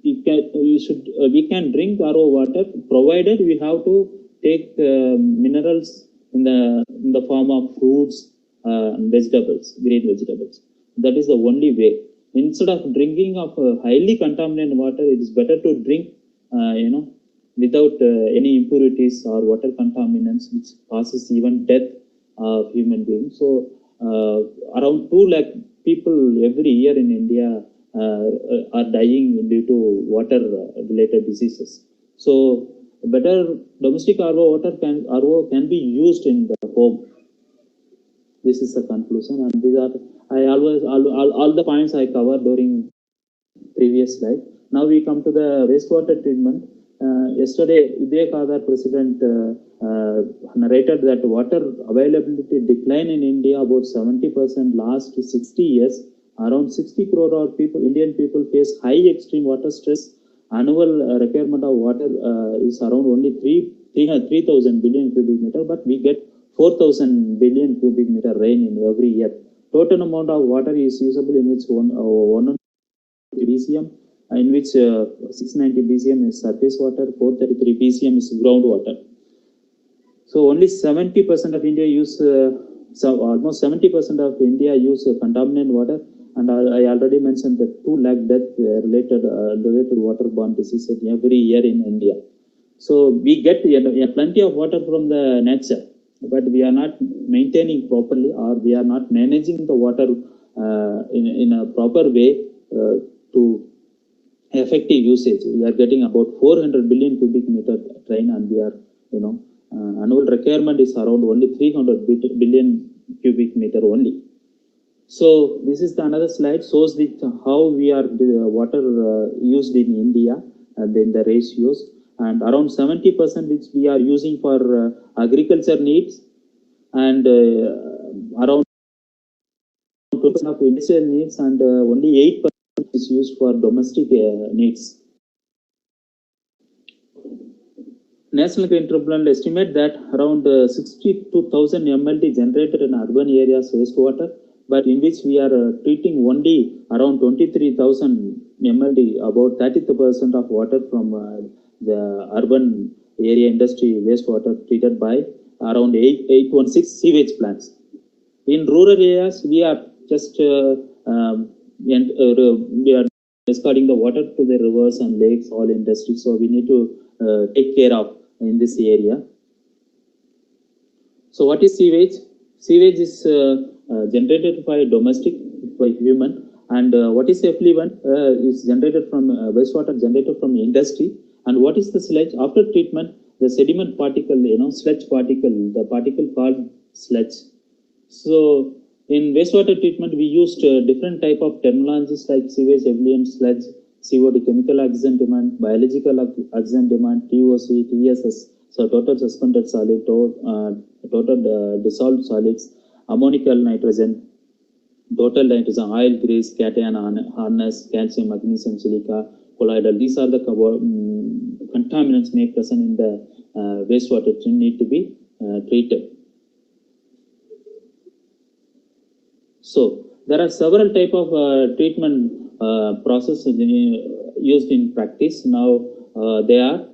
we can drink RO water provided we have to take minerals in the form of fruits and vegetables, green vegetables. That is the only way. Instead of drinking of highly contaminated water, it is better to drink without any impurities or water contaminants which causes even death of human beings. So around 2 lakh people every year in India are dying due to water related diseases. So better domestic RO can be used in the home. This is the conclusion, and these are all the points I covered during previous slide. Now we come to the wastewater treatment. Yesterday, Uday Kadar President narrated that water availability decline in India about 70% last 60 years. Around 60 crore of people, Indian people face high extreme water stress. Annual requirement of water is around only 3,000 billion cubic meter, but we get 4,000 billion cubic meter rain in every year. Total amount of water is usable in which 1 BCM, in which 690 BCM is surface water, 433 BCM is groundwater. So only 70% of India use, almost 70% of India use contaminated water, and I already mentioned that 2 lakh death related waterborne diseases every year in India. So we get plenty of water from the nature, but we are not maintaining properly, or we are not managing the water in a proper way to effective usage. We are getting about 400 billion cubic meter rain, and we are, annual requirement is around only 300 billion cubic meter only. So this is the another slide, shows how we are water used in India and then the ratios, and around 70% which we are using for agriculture needs, and around 2% of industrial needs, and only 8% is used for domestic needs. National Green Tribunal estimate that around 62,000 MLD generated in urban areas wastewater, but in which we are treating only around 23,000 MLD, about 30% of water from the urban area industry wastewater treated by around 816 sewage plants. In rural areas, we are just we are discarding the water to the rivers and lakes, all industries. So we need to take care of in this area. So what is sewage? Sewage is generated by domestic, by human, and what is effluent is generated from wastewater generated from industry. And what is the sludge? After treatment, the sediment particle, sludge particle, the particle called sludge. So in wastewater treatment, we used different type of terminologies like sewage, effluent, sludge, COD, chemical oxygen demand, biological oxygen demand, TOC, TSS, so total suspended solid, total dissolved solids, ammonical nitrogen, total nitrogen, oil, grease, cation, harness, calcium, magnesium, silica, colloidal. These are the contaminants may present in the wastewater need to be treated. So there are several type of treatment processes used in practice. Now they are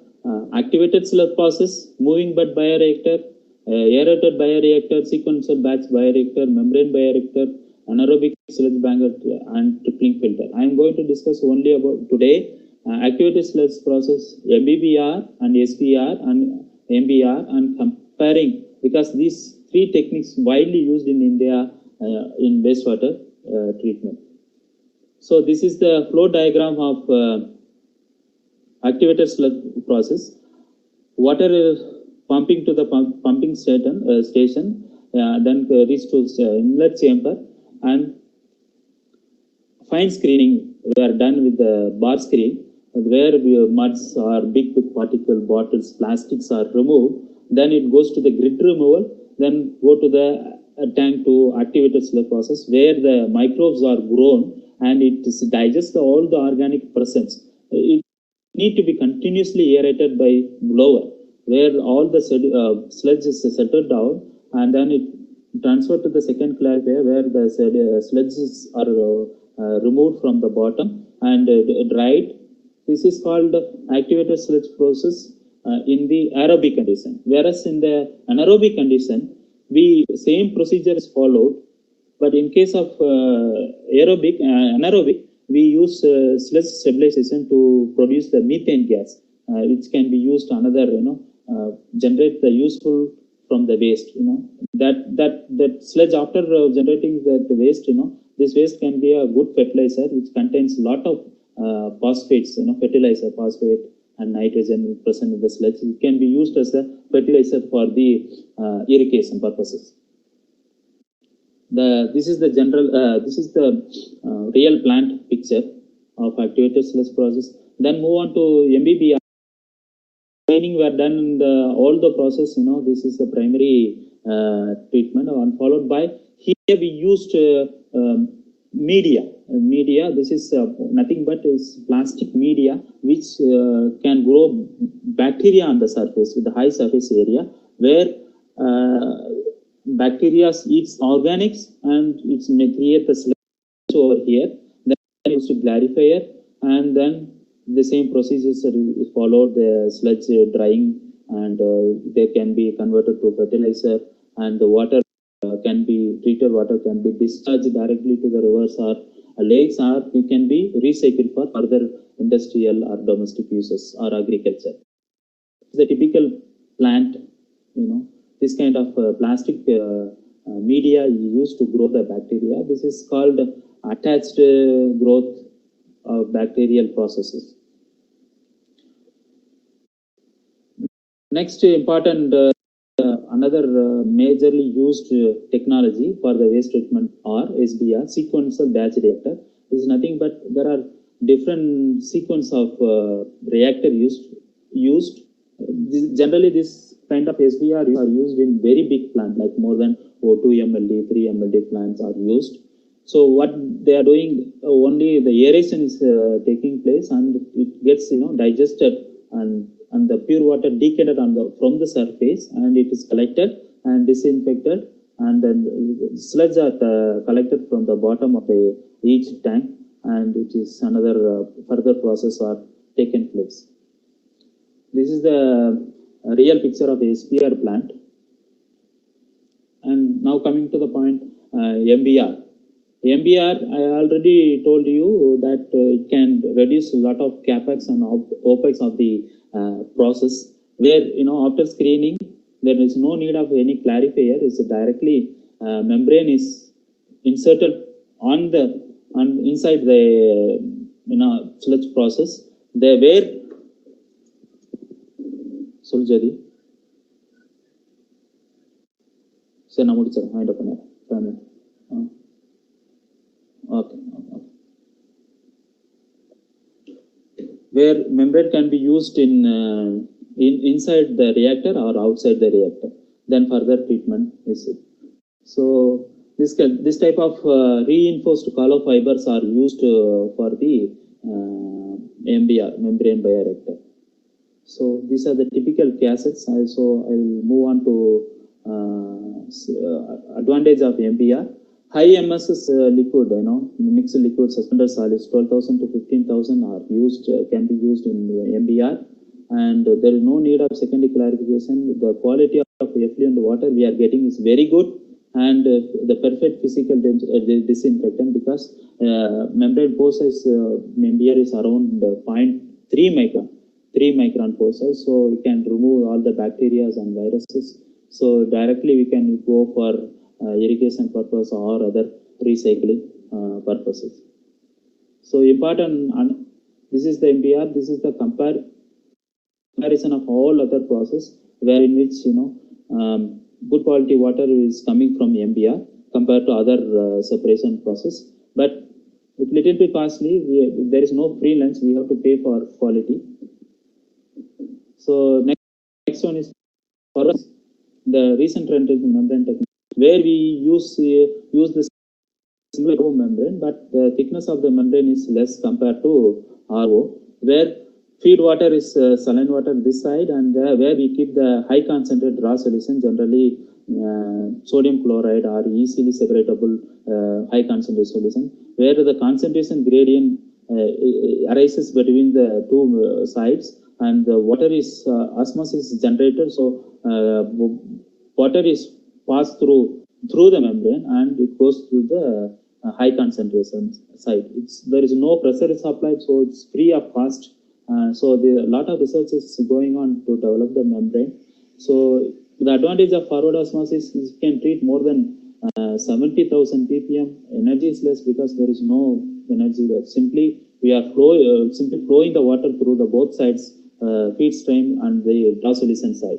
activated sludge process, moving bed bioreactor, aerated bioreactor, sequential batch bioreactor, membrane bioreactor, anaerobic sludge banker, and trickling filter. I am going to discuss only about today activated sludge process, MBBR and SBR and MBR, and comparing, because these 3 techniques widely used in India in wastewater treatment. So this is the flow diagram of activated sludge process. Water is pumping to the pumping station, then reach to inlet chamber, and fine screening we are done with the bar screen, where muds or big particle bottles, plastics are removed. Then it goes to the grid removal, then go to the tank to activated sludge process, where the microbes are grown and it digests all the organic presence. It need to be continuously aerated by blower, where all the sludge is settled down, and then it transferred to the second clarifier, where the sludges are removed from the bottom and dried. This is called activated sludge process in the aerobic condition. Whereas in the anaerobic condition, same procedure is followed, but in case of anaerobic, we use sludge stabilization to produce the methane gas, which can be used another, generate the useful from the waste. That sludge after generating the waste, this waste can be a good fertilizer, which contains a lot of phosphates, fertilizer, phosphate and nitrogen present in the sludge. It can be used as a fertilizer for the irrigation purposes. This is the general, this is the real plant picture of activated sludge process. Then move on to MBBR. cleaning were done in all the process, this is the primary treatment, and followed by here we used media. This is nothing but is plastic media which can grow bacteria on the surface with the high surface area, where bacteria eats organics and it may create the sludge over here. Then used to clarifier, and then the same procedures are followed, the sludge drying, and they can be converted to fertilizer, and the water can be treated, water can be discharged directly to the rivers or lakes, or it can be recycled for further industrial or domestic uses or agriculture. The typical plant, this kind of plastic media used to grow the bacteria. This is called attached growth of bacterial processes. Next important another majorly used technology for the waste treatment or SBR, sequential batch reactor. This is nothing but there are different sequence of reactor used. Generally, this kind of SBR are used in very big plant, like more than 2 MLD, 3 MLD plants are used. So what they are doing, only the aeration is taking place, and it gets digested, and the pure water decanted from the surface, and it is collected and disinfected, and then sludge are collected from the bottom of each tank, and it is another further process are taken place. This is the real picture of SPR plant. And now coming to the point, MBR. MBR, I already told you that it can reduce a lot of capex and opex of the process, where after screening there is no need of any clarifier. It's directly membrane is inserted inside the sludge process. There where Suljadi. Sir, na mudichara wind up panna. Okay. Where membrane can be used in inside the reactor or outside the reactor. Then further treatment is it. So this type of reinforced hollow fibers are used for the MBR, membrane bioreactor. So these are the typical cases. So I'll move on to advantage of MBR. High MSS liquid, mixed liquid suspended solids, 12,000 to 15,000 are used, can be used in MBR, and there is no need of secondary clarification. The quality of effluent water we are getting is very good, and the perfect physical disinfectant, because membrane pore size MBR is around 0.3 micron. 3 micron pore size, so we can remove all the bacteria and viruses. So directly we can go for irrigation purpose or other recycling purposes. So important, this is the MBR, this is the comparison of all other process, where in which good quality water is coming from MBR compared to other separation process. But it's little bit costly. There is no free lunch, we have to pay for quality. So next one is for us, the recent trend is membrane technology, where we use the similar membrane, but the thickness of the membrane is less compared to RO, where feed water is saline water this side, and where we keep the high concentrated raw solution, generally sodium chloride or easily separatable high concentrated solution, where the concentration gradient arises between the two sides, and the water is osmosis generated, so water is passed through the membrane, and it goes through the high concentration side. There is no pressure is applied, so it's free of cost. So a lot of research is going on to develop the membrane. So the advantage of forward osmosis is you can treat more than 70,000 ppm. Energy is less because there is no energy there. Simply we are flowing the water through the both sides, feed stream and the raw solution side.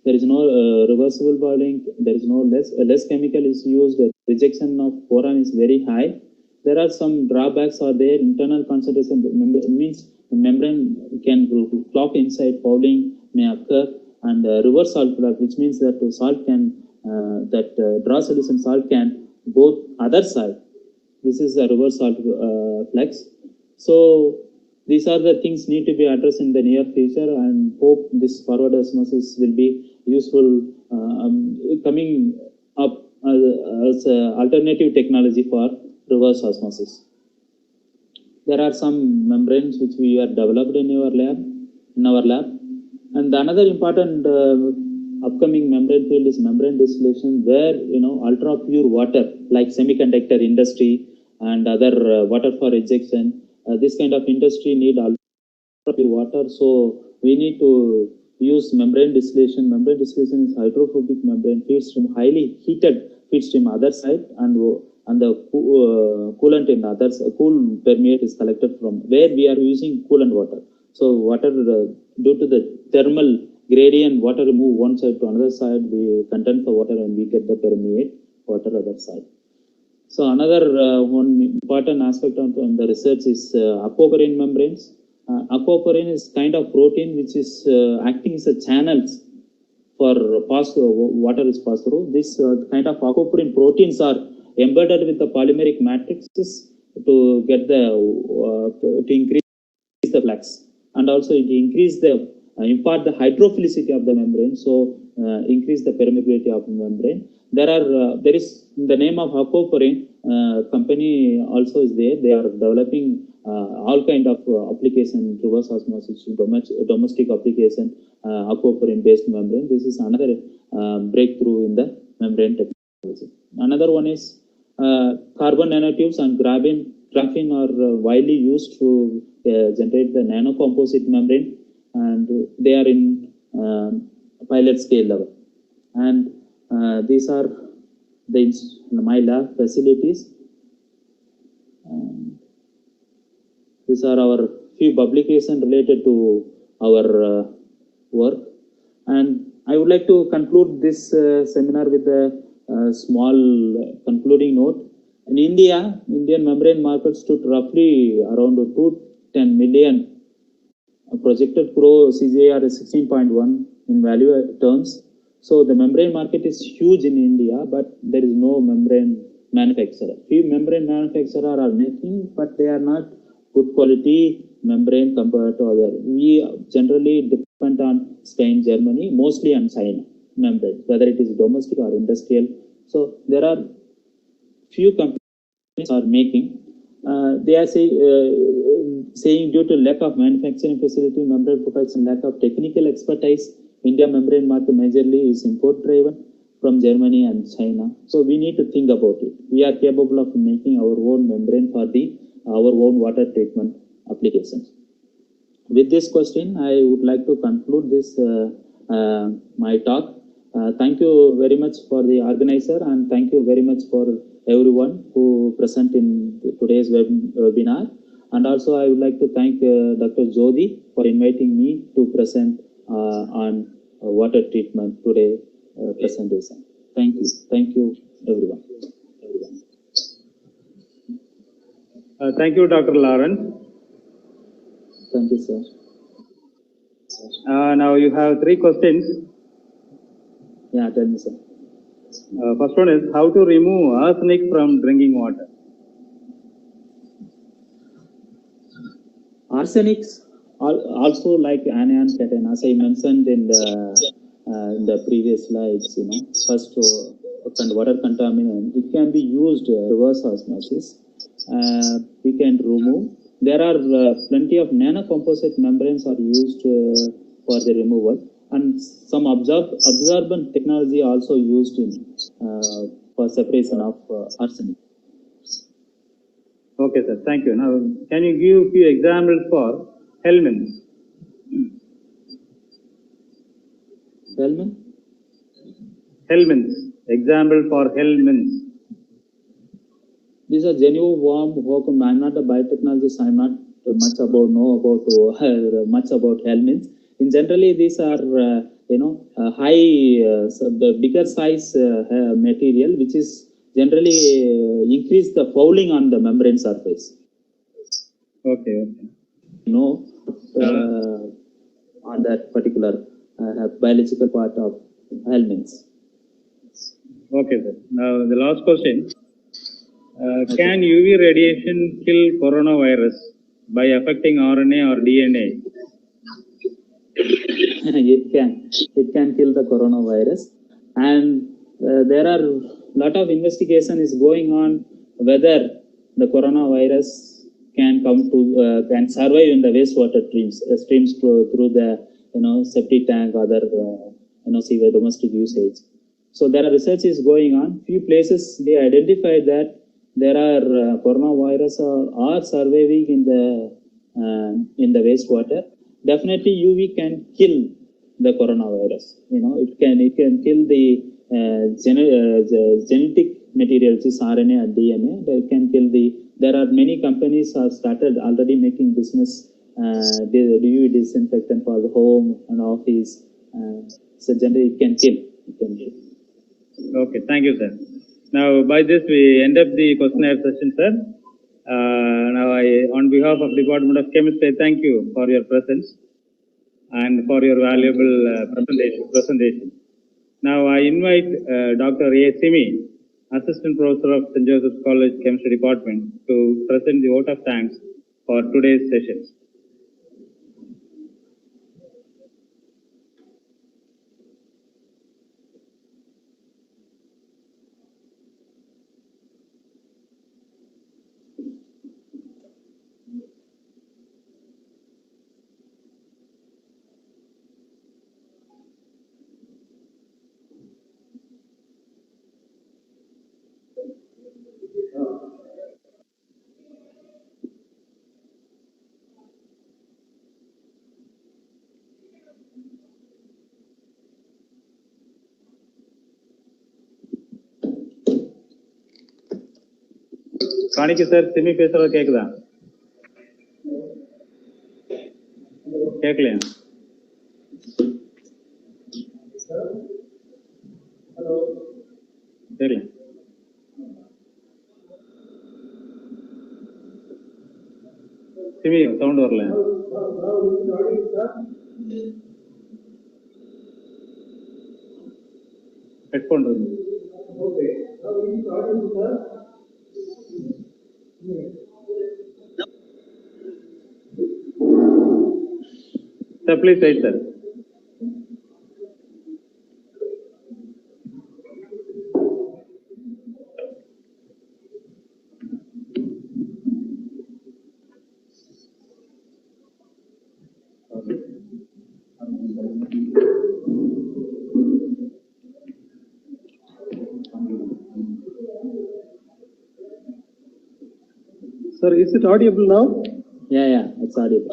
There is no reversible boiling. There is no less chemical is used. The rejection of boron is very high. There are some drawbacks are there. Internal concentration means the membrane can clog inside, fouling, may occur, and reverse salt flux, which means that salt can draw solution salt can go other side. This is a reverse salt flux. So these are the things need to be addressed in the near future, and hope this forward osmosis will be useful coming up as alternative technology for reverse osmosis. There are some membranes which we are developed in our lab, and another important upcoming membrane field is membrane distillation, where ultra pure water like semiconductor industry and other water for injection. This kind of industry need ultra pure water, so we need to use membrane distillation. Membrane distillation is hydrophobic membrane feeds from highly heated feeds from other side, and the coolant in others, cool permeate is collected from where we are using coolant water. So water, due to the thermal gradient, water move one side to another side, we content the water and we get the permeate water other side. So another one important aspect of the research is aquaporine membranes. Aquaporine is kind of protein which is acting as a channels for water is passed through. This kind of aquaporine proteins are embedded with the polymeric matrices to get the to increase the flux, and also it increase the impart the hydrophilicity of the membrane, so increase the permeability of the membrane. There is the name of aquaporine company also is there. They are developing all kind of application, reverse osmosis, domestic application, aquaporine based membrane. This is another breakthrough in the membrane technology. Another one is carbon nanotubes and graphene are widely used to generate the nanocomposite membrane, and they are in pilot scale level. And these are my lab facilities. These are our few publications related to our work, and I would like to conclude this seminar with a small concluding note. In India, Indian membrane market stood roughly around 210 million. Projected growth CAGR is 16.1 in value terms. So the membrane market is huge in India, but there is no membrane manufacturer. Few membrane manufacturers are making, but they are not good quality membrane compared to other. We generally depend on Spain, Germany, mostly on China membrane, whether it is domestic or industrial. So there are few companies are making. They are saying due to lack of manufacturing facility, membrane production, lack of technical expertise, India membrane market majorly is import driven from Germany and China. So we need to think about it. We are capable of making our own membrane for our own water treatment applications. With this question, I would like to conclude this my talk. Thank you very much for the organizer, and thank you very much for everyone who present in today's webinar. And also I would like to thank Dr. Jodi for inviting me to present on water treatment today presentation. Thank you everyone. Thank you, Dr. Lawrence. Thank you, sir. Now you have 3 questions. Yeah, tell me, sir. First one is how to remove arsenic from drinking water. Arsenics also like anion, cation, as I mentioned in the previous slides. First water contaminant, it can be used reverse osmosis. We can remove. There are plenty of nanocomposite membranes are used for the removal, and some absorbent technology also used in for separation of arsenic. Okay, sir. Thank you. Now, can you give a few examples for helminths? Helminths. Example for helminths. These are genuine worm vacuum. I'm not a biotechnologist. I'm not much about much about helminths. In generally, these are high, so the bigger size material, which is generally increase the fouling on the membrane surface. Okay. On that particular biological part of ailments. Okay, sir. Now the last question. Can UV radiation kill coronavirus by affecting RNA or DNA? It can kill the coronavirus, and there are lot of investigation is going on whether the coronavirus can can survive in the wastewater streams through the septic tank, other severe domestic usage. So there are research is going on. Few places they identified that there are coronavirus are surviving in the wastewater. Definitely UV can kill the coronavirus. It can kill the genetic materials, is RNA and DNA. They can kill there are many companies have started already making business UV disinfectant for the home and office. So generally it can kill. Okay, thank you, sir. Now by this we end up the questionnaire session, sir. Now on behalf of Department of Chemistry, thank you for your presence and for your valuable presentation. Now I invite Dr. A. Simi, Assistant Professor of St. Joseph's College Chemistry Department, to present the vote of thanks for today's session. Kanickai sir, Simi பேசுறது கேக்குதா? கேக்கலையா? சரி. Simi sound வரல. Headphone இருக்கு. Okay. Sir, please wait, sir. Sir, is it audible now? Yeah, it's audible.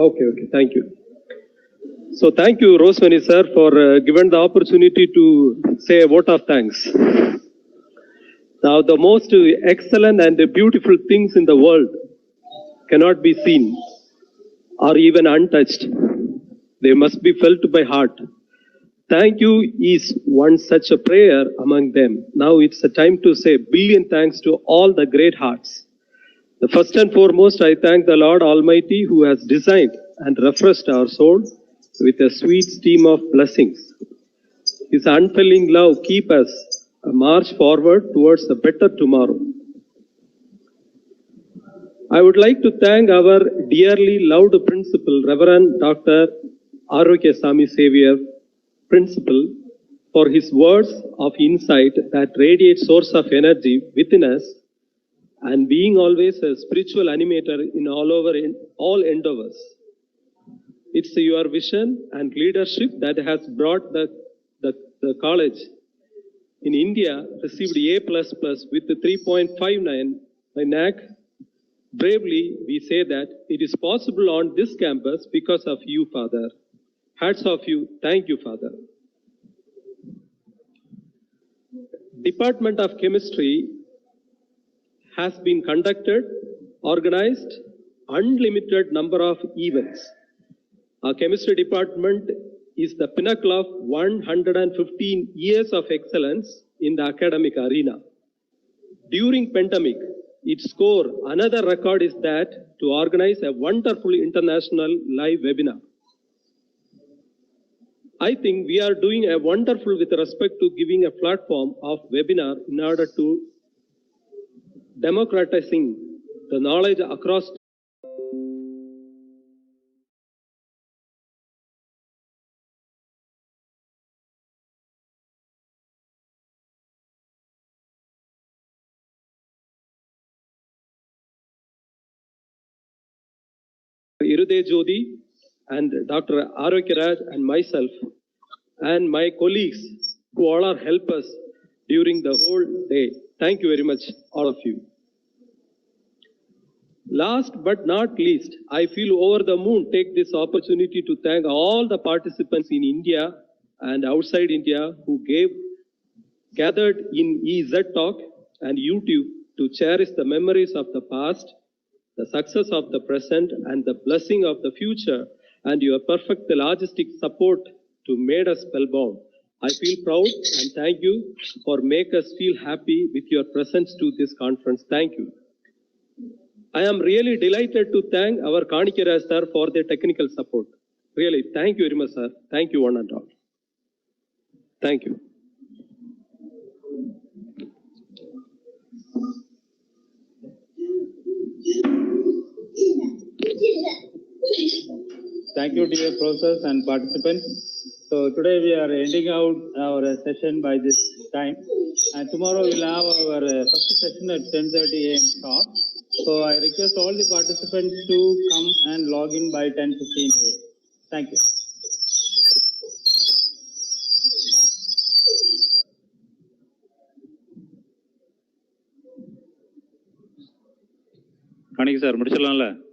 Okay, thank you. So thank you, Rosemary sir, for giving the opportunity to say a vote of thanks. Now, the most excellent and beautiful things in the world cannot be seen or even untouched. They must be felt by heart. Thank you is one such a prayer among them. Now it's a time to say billion thanks to all the great hearts. The first and foremost, I thank the Lord Almighty who has designed and refreshed our soul with a sweet stream of blessings. His unfailing love keep us a march forward towards a better tomorrow. I would like to thank our dearly loved principal, Reverend Dr. Arokya Sami Xavier, Principal, for his words of insight that radiate source of energy within us, and being always a spiritual animator in all endeavors. It's your vision and leadership that has brought the college in India received A++ with 3.59 by NAC. Bravely, we say that it is possible on this campus because of you, Father. Hats off you. Thank you, Father. Department of Chemistry has been conducted, organized, unlimited number of events. Our chemistry department is the pinnacle of 115 years of excellence in the academic arena. During pandemic, its score, another record is that to organize a wonderful international live webinar. I think we are doing a wonderful with respect to giving a platform of webinar in order to democratizing the knowledge across Irude Jodi and Dr. Kanickai Raj and myself and my colleagues who all are help us during the whole day. Thank you very much, all of you. Last but not least, I feel over the moon take this opportunity to thank all the participants in India and outside India who gathered in EZ Talk and YouTube to cherish the memories of the past, the success of the present, and the blessing of the future, and your perfect logistic support to made us spellbound. I feel proud and thank you for make us feel happy with your presence to this conference. Thank you. I am really delighted to thank our Kanickai Raj sir for their technical support. Really, thank you very much, sir. Thank you, one and all. Thank you. Thank you, dear professors and participants. So today we are ending out our session by this time, and tomorrow we'll have our first session at 10:30 a.m. sharp. So I request all the participants to come and log in by 10:15 a.m. Thank you. Kanickai sir, முடிச்சிடலாம்ல?